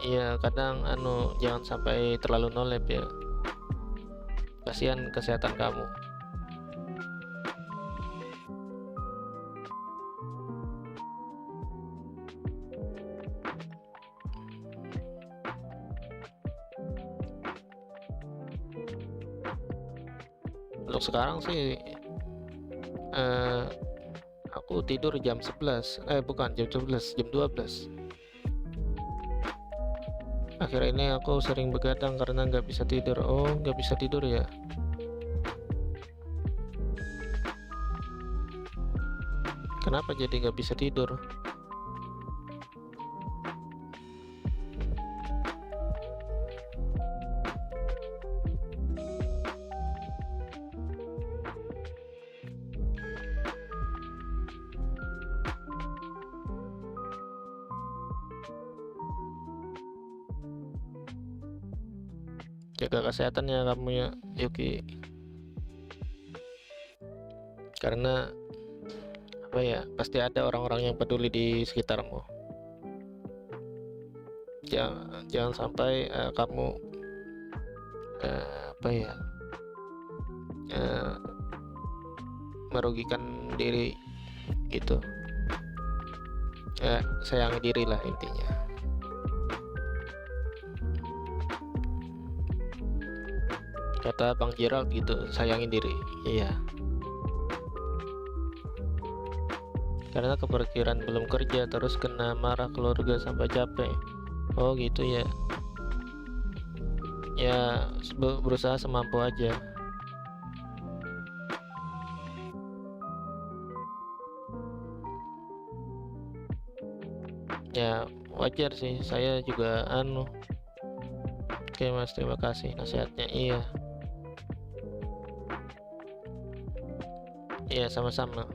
Iya, kadang jangan sampai terlalu nolep ya. Kasihan kesehatan kamu. Untuk sekarang sih aku tidur jam 11. Bukan jam 11, jam 12. Akhir ini aku sering begadang karena nggak bisa tidur. Oh, nggak bisa tidur ya. Kenapa jadi nggak bisa tidur? Jaga kesehatan ya kamu ya Yuki, karena apa ya, pasti ada orang-orang yang peduli di sekitarmu. Jangan sampai kamu apa ya, merugikan diri gitu. Sayangi diri lah intinya. Kata Bang Gerald gitu, sayangi diri. Iya. Karena kepikiran belum kerja terus kena marah keluarga sampai capek. Oh gitu ya. Ya berusaha semampu aja. Ya wajar sih, saya juga Oke Mas, terima kasih nasihatnya. Iya. Iya sama-sama.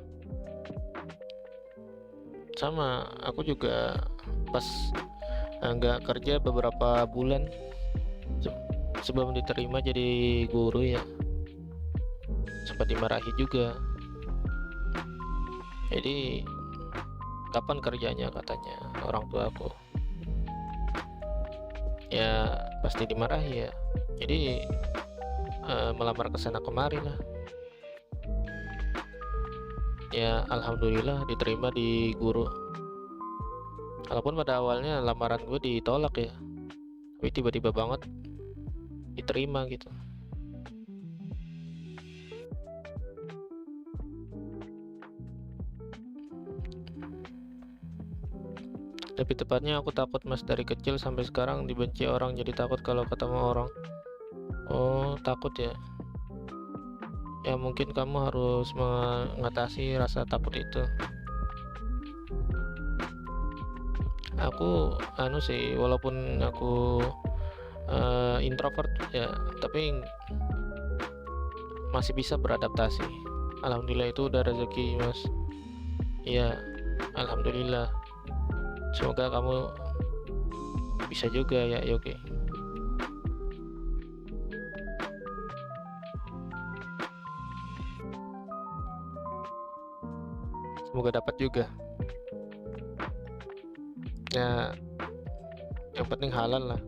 Sama, aku juga pas nggak kerja beberapa bulan sebelum diterima jadi guru ya, sempat dimarahi juga. Jadi kapan kerjanya katanya orang tua aku. Ya pasti dimarahi ya. Jadi melamar ke sana kemari lah. Ya alhamdulillah diterima di guru. Walaupun pada awalnya lamaran gue ditolak ya, tapi tiba-tiba banget diterima gitu. Lebih tepatnya aku takut Mas, dari kecil sampai sekarang dibenci orang, jadi takut kalau ketemu orang. Oh takut ya. Ya mungkin kamu harus mengatasi rasa takut itu. Aku sih, walaupun aku introvert ya, tapi masih bisa beradaptasi. Alhamdulillah, itu udah rezeki Mas. Iya, alhamdulillah. Semoga kamu bisa juga ya Yogi. Semoga dapat juga. Ya, yang penting halal lah.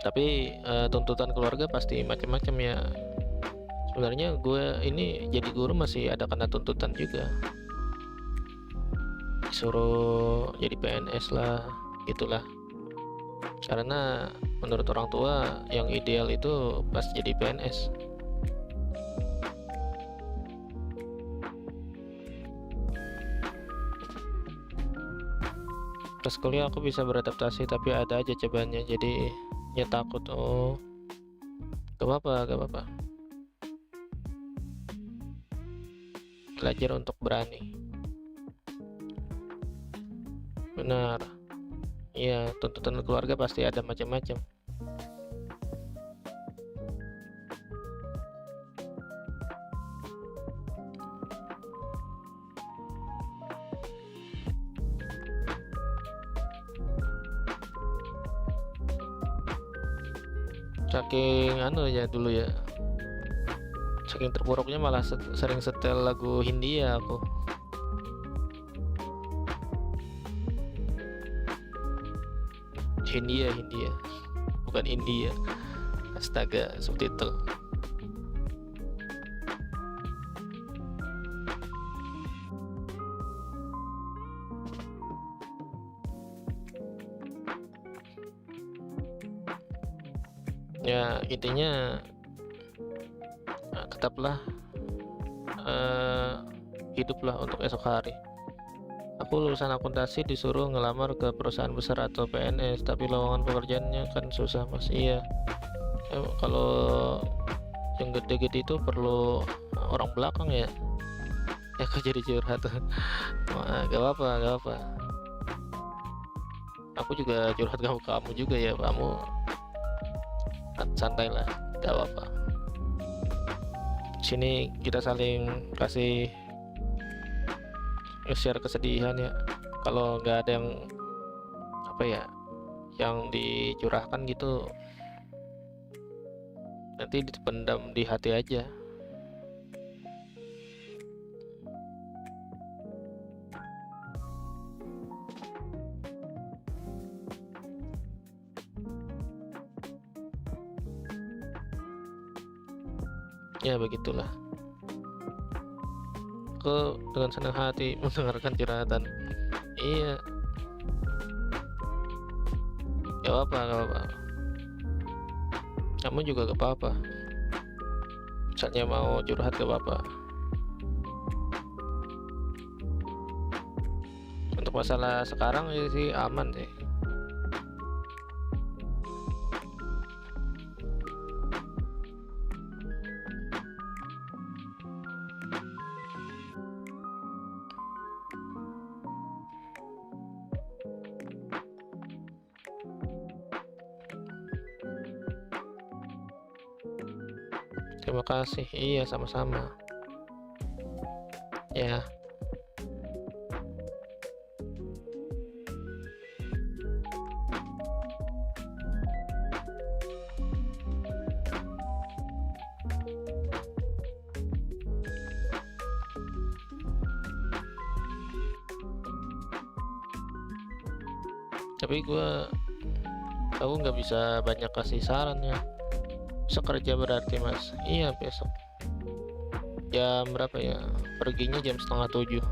Tapi tuntutan keluarga pasti macam-macam ya. Sebenarnya gue ini jadi guru masih ada kena tuntutan juga. Disuruh jadi PNS lah, gitulah. Karena menurut orang tua yang ideal itu pas jadi PNS. Pas kuliah aku bisa beradaptasi tapi ada aja cobaannya, jadi ya takut. Oh, gak apa-apa. Belajar untuk berani. Benar. Iya, tuntutan keluarga pasti ada macam-macam. Saking ya dulu ya, saking terpuruknya malah sering setel lagu Hindia aku. Hindia bukan India. Astaga, subtitle. Ya intinya tetaplah hiduplah untuk esok hari. Aku lulusan akuntansi disuruh ngelamar ke perusahaan besar atau PNS, tapi lowongan pekerjaannya kan susah mas. Iya, kalau yang gede-gede itu perlu orang belakang ya. Ya kok jadi curhat. Gak apa. Aku juga curhat kamu juga ya, kamu santai lah, gak apa-apa. Sini kita saling kasih share kesedihan ya. Kalau nggak ada yang yang dicurahkan gitu, nanti dipendam di hati aja. Ya begitulah. Aku dengan senang hati mendengarkan curhatan. Iya. Gak apa-apa. Kamu juga gak apa-apa. Misalnya mau curhat gak apa-apa. Untuk masalah sekarang sih aman sih. Terima kasih. Iya, sama-sama. Ya. Tapi aku nggak bisa banyak kasih saran ya. Sekerja berarti mas. Iya, besok jam berapa ya? Perginya jam 6:30.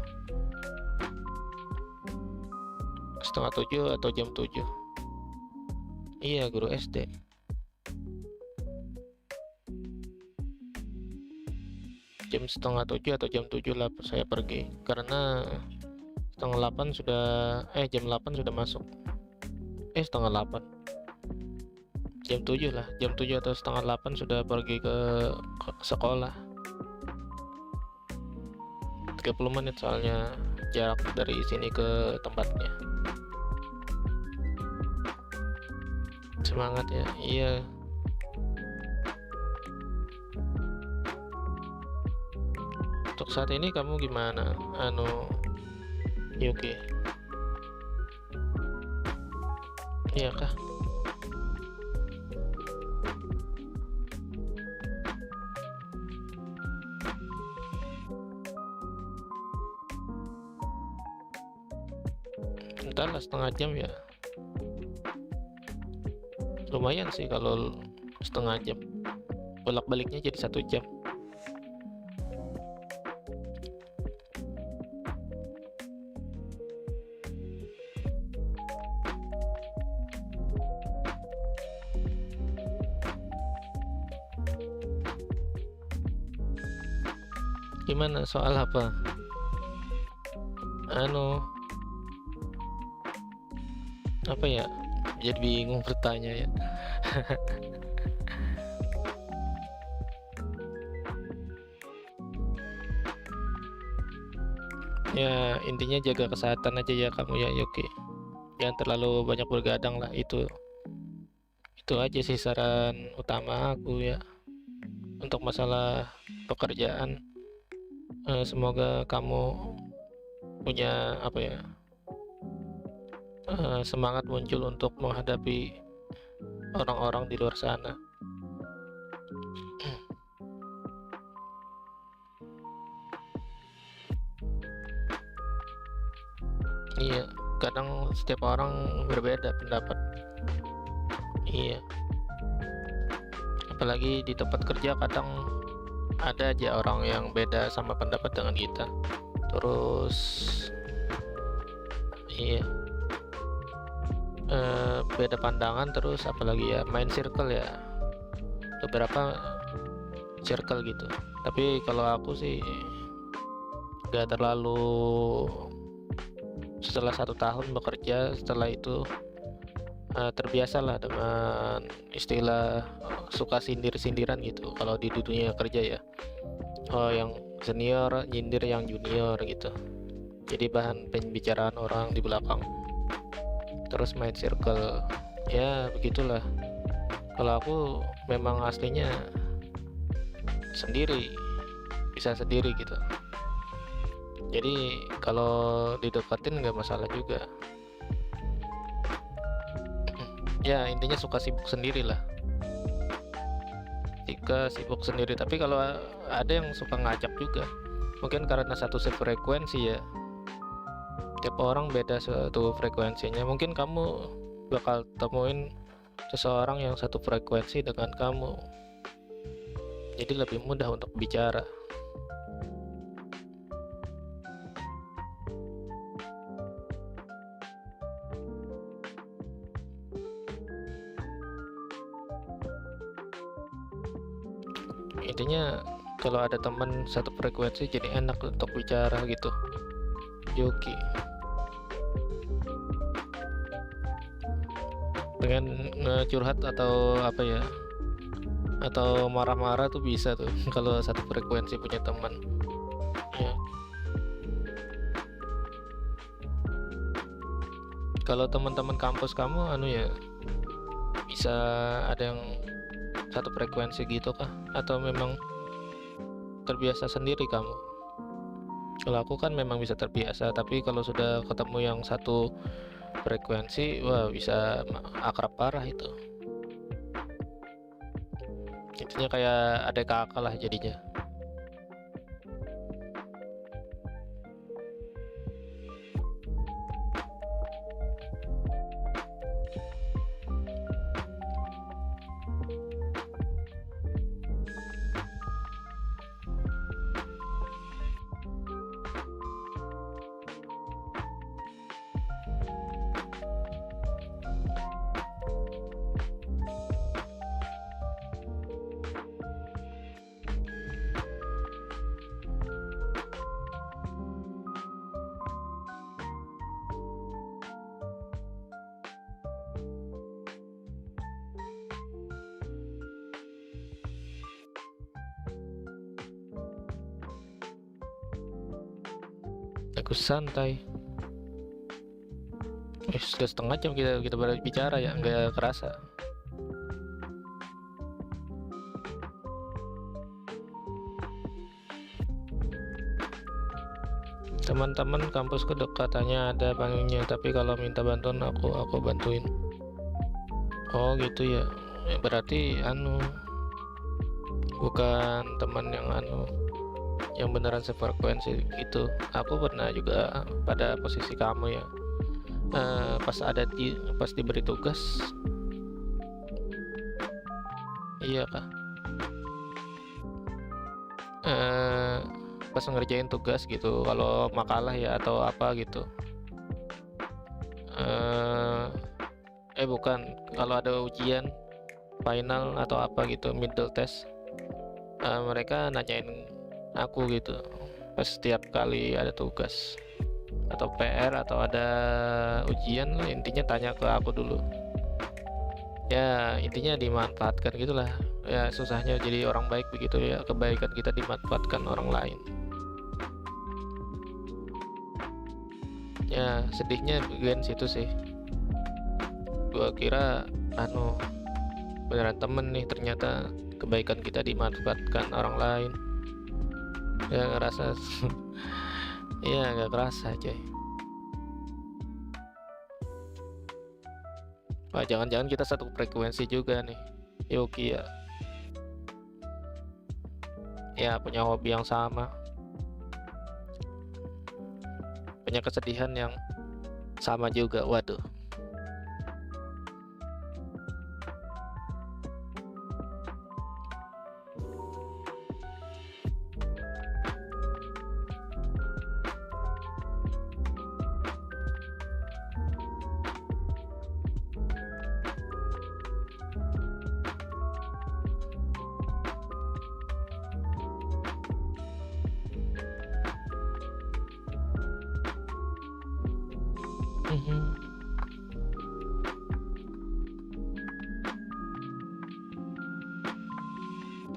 6:30 atau jam 7. Iya, guru SD. Jam 6:30 atau jam 7 lah saya pergi, karena jam 8 sudah masuk. 7:30. Jam 7 lah, jam 7 atau 7:30 sudah pergi ke sekolah. 30 menit soalnya jarak dari sini ke tempatnya. Semangat ya. Iya. Untuk saat ini kamu gimana? Yuki? Iya kah? Entahlah, setengah jam ya. Lumayan sih kalau setengah jam. Bolak-baliknya jadi 1 jam. Gimana, soal apa? Apa ya? Jadi bingung bertanya ya. Ya intinya jaga kesehatan aja ya kamu ya, Yoki. Jangan terlalu banyak bergadang lah, itu aja sih saran utama aku ya untuk masalah pekerjaan. Semoga kamu punya apa ya, semangat muncul untuk menghadapi orang-orang di luar sana. Iya, kadang setiap orang berbeda pendapat. Iya, apalagi di tempat kerja kadang ada aja orang yang beda sama pendapat dengan kita. Terus iya, beda pandangan. Terus apalagi ya, main circle ya, beberapa circle gitu. Tapi kalau aku sih gak terlalu, setelah 1 tahun bekerja, setelah itu terbiasalah dengan istilah suka sindir-sindiran gitu kalau di dunia kerja ya. Oh, yang senior nyindir yang junior gitu, jadi bahan pembicaraan orang di belakang. Terus main circle ya begitulah. Kalau aku memang aslinya sendiri, bisa sendiri gitu. Jadi kalau dideketin nggak masalah juga. Ya intinya suka sibuk sendiri lah. Jika sibuk sendiri, tapi kalau ada yang suka ngajak juga, mungkin karena satu frekuensi ya. Tiap orang beda satu frekuensinya. Mungkin kamu bakal temuin seseorang yang satu frekuensi dengan kamu, jadi lebih mudah untuk bicara. Intinya kalau ada teman satu frekuensi jadi enak untuk bicara gitu, Yoki. Pengen ngecurhat atau apa ya, atau marah-marah tuh bisa tuh kalau satu frekuensi punya teman ya. Kalau teman-teman kampus kamu ya, bisa ada yang satu frekuensi gitu kah? Atau memang terbiasa sendiri kamu? Kalau aku kan memang bisa terbiasa, tapi kalau sudah ketemu yang satu frekuensi, wah bisa akrab parah itu. Intinya kayak adik kakak lah jadinya. Aku santai. Sudah setengah jam kita berbicara ya, nggak kerasa. Teman-teman kampusku katanya ada panggungnya, tapi kalau minta bantuan aku bantuin. Oh gitu ya. Berarti bukan teman yang beneran sefrekuensi gitu. Aku pernah juga pada posisi kamu ya. pas diberi tugas. Iya kah? Pas ngerjain tugas gitu, kalau makalah ya atau apa gitu. Bukan, kalau ada ujian final atau apa gitu, middle test, mereka nanyain aku gitu pas setiap kali ada tugas atau PR atau ada ujian lah, intinya tanya ke aku dulu. Ya intinya dimanfaatkan gitulah ya, susahnya jadi orang baik begitu ya, kebaikan kita dimanfaatkan orang lain. Ya sedihnya bagian situ sih, gua kira beneran temen nih, ternyata kebaikan kita dimanfaatkan orang lain. Ya ngerasa iya gak kerasa coy. Wah, jangan-jangan kita satu frekuensi juga nih Yogi ya. Ya punya hobi yang sama, punya kesedihan yang sama juga. Waduh.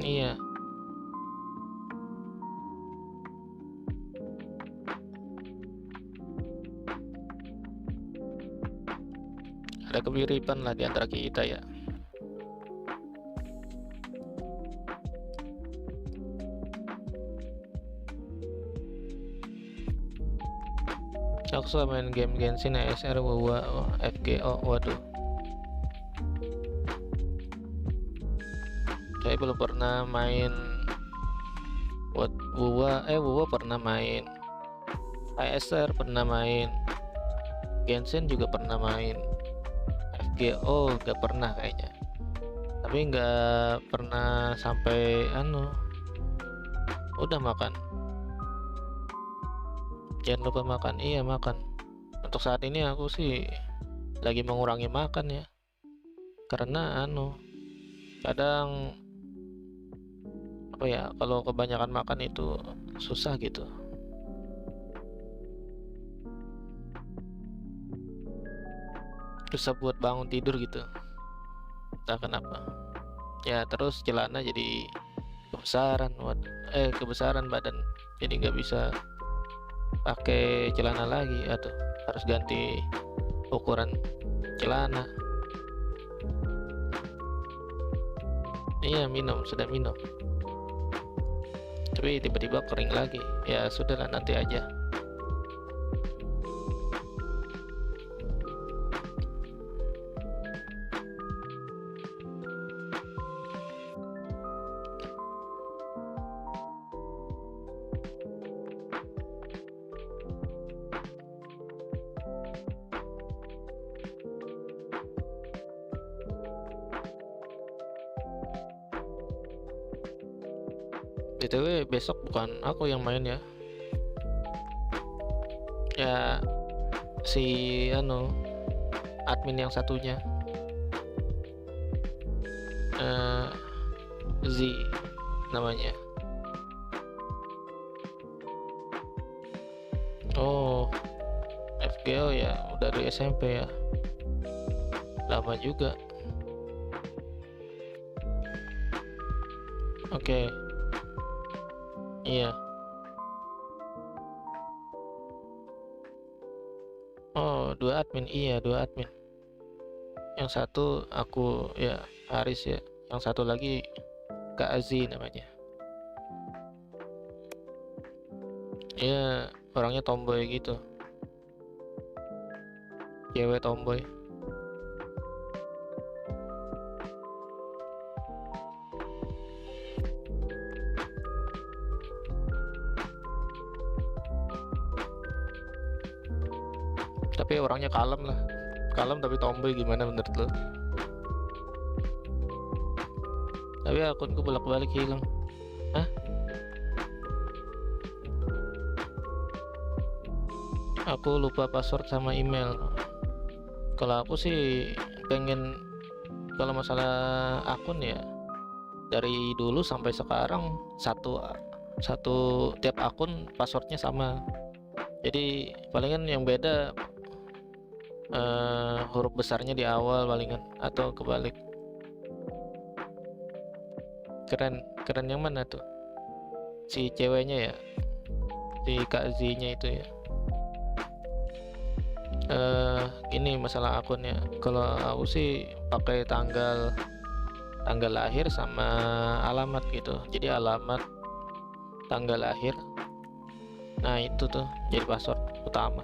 Iya. Ada kemiripan lah di antara kita ya. Aku suka main game Genshin, ASR, WoW, FGO. Waduh, saya belum pernah main WoW pernah main, ASR pernah main, Genshin juga pernah main, FGO gak pernah kayaknya, tapi gak pernah sampai udah makan. Jangan lupa makan. Iya makan. Untuk saat ini aku sih lagi mengurangi makan ya, karena kadang kalau kebanyakan makan itu susah gitu. Susah buat bangun tidur gitu, entah kenapa ya. Terus celana jadi kebesaran badan, jadi nggak bisa pakai celana lagi, atau harus ganti ukuran celana. Iya sudah minum, tapi tiba-tiba kering lagi. Ya sudahlah, nanti aja. BTW besok bukan aku yang main ya. Ya si admin yang satunya, Z namanya. Oh, FGO ya, udah dari SMP ya, lama juga. Oke. Iya. Oh, dua admin. Iya, dua admin. Yang satu aku ya, Haris ya. Yang satu lagi Kak Azi namanya. Ya, orangnya tomboy gitu. Cewek tomboy. Tapi tapi orangnya kalem lah, kalem tapi tomboy. Gimana menurut lo? Tapi akunku bolak-balik hilang. Hah? Aku lupa password sama email. Kalau aku sih pengen, kalau masalah akun ya dari dulu sampai sekarang satu tiap akun passwordnya sama. Jadi palingan yang beda huruf besarnya di awal palingan, atau kebalik. Keren yang mana tuh? Si ceweknya ya, si Kak Z-nya itu ya. Ini masalah akunnya. Kalau aku sih pakai tanggal lahir sama alamat gitu. Jadi alamat, tanggal lahir. Nah itu tuh jadi password utama.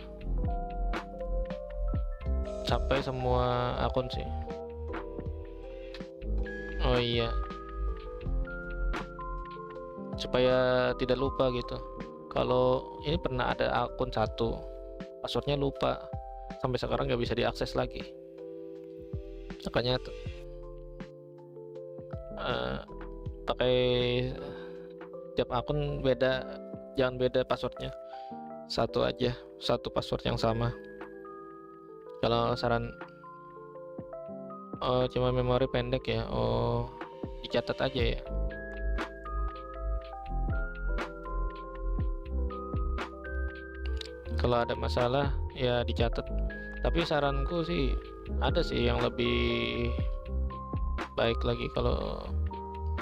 Sampai semua akun sih. Oh iya, supaya tidak lupa gitu. Kalau ini pernah ada akun satu, passwordnya lupa, sampai sekarang nggak bisa diakses lagi. Makanya tuh pakai tiap akun beda, jangan beda passwordnya, satu aja, satu password yang sama. Kalau saran, oh cuma memori pendek ya, oh dicatat aja ya. Kalau ada masalah ya dicatat. Tapi saranku sih ada sih yang lebih baik lagi kalau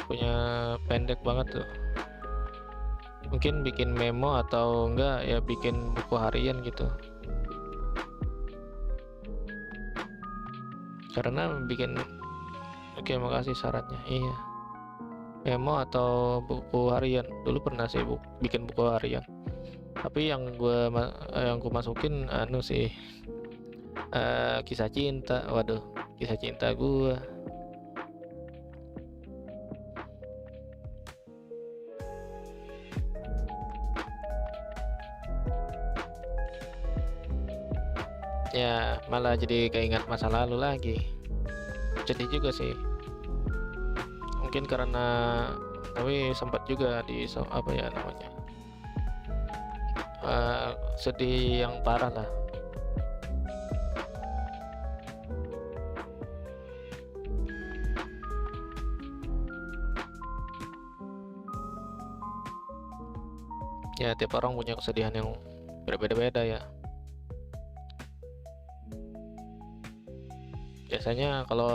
punya pendek banget tuh. Mungkin bikin memo atau enggak ya bikin buku harian gitu. Karena bikin, oke makasih sarannya. Iya, memo atau buku harian. Dulu pernah sih bikin buku harian. Tapi yang gue masukin anu sih kisah cinta. Waduh, kisah cinta gue. Ya malah jadi keingat masa lalu lagi. Sedih juga sih. Mungkin karena, tapi sempat juga di apa ya namanya, sedih yang parah lah. Ya tiap orang punya kesedihan yang berbeda-beda ya. Biasanya kalau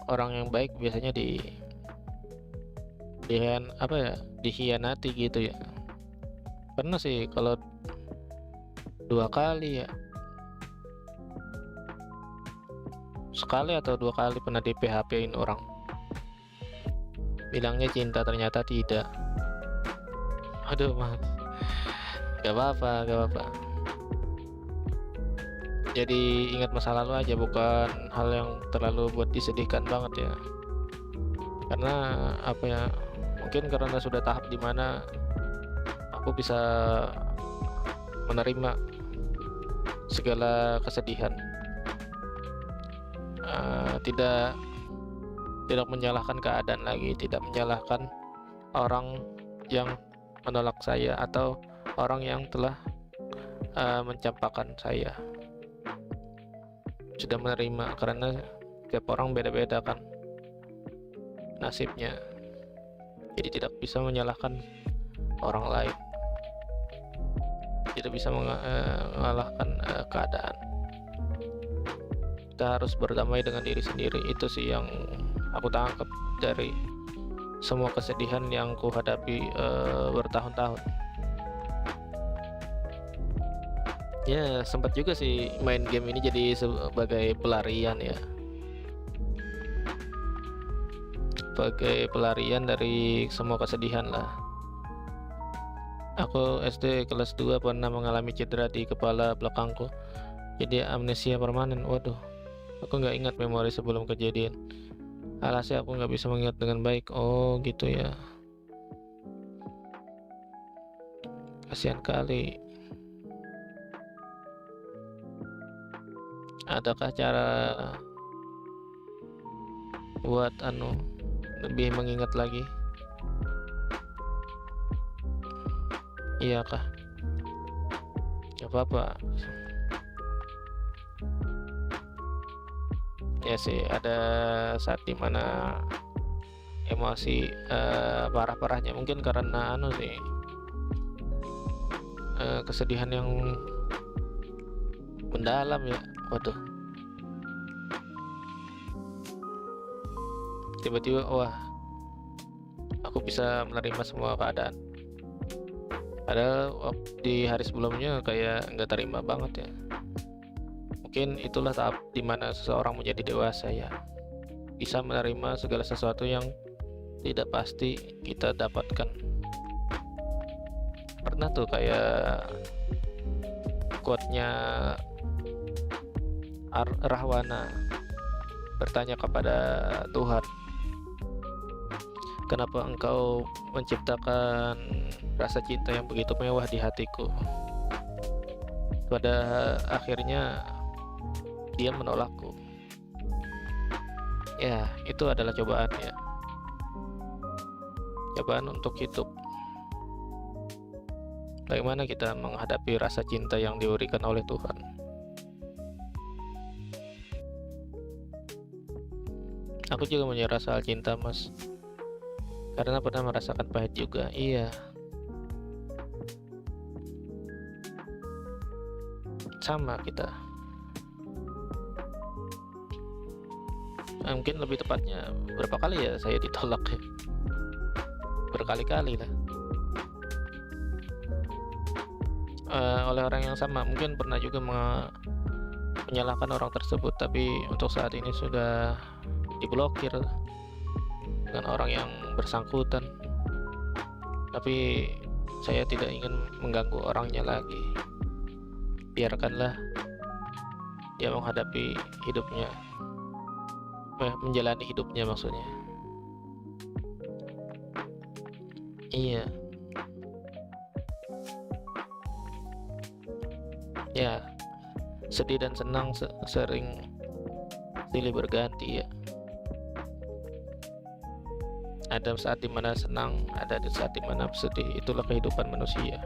orang yang baik biasanya dikhianati gitu ya. Pernah sih kalau 2 kali ya, sekali atau 2 kali pernah di PHP-in orang. Bilangnya cinta ternyata tidak. Aduh mas, gak apa-apa. Jadi ingat masa lalu aja, bukan hal yang terlalu buat disedihkan banget ya. Karena apa ya, mungkin karena sudah tahap dimana aku bisa menerima segala kesedihan, tidak menyalahkan keadaan lagi, tidak menyalahkan orang yang menolak saya atau orang yang telah mencampakkan saya. Sudah menerima, karena tiap orang beda-beda kan nasibnya. Jadi tidak bisa menyalahkan orang lain, tidak bisa mengalahkan keadaan. Kita harus berdamai dengan diri sendiri. Itu sih yang aku tangkap dari semua kesedihan yang ku hadapi bertahun-tahun. Ya sempat juga sih main game ini jadi sebagai pelarian ya, sebagai pelarian dari semua kesedihan lah. Aku SD kelas 2 pernah mengalami cedera di kepala belakangku, jadi amnesia permanen. Waduh, aku nggak ingat memori sebelum kejadian. Alhasil aku nggak bisa mengingat dengan baik. Oh gitu ya, kasihan kali. Adakah cara buat lebih mengingat lagi? Iya kah? Gak apa-apa. Ya sih, ada saat dimana emosi parah-parahnya mungkin karena sih kesedihan yang mendalam ya. Waduh, tiba-tiba wah, aku bisa menerima semua keadaan, padahal di hari sebelumnya kayak nggak terima banget ya. Mungkin itulah tahap dimana seseorang menjadi dewasa ya, bisa menerima segala sesuatu yang tidak pasti kita dapatkan. Pernah tuh kayak quote-nya Rahwana bertanya kepada Tuhan, kenapa engkau menciptakan rasa cinta yang begitu mewah di hatiku? Pada akhirnya dia menolakku. Ya, itu adalah cobaan ya. Cobaan untuk hidup. Bagaimana kita menghadapi rasa cinta yang diberikan oleh Tuhan? Aku juga menyerah soal cinta, Mas, karena pernah merasakan pahit juga. Iya, sama kita. Mungkin lebih tepatnya berapa kali ya saya ditolak ya, berkali-kali lah. Oleh orang yang sama. Mungkin pernah juga menyalahkan orang tersebut, tapi untuk saat ini sudah diblokir dengan orang yang bersangkutan. Tapi saya tidak ingin mengganggu orangnya lagi. Biarkanlah dia menghadapi hidupnya, menjalani hidupnya maksudnya. Iya. Ya, sedih dan senang sering silih berganti ya. Ada saat dimana senang, ada di saat dimana sedih. Itulah kehidupan manusia.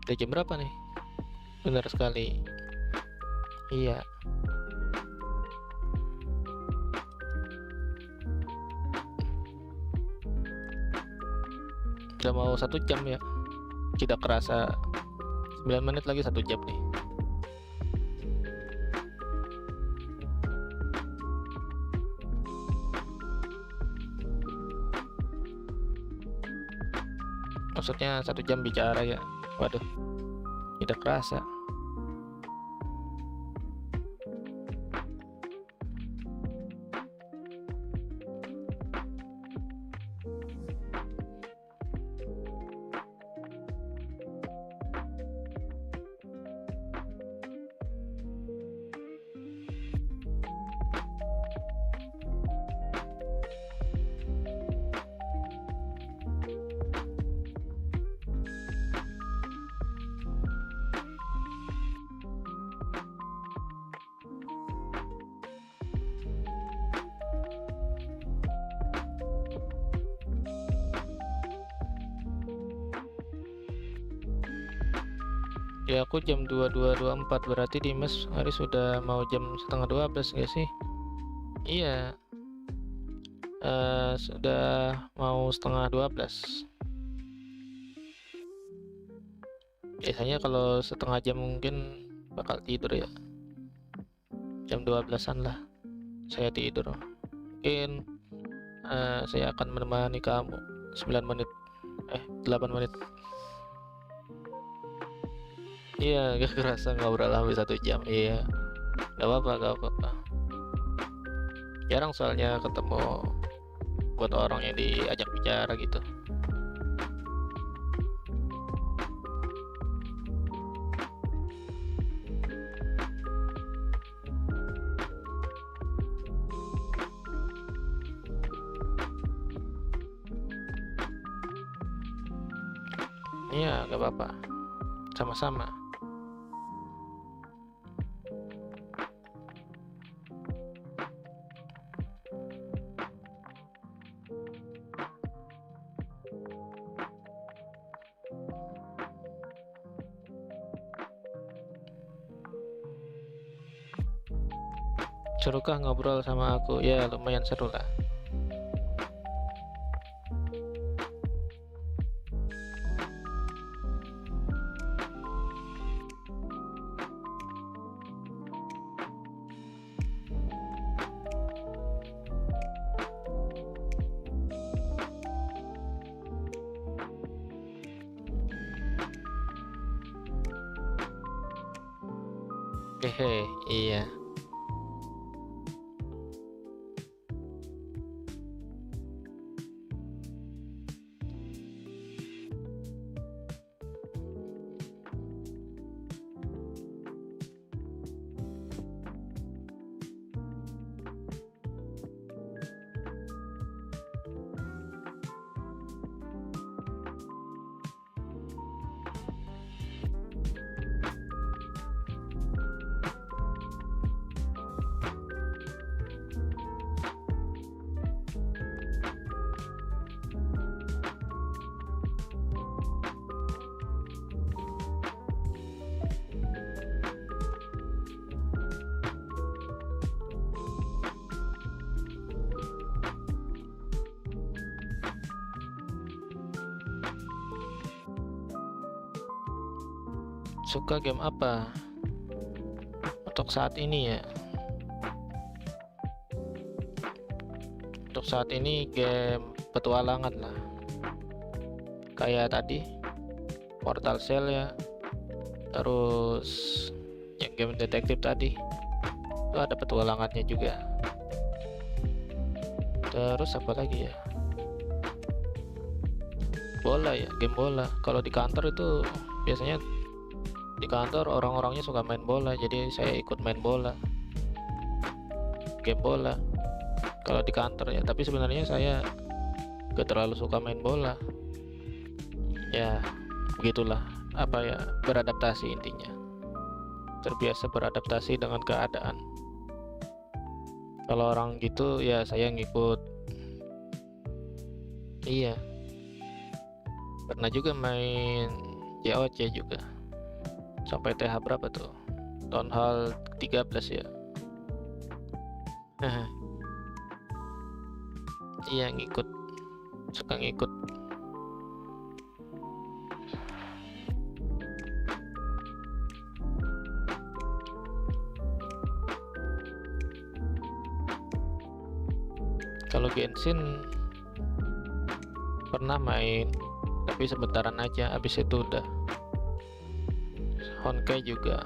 Udah jam berapa nih? Benar sekali. Iya. Udah mau 1 jam ya. Tidak kerasa 9 menit lagi 1 jam nih. Maksudnya 1 jam bicara ya. Waduh, tidak kerasa. Ya aku jam 22.24, berarti Dimas hari sudah mau jam 11:30 nggak sih? Iya, sudah mau 11:30. Biasanya kalau setengah jam mungkin bakal tidur ya. Jam 12-an lah saya tidur. Mungkin saya akan menemani kamu 9 menit 8 menit. Iya, gak kerasa ngobrol hampir 1 jam. Iya, gak apa-apa. Jarang soalnya ketemu buat orang yang diajak bicara gitu. Iya, gak apa-apa. Sama-sama. Serukah ngobrol sama aku? Ya, lumayan seru lah. Hehe, iya. Suka game apa untuk saat ini ya? Untuk saat ini game petualangan lah, kayak tadi Mortal Shell ya, terus yang game detektif tadi itu ada petualangannya juga. Terus apa lagi ya? Bola ya, game bola. Kalau di kantor itu biasanya di kantor orang-orangnya suka main bola, jadi saya ikut main bola, game bola kalau di kantor ya. Tapi sebenarnya saya gak terlalu suka main bola ya, begitulah, apa ya, beradaptasi intinya, terbiasa beradaptasi dengan keadaan. Kalau orang gitu ya saya ngikut. Iya, pernah juga main JOC juga sampai TH berapa tuh, Town Hall 13 ya. Iya, ngikut, suka ngikut. Kalau Genshin pernah main, tapi sebentaran aja, habis itu udah. Honkai juga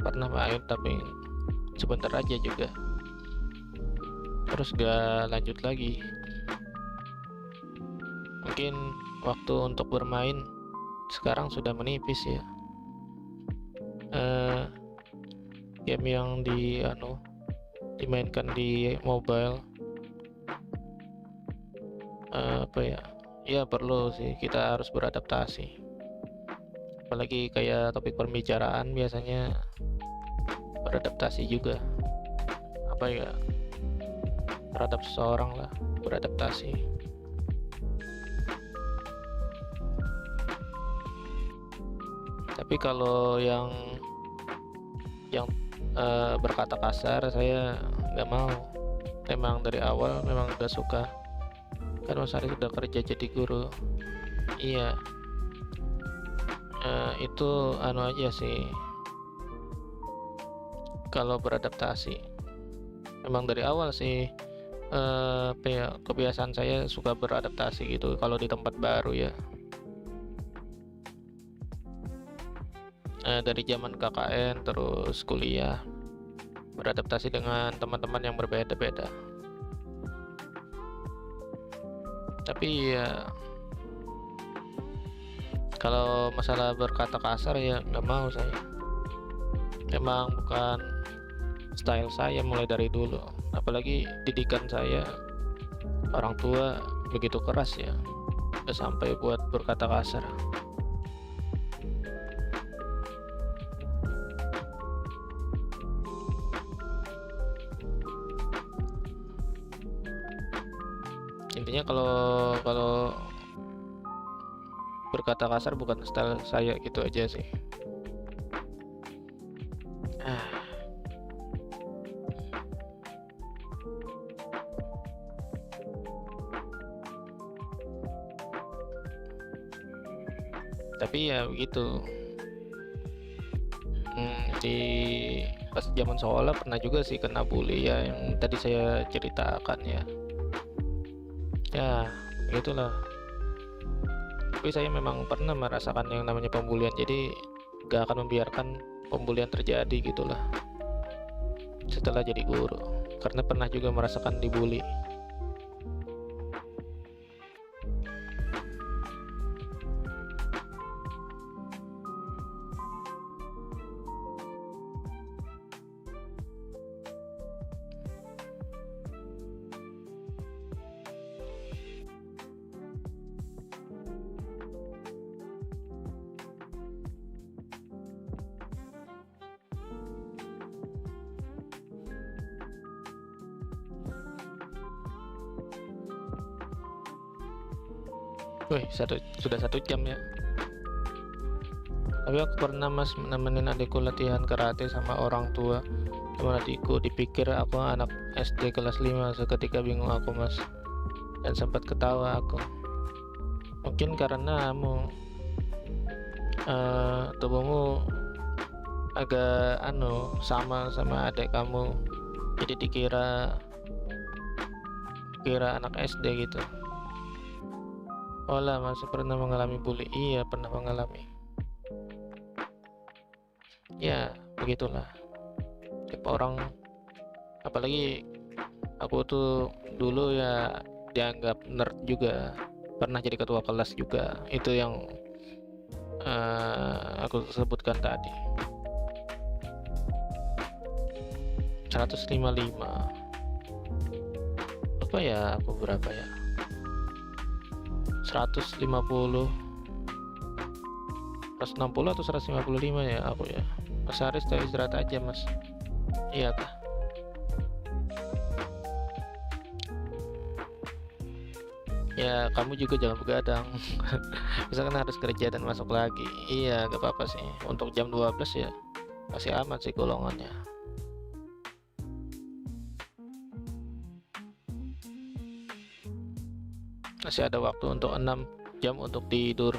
pernah main tapi sebentar aja juga, terus gak lanjut lagi. Mungkin waktu untuk bermain sekarang sudah menipis ya. Game yang dimainkan di mobile apa ya, ya perlu sih, kita harus beradaptasi. Apalagi kayak topik pembicaraan biasanya beradaptasi juga, apa ya, terhadap seseorang lah, beradaptasi. Tapi kalau yang berkata kasar saya nggak mau. Memang dari awal memang udah suka, kan Mas Ari sudah kerja jadi guru. Iya, Itu anu aja sih, kalau beradaptasi emang dari awal sih kebiasaan saya suka beradaptasi gitu kalau di tempat baru ya. Dari zaman KKN terus kuliah, beradaptasi dengan teman-teman yang berbeda-beda. Tapi ya kalau masalah berkata kasar ya nggak mau saya. Emang bukan style saya mulai dari dulu. Apalagi didikan saya, orang tua begitu keras ya, udah sampai buat berkata kasar. Intinya kalau berkata kasar bukan style saya gitu aja sih. Tapi ya begitu. Di pas zaman sekolah pernah juga sih kena bully ya, yang tadi saya ceritakan ya. Ya begitulah. Tapi saya memang pernah merasakan yang namanya pembulian, jadi gak akan membiarkan pembulian terjadi gitulah setelah jadi guru, karena pernah juga merasakan dibully. Wih, sudah 1 jam ya. Tapi aku pernah mas nemenin adikku latihan karate sama orang tua. Sama adikku dipikir aku anak SD kelas 5. Seketika bingung aku mas, dan sempat ketawa aku. Mungkin karena tubuhmu agak sama adik kamu, jadi dikira anak SD gitu. Oh lah, masih pernah mengalami bully? Iya, pernah mengalami. Ya, begitulah. Tiap orang, apalagi aku tuh dulu ya dianggap nerd juga. Pernah jadi ketua kelas juga. Itu yang aku sebutkan tadi. 155. Apa ya, aku berapa ya? 150, 160 atau 155 ya aku ya. Mas Haris tadi istirahat aja mas. Iya kah? Ya kamu juga jangan begadang. Misalkan harus kerja dan masuk lagi. Iya gak apa-apa sih. Untuk jam 12 ya masih aman sih golongannya. Masih ada waktu untuk 6 jam untuk tidur.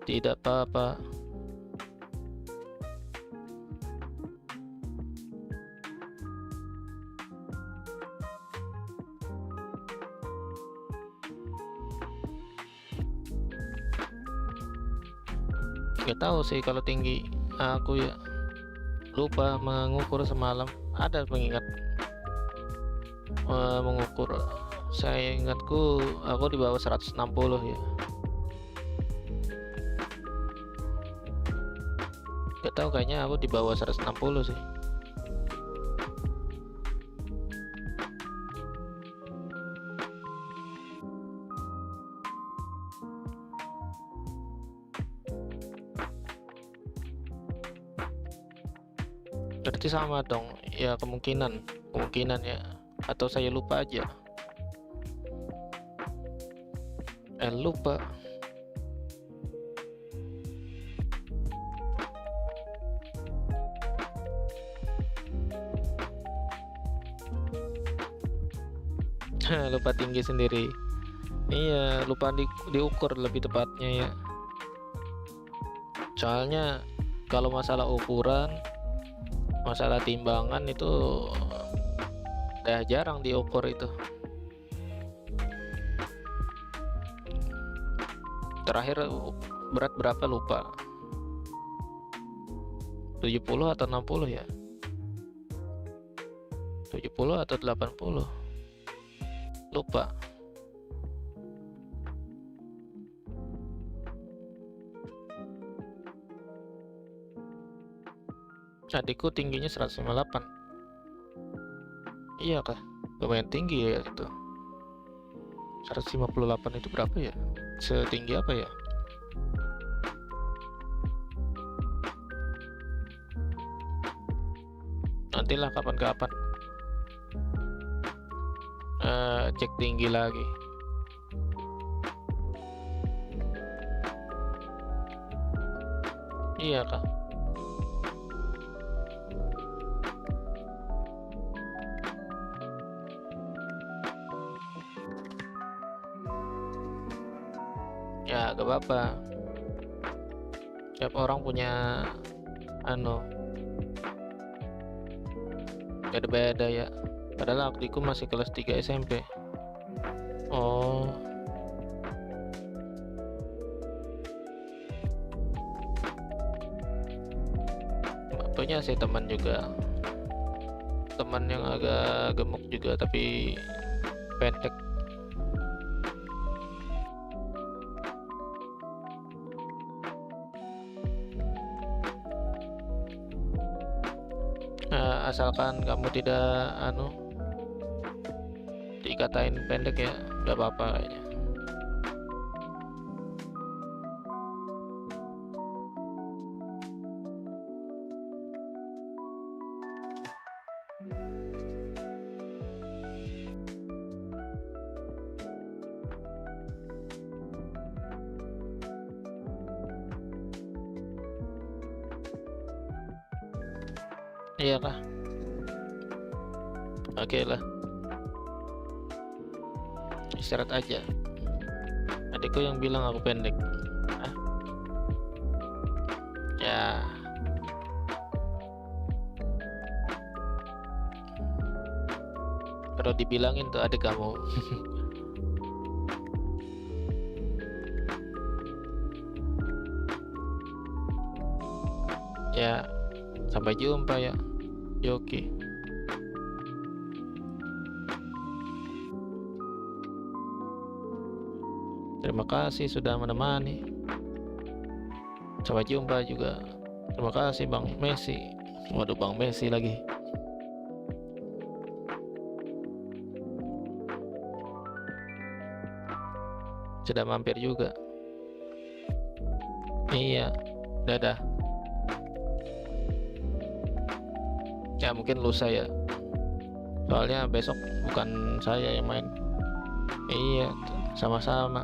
Tidak apa-apa. Gak tahu sih kalau tinggi. Aku ya lupa mengukur semalam. Ada pengingat mengukur. Saya ingatku aku di bawah 160 ya. Gak tahu, kayaknya aku di bawah 160 sih. Berarti sama dong ya, kemungkinan ya, atau saya lupa aja. Lupa. Lupa tinggi sendiri. Iya, lupa diukur lebih tepatnya ya. Soalnya kalau masalah ukuran, masalah timbangan itu udah jarang diukur itu. Terakhir berat berapa lupa. 70 atau 60 ya? 70 atau 80? Lupa. Adikku tingginya 158. Iya kah? Lumayan tinggi ya itu. 158 itu berapa ya? Setinggi apa ya? Nantilah kapan-kapan cek tinggi lagi. Iya kah? Ya gak apa-apa, tiap orang punya beda-beda ya. Padahal adikku masih kelas 3 SMP. Oh, punya sih teman juga, teman yang agak gemuk juga tapi pendek. Asalkan kamu tidak dikatain pendek ya, gak apa-apa kayaknya. Iya kah? Oke lah, istirahat aja. Adikku yang bilang aku pendek. Ya, kalau dibilangin tuh adik kamu. Ya, sampai jumpa ya, Yoki. Terima kasih sudah menemani. Sampai jumpa juga. Terima kasih Bang Messi. Waduh, Bang Messi lagi. Sudah mampir juga. Iya, dadah. Ya mungkin lusa ya. Soalnya besok bukan saya yang main. Iya, sama-sama.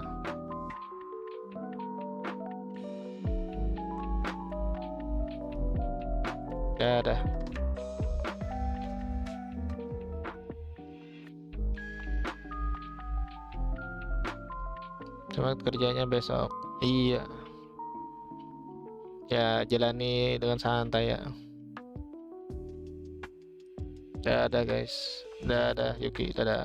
Dadah. Semangat kerjanya besok. Iya. Ya jalani dengan santai ya. Dadah guys. Dadah Yuki. Dadah.